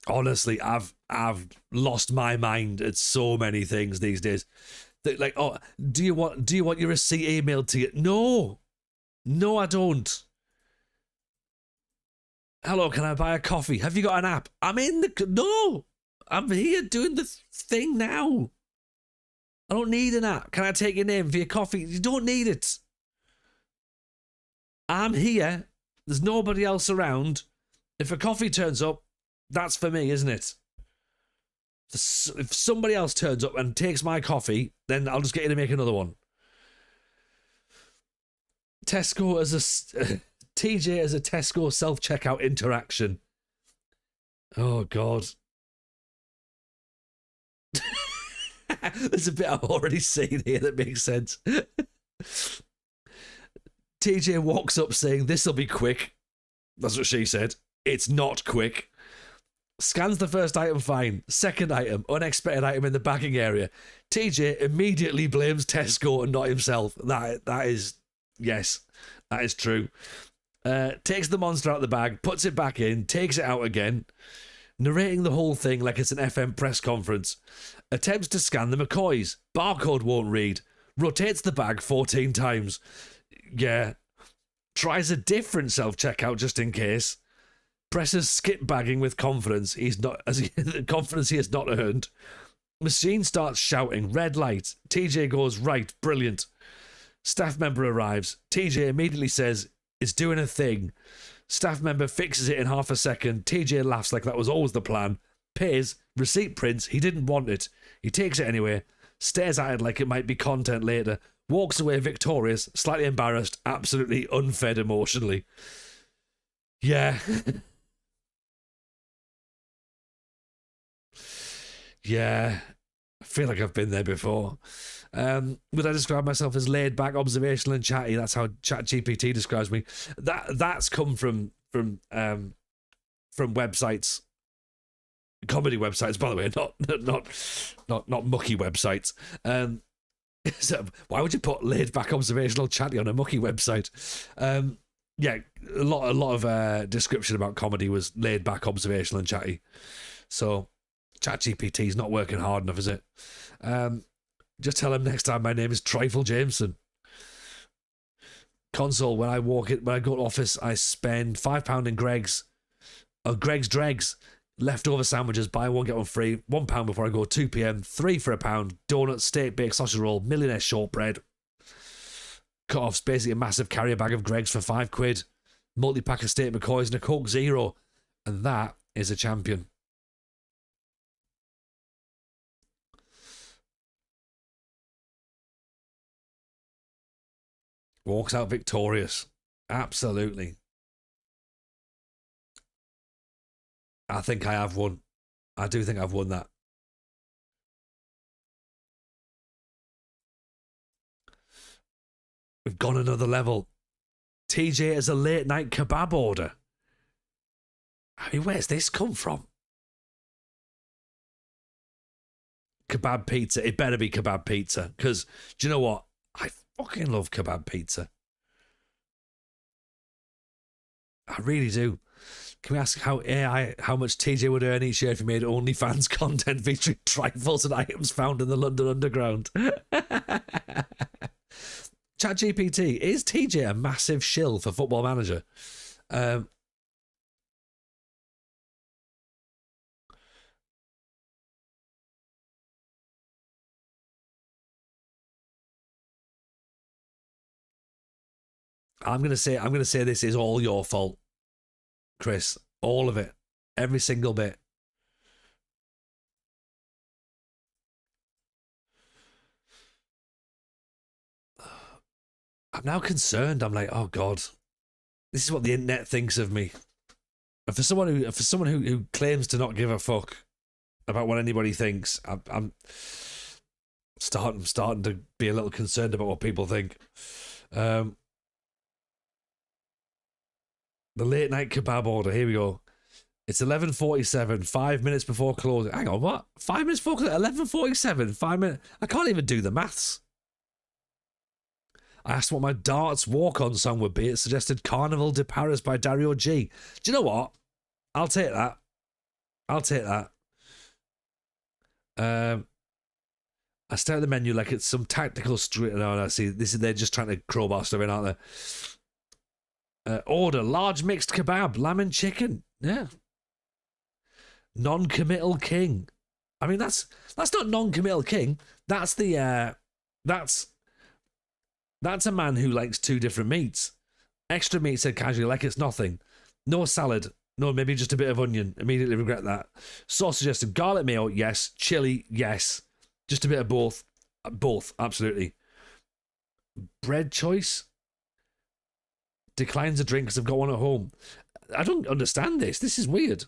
Honestly, I've lost my mind at so many things these days. Like, oh, do you want your receipt emailed to you? No, I don't. Hello, can I buy a coffee? Have you got an app? No, I'm here doing the thing now. I don't need an app. Can I take your name for your coffee? You don't need it. I'm here. There's nobody else around. If a coffee turns up, that's for me, isn't it? If somebody else turns up and takes my coffee, then I'll just get you to make another one. Tesco as a TJ as a Tesco self-checkout interaction. Oh God. There's a bit I've already seen here that makes sense. TJ walks up saying, "This'll be quick." That's what she said. It's not quick. Scans the first item, fine. Second item, unexpected item in the bagging area. TJ immediately blames Tesco and not himself. That is, yes, that is true. Takes the monster out the bag, puts it back in, takes it out again, narrating the whole thing like it's an FM press conference. Attempts to scan the McCoys. Barcode won't read. Rotates the bag 14 times. Yeah. Tries a different self-checkout just in case. Presses skip bagging with confidence. Confidence he has not earned. Machine starts shouting, red light. TJ goes, right, brilliant. Staff member arrives. TJ immediately says, it's doing a thing. Staff member fixes it in half a second. TJ laughs like that was always the plan. Pays, receipt prints, he didn't want it. He takes it anyway, stares at it like it might be content later, walks away victorious, slightly embarrassed, absolutely unfed emotionally. Yeah. Yeah. I feel like I've been there before. Would I describe myself as laid back, observational, and chatty? That's how ChatGPT describes me. That's come from websites, comedy websites, by the way, not mucky websites. So why would you put laid back, observational, chatty on a mucky website? Yeah, a lot of description about comedy was laid back, observational, and chatty. So ChatGPT is not working hard enough, is it? Just tell him next time my name is Trifle Jameson. Console, when I go to office, I spend £5 in Greg's Dregs, leftover sandwiches, buy one, get one free, £1 before I go, 2 p.m, 3 for £1, donut, steak, baked sausage roll, millionaire shortbread. Cut-off's basically a massive carrier bag of Greg's for £5, multi-pack of steak McCoys and a Coke Zero. And that is a champion. Walks out victorious. Absolutely. I think I have won. I do think I've won that. We've gone another level. TJ has a late night kebab order. I mean, where's this come from? Kebab pizza. It better be kebab pizza. Because, do you know what? I fucking love kebab pizza. I really do. Can we ask how much TJ would earn each year if he made OnlyFans content featuring trifles and items found in the London Underground? ChatGPT, is TJ a massive shill for Football Manager? I'm gonna say this is all your fault, Chris. All of it. Every single bit. I'm now concerned. I'm like, oh God. This is what the internet thinks of me. And for someone who claims to not give a fuck about what anybody thinks, I'm starting to be a little concerned about what people think. The late night kebab order. Here we go. It's 11:47, 5 minutes before closing. Hang on, what? 5 minutes before closing? 11:47, 5 minutes. I can't even do the maths. I asked what my darts walk-on song would be. It suggested Carnival de Paris by Dario G. Do you know what? I'll take that. I stare at the menu like it's some tactical street. No, see, they're just trying to crowbar stuff in, aren't they? Order large mixed kebab, lamb and chicken. Yeah. Non-committal king. I mean, that's not non-committal king. That's the that's a man who likes two different meats. Extra meat said casually like it's nothing. No salad. No, maybe just a bit of onion. Immediately regret that. Sauce suggested garlic mayo. Yes. Chili. Yes. Just a bit of both. Both. Absolutely. Bread choice. Declines a drink because I've got one at home. I don't understand this. This is weird.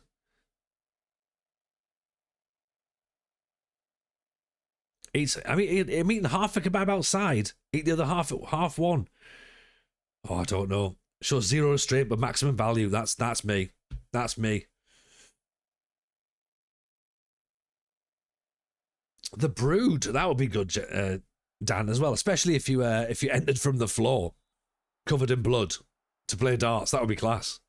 I'm eating half a kebab outside. Eat the other half one. Oh, I don't know. Shows zero restraint but maximum value. That's me. That's me. The Brood, that would be good, Dan, as well. Especially if you entered from the floor, covered in blood, to play darts. That would be class.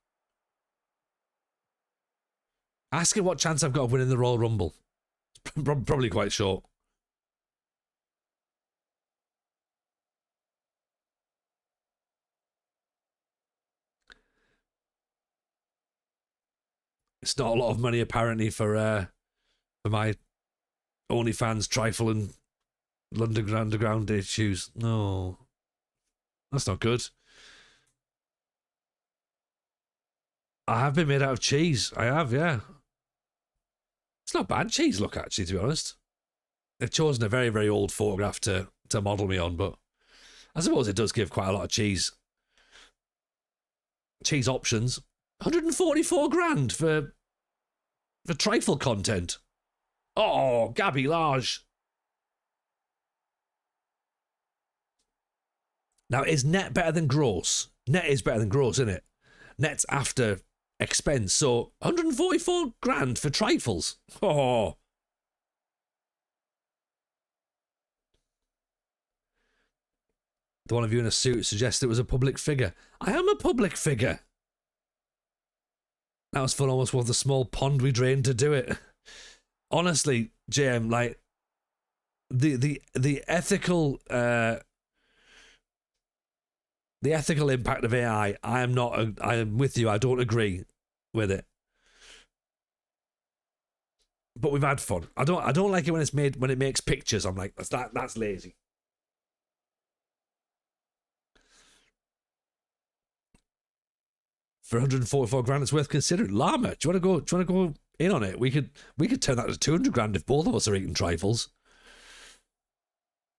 Ask him what chance I've got of winning the Royal Rumble. Probably quite short. It's not a lot of money apparently for my OnlyFans trifle and London Underground issues. No, that's not good. I have been made out of cheese. I have, yeah. It's not bad cheese look, actually, to be honest. They've chosen a very, very old photograph to model me on, but I suppose it does give quite a lot of cheese options. 144 grand for trifle content. Oh, Gabby Large. Now, is net better than gross? Net is better than gross, isn't it? Net's after expense. So 144 grand for trifles. Oh. The one of you in a suit suggests it was a public figure. I am a public figure. That was fun, almost worth the small pond we drained to do it. Honestly, JM, like the ethical impact of AI, I am with you. I don't agree with it. But we've had fun. I don't like it when it makes pictures. I'm like, that's lazy. For 144 grand, it's worth considering. Llama, do you want to go in on it? We could turn that to 200 grand if both of us are eating trifles.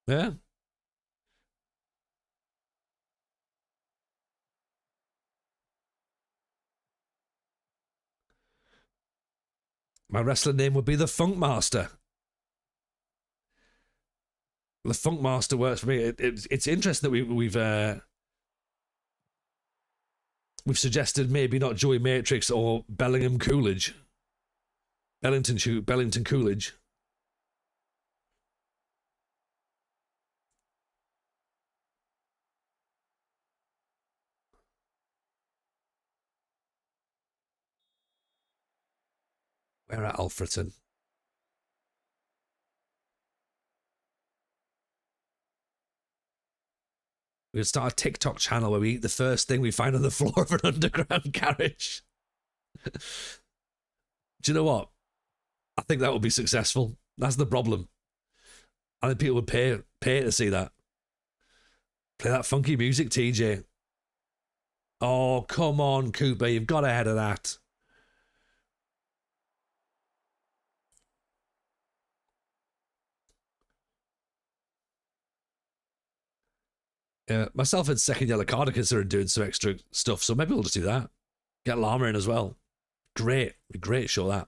Yeah. My wrestling name would be the Funk Master. The Funk Master works for me. It's interesting that we've suggested maybe not Joey Matrix or Bellingham Coolidge. Bellington Coolidge. We're at Alfreton. We could start a TikTok channel where we eat the first thing we find on the floor of an underground garage. Do you know what? I think that would be successful. That's the problem. I think people would pay to see that. Play that funky music, TJ. Oh, come on, Cooper. You've got ahead of that. Myself and Second Yellow Card are considering doing some extra stuff, so maybe we'll just do that. Get Llama in as well. Great show that.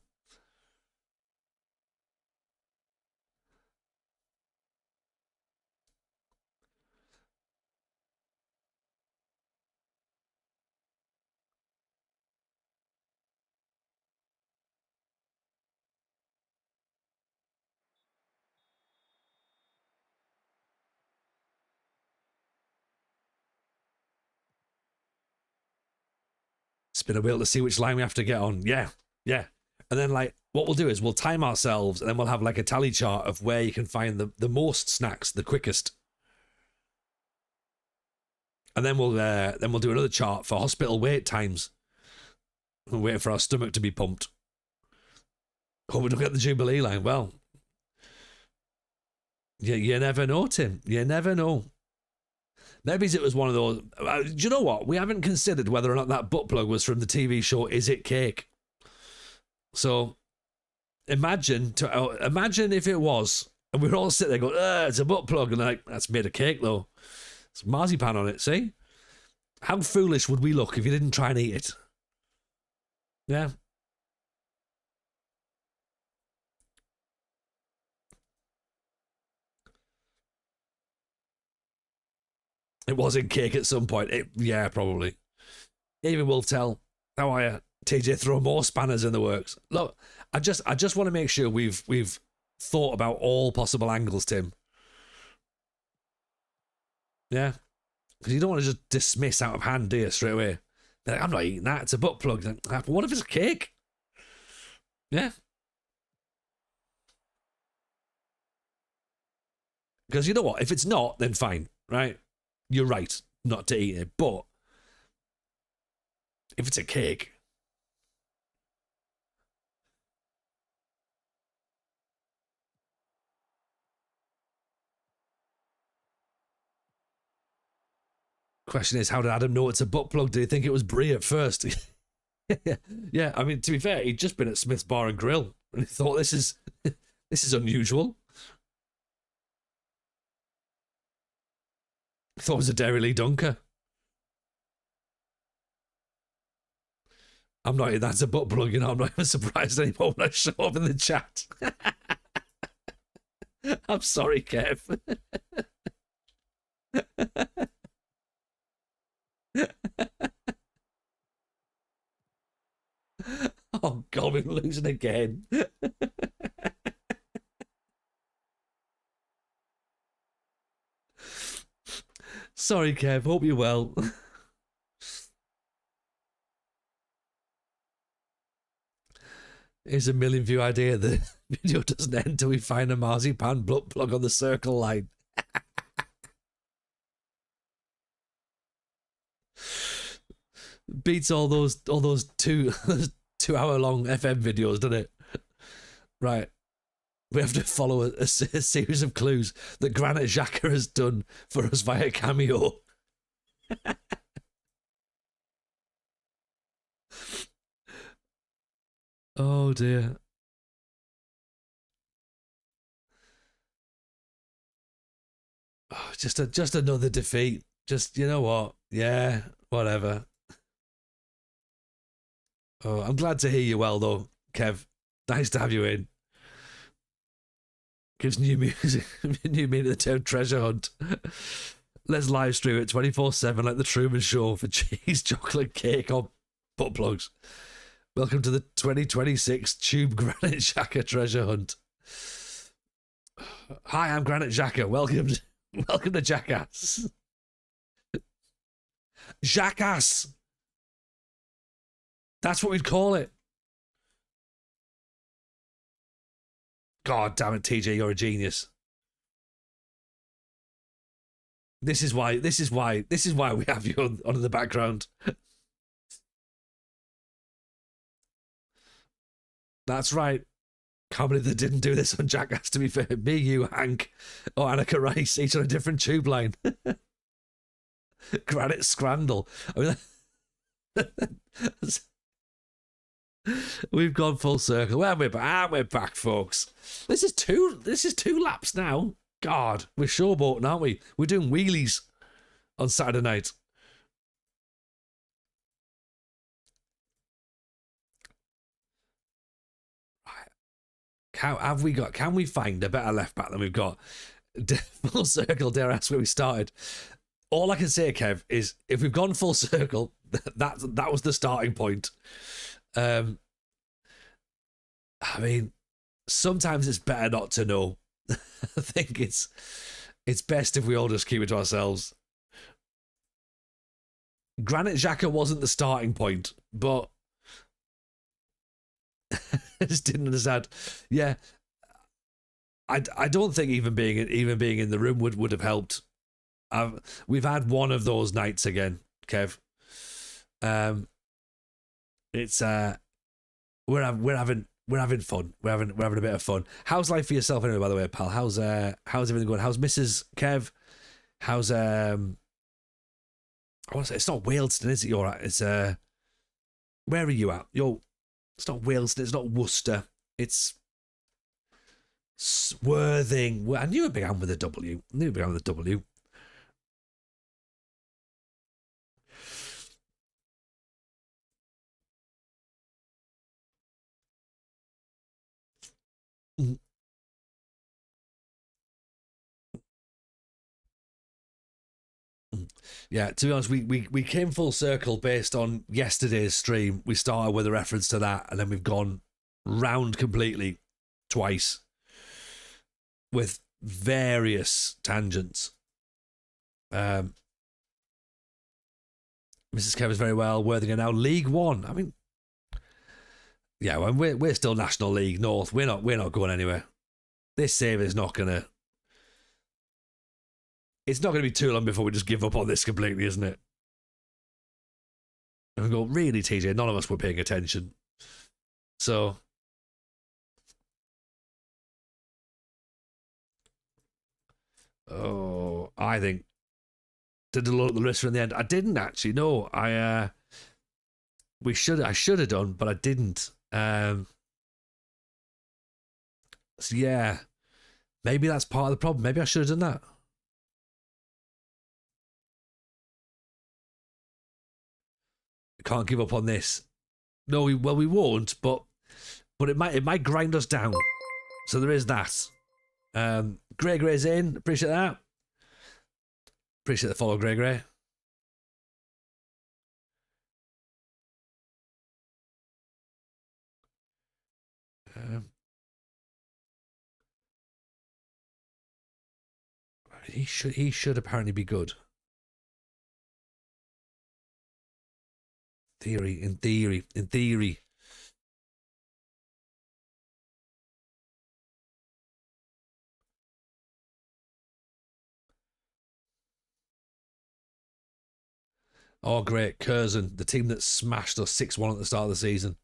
Spin a wheel to see which line we have to get on. Yeah. And then like what we'll do is we'll time ourselves and then we'll have like a tally chart of where you can find the most snacks the quickest. And then we'll do another chart for hospital wait times. We're waiting for our stomach to be pumped. Hope we don't get the Jubilee line. Well, you never know, Tim. You never know. Maybe it was one of those. Do you know what? We haven't considered whether or not that butt plug was from the TV show Is It Cake? So imagine if it was, and we were all sitting there going, it's a butt plug, and like, that's made of cake though. It's marzipan on it, see? How foolish would we look if you didn't try and eat it? Yeah. It was in cake at some point. Yeah, probably. Even will tell how I TJ throw more spanners in the works. Look, I just want to make sure we've thought about all possible angles, Tim. Yeah. Because you don't want to just dismiss out of hand, do you, straight away? Like, I'm not eating that. It's a butt plug. Like, but what if it's a cake? Yeah. Because you know what? If it's not, then fine, right? You're right not to eat it. But if it's a cake... Question is, how did Adam know it's a butt plug? Did he think it was brie at first? Yeah, I mean, to be fair, he'd just been at Smith's Bar and Grill, and he thought, this is unusual. He thought it was a Dairy Lee Dunker. I'm not, that's a butt plug, you know, I'm not even surprised anymore when I show up in the chat. I'm sorry, Kev. Oh God, we're losing again. Sorry, Kev. Hope you're well. Here's a million view idea. The video doesn't end until we find a marzipan butt plug on the circle line. Beats all those 2 hour long FM videos, doesn't it? Right. We have to follow a series of clues that Granite Xhaka has done for us via Cameo. Oh dear. Oh, just another defeat. Just, you know what? Yeah, whatever. Oh, I'm glad to hear you well, though, Kev. Nice to have you in. Gives new music, new meaning to the term treasure hunt. Let's live stream it 24/7 like the Truman Show for cheese, chocolate, cake, or butt plugs. Welcome to the 2026 Tube Granite Xhaka treasure hunt. Hi, I'm Granite Xhaka. Welcome to Jackass. Jackass. That's what we'd call it. God damn it, TJ, you're a genius. This is why we have you on in the background. That's right. Can't believe they didn't do this on Jackass, to be fair. Me, you, Hank, or Annika Rice, each on a different tube line. Granite Scrandle. I mean, we've gone full circle. Well, we're back, folks. This is two laps now. God, we're showboating, aren't we? We're doing wheelies on Saturday night. Can we find a better left back than we've got? Full circle, dare I ask where we started. All I can say, Kev, is if we've gone full circle, that was the starting point. I mean, sometimes it's better not to know. I think it's best if we all just keep it to ourselves. Granite Xhaka wasn't the starting point, but I just didn't understand. Yeah, I don't think even being in the room would have helped. We've had one of those nights again, Kev. It's we're having fun. We're having a bit of fun. How's life for yourself anyway, by the way, pal? How's everything going? How's Mrs. Kev? How's I want to say it's not Wealdstone, is it? You're at? It's where are you at? It's not Wealdstone, it's not Worcester. It's Worthing. I knew it began with a W. Yeah, to be honest, we came full circle based on yesterday's stream. We started with a reference to that, and then we've gone round completely twice. with various tangents. Mrs. Kev is very well. Worthing now League One. I mean, yeah, well, we're still National League North. We're not going anywhere. This save is not gonna. It's not gonna be too long before we just give up on this completely, isn't it? And we go, really, TJ? None of us were paying attention. So. Oh, I think. Did a look at the list in the end. I didn't actually. No, I should have done, but I didn't. So yeah, maybe that's part of the problem. Maybe I should have done that. We can't give up on this. No, we won't, but it might grind us down. So there is that. Gray's in. Appreciate that. Appreciate the follow, Gray. He should apparently be good. In theory. Oh, great. Curzon, the team that smashed us 6-1 at the start of the season.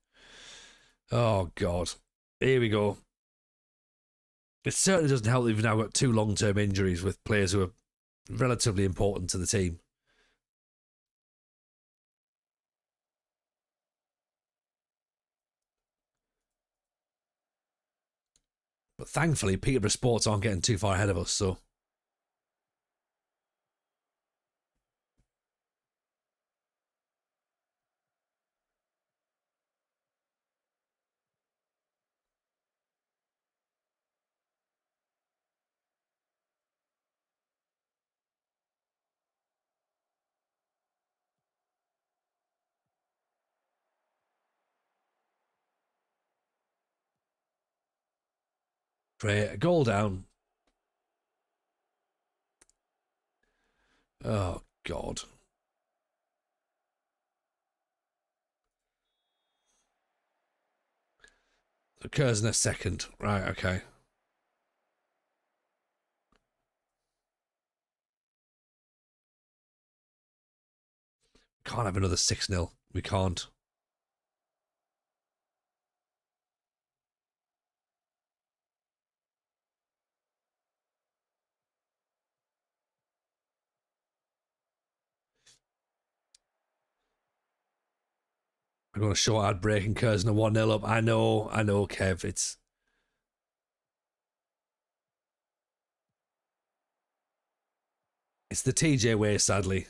Oh, God. Here we go. It certainly doesn't help that we've now got 2 long-term injuries with players who are relatively important to the team. But thankfully, Peterborough Sports aren't getting too far ahead of us, so... Great. A goal down. Oh, God. Occurs in a second. Right, okay. Can't have another 6-0. We can't. I'm going to short out breaking Curzon a 1-0 up. I know, Kev. It's the TJ way, sadly.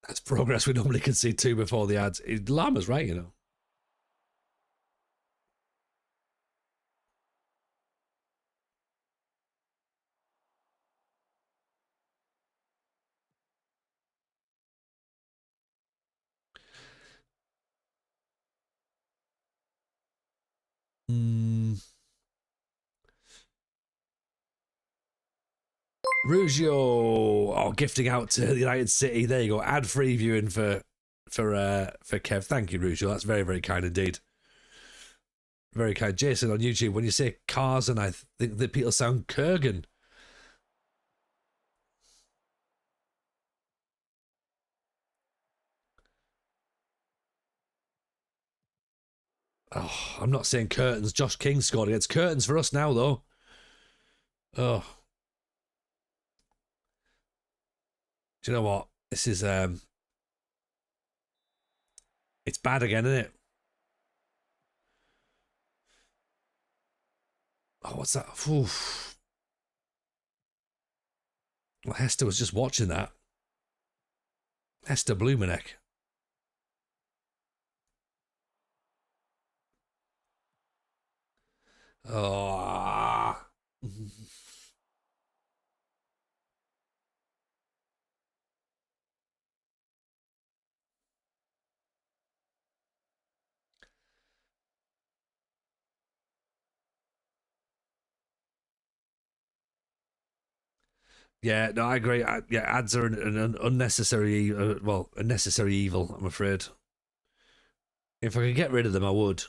That's progress we normally concede 2 before the ads. Lama's right, you know. Rugio, gifting out to the United City. There you go. Ad-free viewing for Kev. Thank you, Rugio. That's very, very kind indeed. Very kind. Jason on YouTube, when you say cars, and I think that people sound Kurgan. Oh, I'm not saying curtains. Josh King scored against curtains for us now, though. Oh. Do you know what? This is it's bad again, isn't it? Oh, what's that? Oof. Well, Hester was just watching that. Hester Blumenek. Oh. Yeah, no, I agree. Yeah, ads are an unnecessary, a necessary evil, I'm afraid. If I could get rid of them, I would.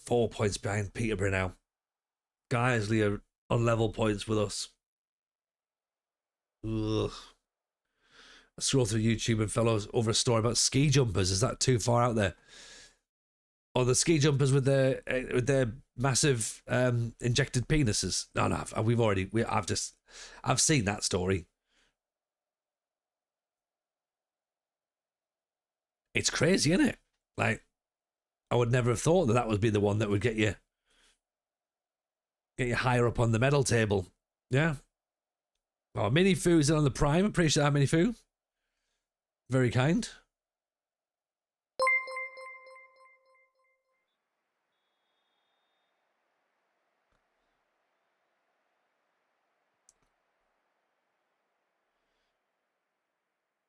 4 points behind Peterborough now. Guiseley are on level points with us. Ugh. I scroll through YouTube and fell over a story about ski jumpers. Is that too far out there? Or the ski jumpers with their massive injected penises? No, I've seen that story. It's crazy, isn't it? Like, I would never have thought that would be the one that would get you higher up on the medal table. Yeah. Oh, Mini Foo's on the Prime. Appreciate that, Mini Foo. Very kind.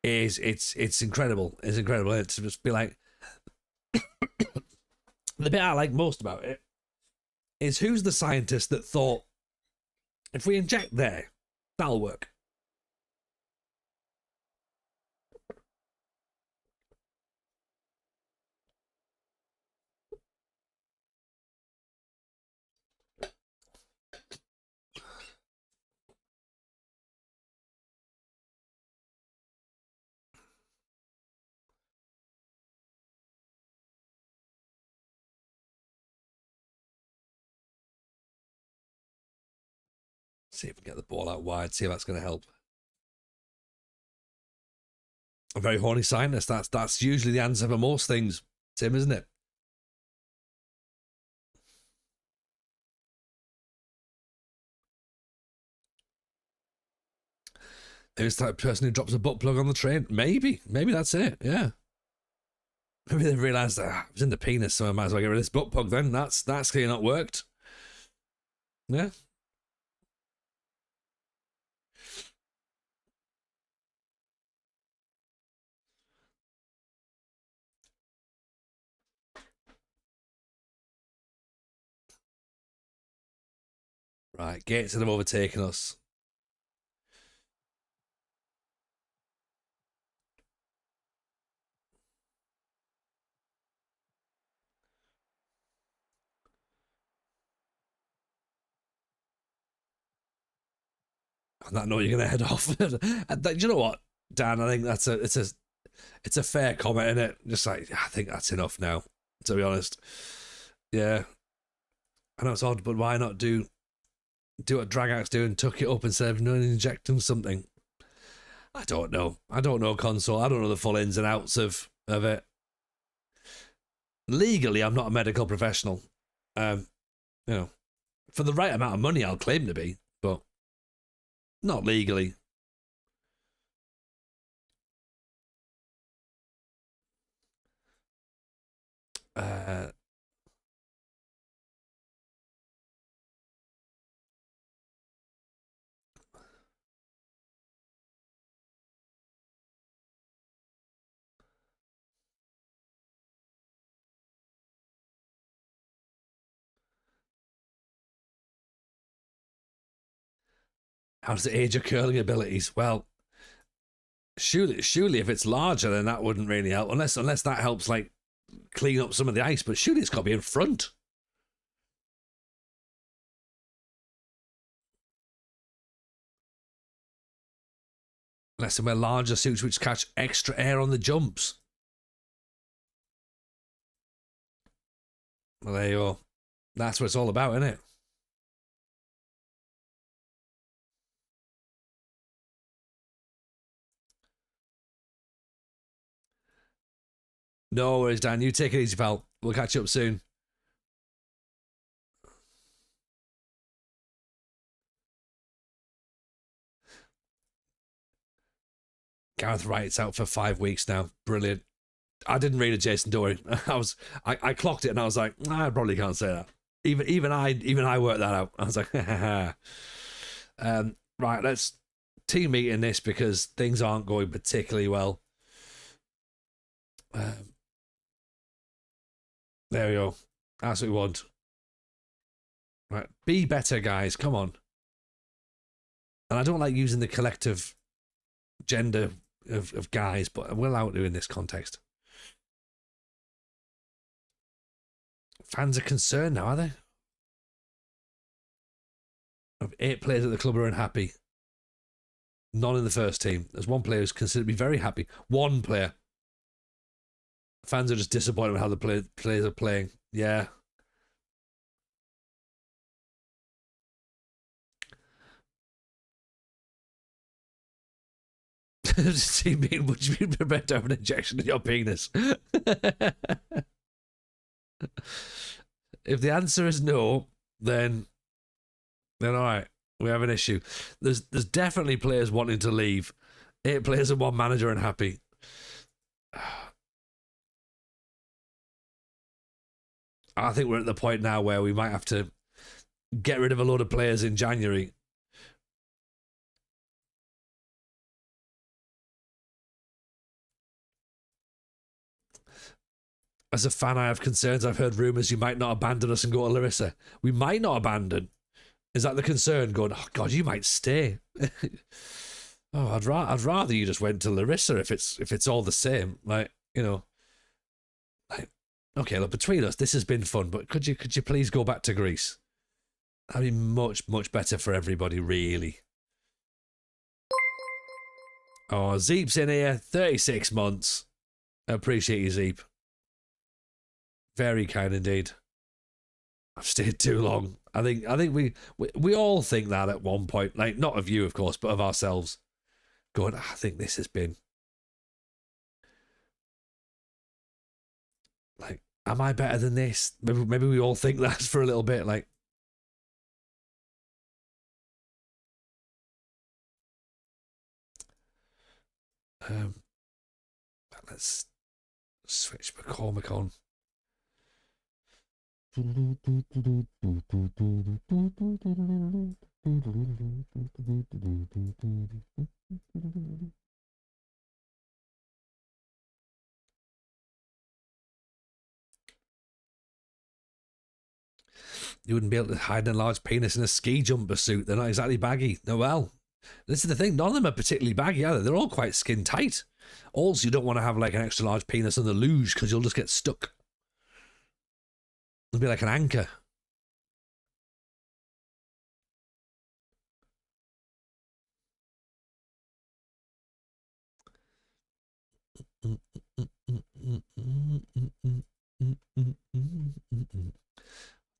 It's incredible. It's incredible. It's just be like the bit I like most about it is who's the scientist that thought if we inject there, that'll work. See if we can get the ball out wide. See if that's going to help. A very horny scientist. That's usually the answer for most things, Tim, isn't it? It's that person who drops a butt plug on the train. Maybe that's it. Yeah. Maybe they've realised that it was in the penis, so I might as well get rid of this butt plug then. That's clearly not worked. Yeah. Right, Gates have overtaken us. On that note, you're going to head off. Do you know what, Dan? I think it's a fair comment, isn't it? Just like, I think that's enough now, to be honest. Yeah. I know it's odd, but why not do what Dragouts do and tuck it up instead of injecting something? I don't know. Console. I don't know the full ins and outs of it. Legally, I'm not a medical professional. You know, for the right amount of money, I'll claim to be, but not legally. How does it age your curling abilities? Well, surely if it's larger, then that wouldn't really help. Unless that helps like clean up some of the ice. But surely it's got to be in front. Unless they wear larger suits which catch extra air on the jumps. Well, there you go. That's what it's all about, isn't it? No worries, Dan. You take it easy, pal. We'll catch you up soon. Gareth Wright's out for 5 weeks now. Brilliant. I didn't read it, Jason. Don't worry. I clocked it and I was like, I probably can't say that. Even I worked that out. I was like, right, let's team meeting this because things aren't going particularly well. There we go. That's what we want. Right, be better, guys. Come on. And I don't like using the collective gender of guys, but we're allowed to in this context. Fans are concerned now, are they? Of 8 players at the club are unhappy. None in the first team. There's one player who's considered to be very happy. One player. Fans are just disappointed with how the players are playing. Yeah. Team meeting, would you be prepared to have an injection in your penis? If the answer is no, then all right, we have an issue. There's definitely players wanting to leave. 8 players and 1 manager unhappy. I think we're at the point now where we might have to get rid of a load of players in January. As a fan, I have concerns. I've heard rumours you might not abandon us and go to Larissa. We might not abandon. Is that the concern? Going, oh God, you might stay. Oh, I'd rather you just went to Larissa if it's all the same. Like, you know, like, okay, look, between us, this has been fun, but could you please go back to Greece? That'd be much, much better for everybody, really. Oh, Zeep's in here, 36 months. I appreciate you, Zeep. Very kind indeed. I've stayed too long. I think we all think that at one point. Like, not of you, of course, but of ourselves. Going, I think this has been... Like, am I better than this? Maybe we all think that for a little bit. Like, let's switch McCormick on. You wouldn't be able to hide a large penis in a ski jumper suit. They're not exactly baggy. No, well, this is the thing. None of them are particularly baggy either. They're all quite skin tight. Also, you don't want to have like an extra large penis on the luge because you'll just get stuck. It'll be like an anchor. Do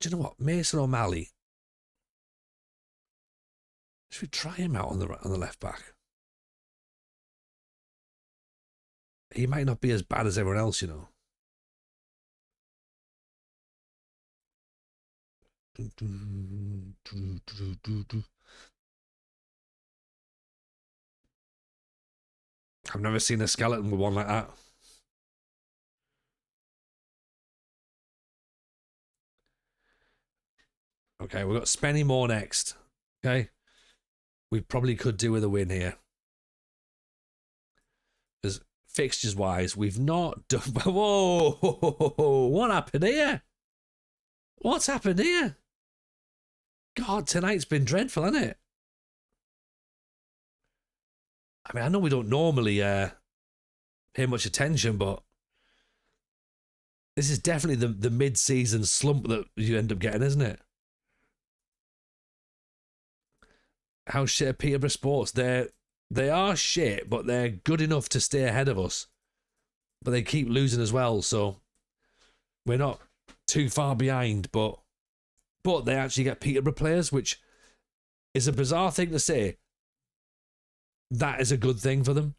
you know what? Mason O'Malley. Should we try him out on the left back? He might not be as bad as everyone else, you know. I've never seen a skeleton with one like that. Okay, we've got Spenny Moore next. Okay. We probably could do with a win here. Because fixtures-wise, we've not done... Whoa! What happened here? What's happened here? God, tonight's been dreadful, hasn't it? I mean, I know we don't normally pay much attention, but this is definitely the mid-season slump that you end up getting, isn't it? How shit are Peterborough Sports? They are shit, but they're good enough to stay ahead of us. But they keep losing as well, so we're not too far behind, but they actually get Peterborough players, which is a bizarre thing to say. That is a good thing for them.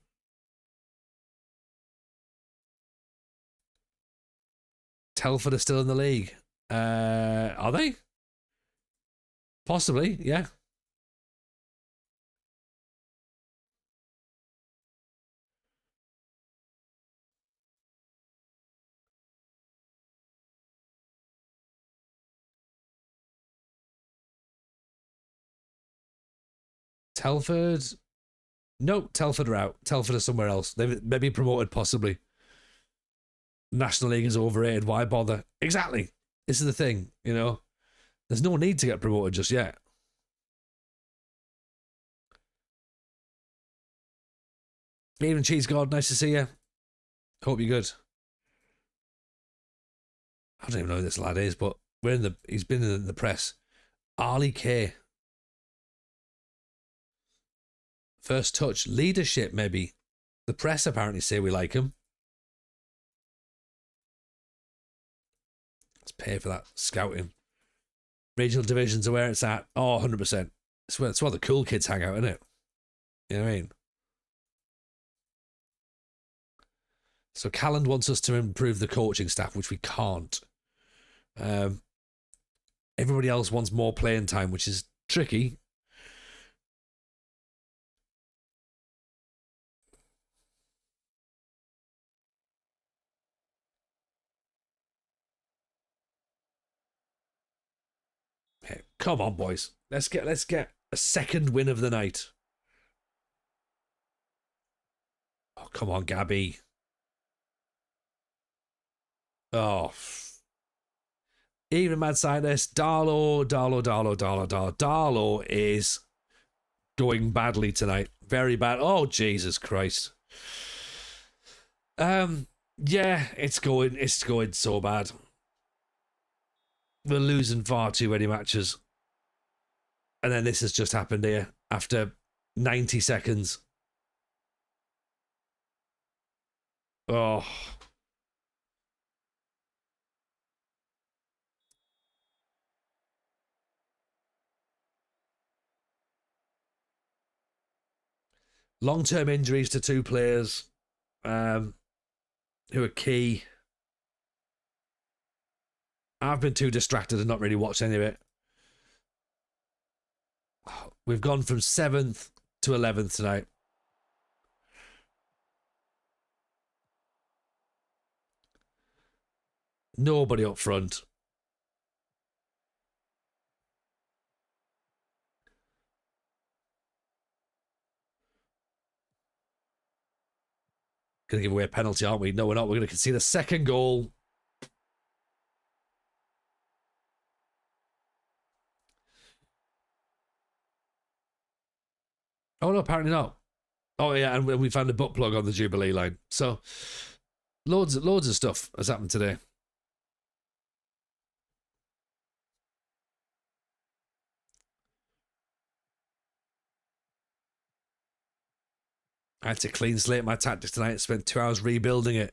Telford are still in the league. Are they? Possibly, yeah. Telford? Nope, Telford are out. Telford are somewhere else. They've maybe promoted, possibly. National League is overrated. Why bother? Exactly. This is the thing, you know. There's no need to get promoted just yet. Even Cheese God, nice to see you. Hope you're good. I don't even know who this lad is, but he's been in the press. Arlie K. First touch. Leadership, maybe. The press apparently say we like him. Let's pay for that scouting. Regional divisions are where it's at. Oh, 100%. It's where the cool kids hang out, isn't it? You know what I mean? So Calland wants us to improve the coaching staff, which we can't. Everybody else wants more playing time, which is tricky. Hey, come on, boys. Let's get a second win of the night. Oh, come on, Gabby. Oh. Even mad scientist, Darlo is going badly tonight. Very bad. Oh, Jesus Christ. Yeah, it's going so bad. We're losing far too many matches. And then this has just happened here after 90 seconds. Oh. Long-term injuries to two players who are key. I've been too distracted and not really watched any of it. We've gone from 7th to 11th tonight. Nobody up front. Going to give away a penalty, aren't we? No, we're not. We're going to concede a second goal. Oh, no, apparently not. Oh, yeah, and we found a butt plug on the Jubilee line. So, loads of stuff has happened today. I had to clean slate my tactics tonight. Spent 2 hours rebuilding it.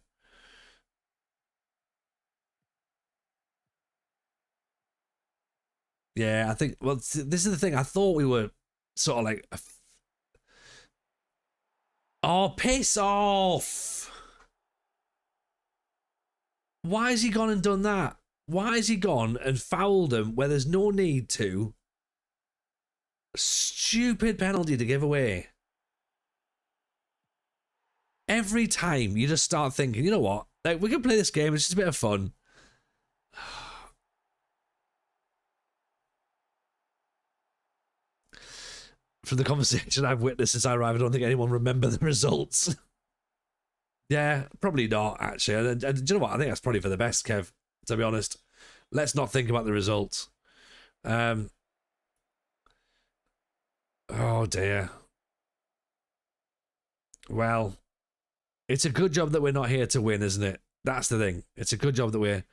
Yeah, I think, well, this is the thing. I thought we were sort of like... Oh, piss off! Why has he gone and done that? Why has he gone and fouled him where there's no need to? Stupid penalty to give away. Every time you just start thinking, you know what? Like, we can play this game. It's just a bit of fun. From the conversation I've witnessed since I arrived, I don't think anyone remember the results. Yeah, probably not, actually. And do you know what? I think that's probably for the best, Kev, to be honest. Let's not think about the results. Oh, dear. Well, it's a good job that we're not here to win, isn't it? That's the thing. It's a good job that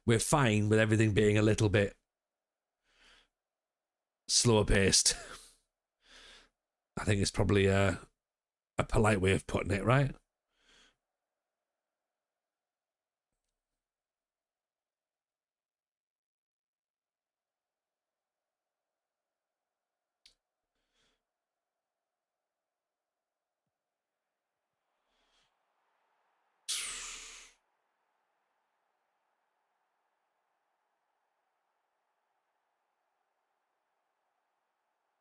we're fine with everything being a little bit slower paced. I think it's probably a polite way of putting it, right?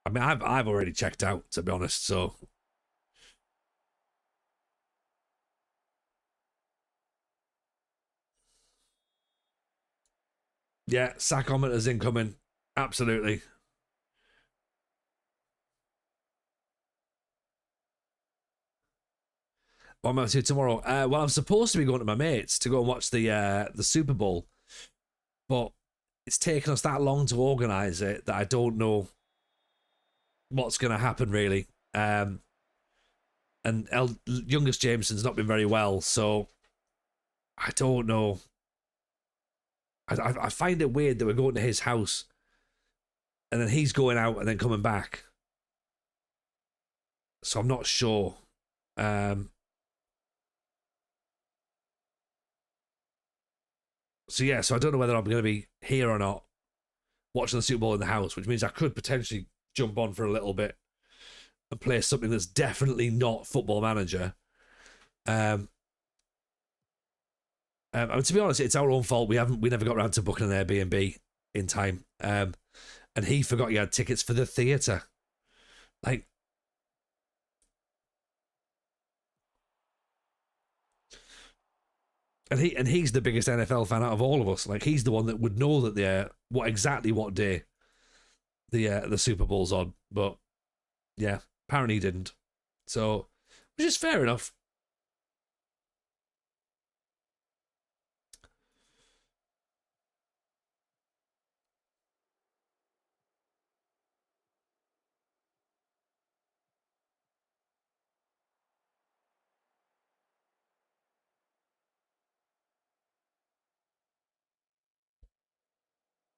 I mean, I've already checked out, to be honest, so... Yeah, Sackometer's incoming. Absolutely. What am I up to tomorrow? Well, I'm supposed to be going to my mates to go and watch the Super Bowl, but it's taken us that long to organise it that I don't know what's going to happen really. And youngest Jameson's not been very well, so I don't know. I find it weird that we're going to his house and then he's going out and then coming back. So I'm not sure. So yeah, so I don't know whether I'm going to be here or not watching the Super Bowl in the house, which means I could potentially jump on for a little bit and play something that's definitely not Football Manager. And to be honest, it's our own fault. We never got around to booking an Airbnb in time. And he forgot he had tickets for the theatre. Like, and he's the biggest NFL fan out of all of us. Like, he's the one that would know that what day the Super Bowl's on. But yeah, apparently he didn't. So, which is fair enough.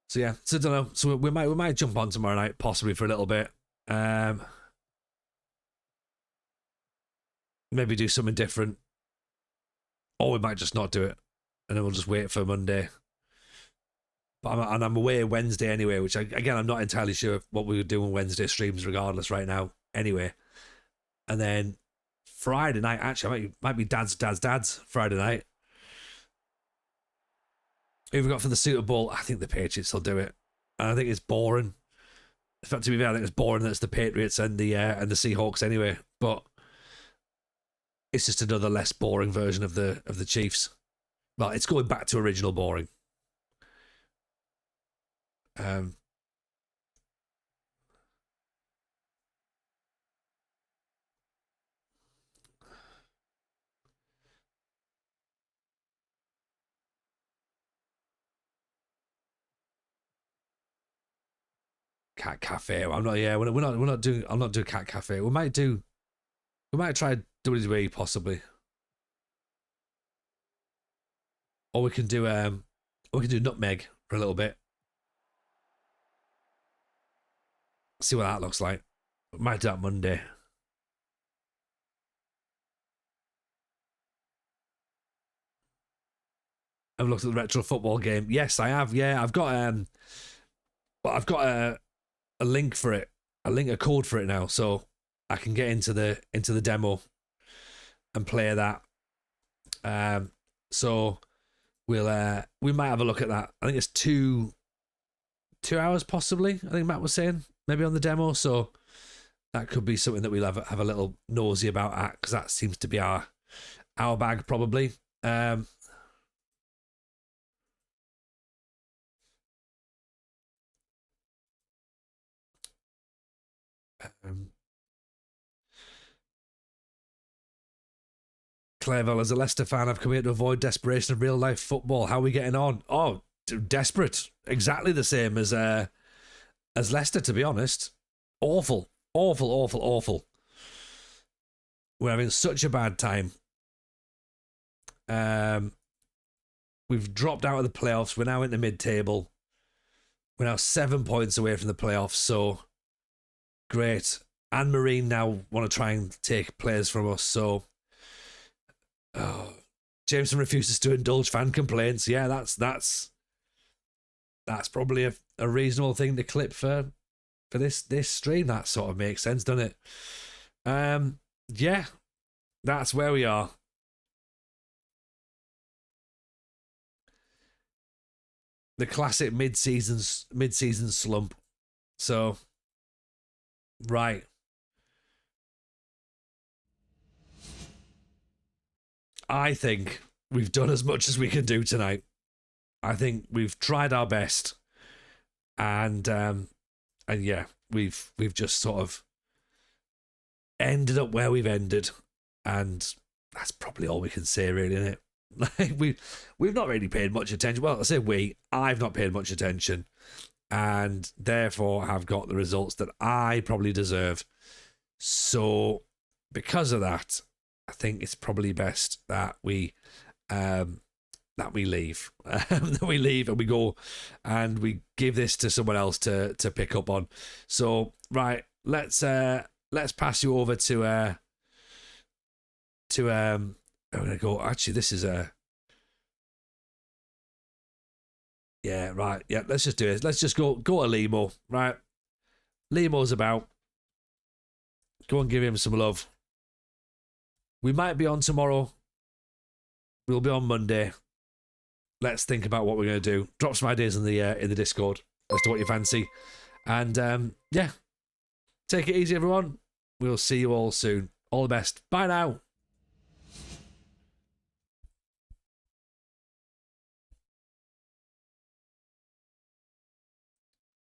So yeah, so I don't know. So we might jump on tomorrow night, possibly for a little bit. Maybe do something different, or we might just not do it, and then we'll just wait for Monday. But I'm away Wednesday anyway, which I'm not entirely sure what we would do on Wednesday streams, regardless right now. Anyway, and then Friday night, actually, might be Dad's Friday night. Who we got for the Super Bowl? I think the Patriots will do it. And I think it's boring. In fact, to be fair, I think it's boring that it's the Patriots and the Seahawks anyway. But it's just another less boring version of the Chiefs. Well, it's going back to original boring. Cat Cafe. I'm not. Yeah, we're not doing. I'm not doing Cat Cafe. We might try WWE possibly, or we can do Nutmeg for a little bit. See what that looks like. We might do that Monday. I've looked at the retro football game. Yes, I have. Yeah, I've got a link for it, a code for it now, so I can get into the demo and play that. So we might have a look at that. I think it's 2 hours possibly. I think Matt was saying maybe on the demo, so that could be something that we'll have a little nosy about at, because that seems to be our bag probably. Clairville, as a Leicester fan, I've come here to avoid desperation of real life football. How are we getting on? Oh, desperate. Exactly the same as Leicester, to be honest. Awful. We're having such a bad time. We've dropped out of the playoffs. We're now in the mid-table. We're now 7 points away from the playoffs, so great. And Marine now want to try and take players from us, so Jameson refuses to indulge fan complaints. Yeah, that's probably a reasonable thing to clip for this stream. That sort of makes sense, doesn't it? Yeah, that's where we are. The classic mid-season slump. So, right. I think we've done as much as we can do tonight. I think we've tried our best, and yeah, we've just sort of ended up where we've ended, and that's probably all we can say, really, isn't it? Like we've not really paid much attention. Well, I say I've not paid much attention, and therefore have got the results that I probably deserve. So because of that, I think it's probably best that we leave, that we leave and we go and we give this to someone else to pick up on. So right, let's pass you over to I'm gonna go. Actually, this is yeah, right, yeah. Let's just do it. Let's just go to Limo, right? Limo's about. Go and give him some love. We might be on tomorrow. We'll be on Monday. Let's think about what we're going to do. Drop some ideas in the Discord as to what you fancy. And yeah, take it easy, everyone. We'll see you all soon. All the best. Bye now.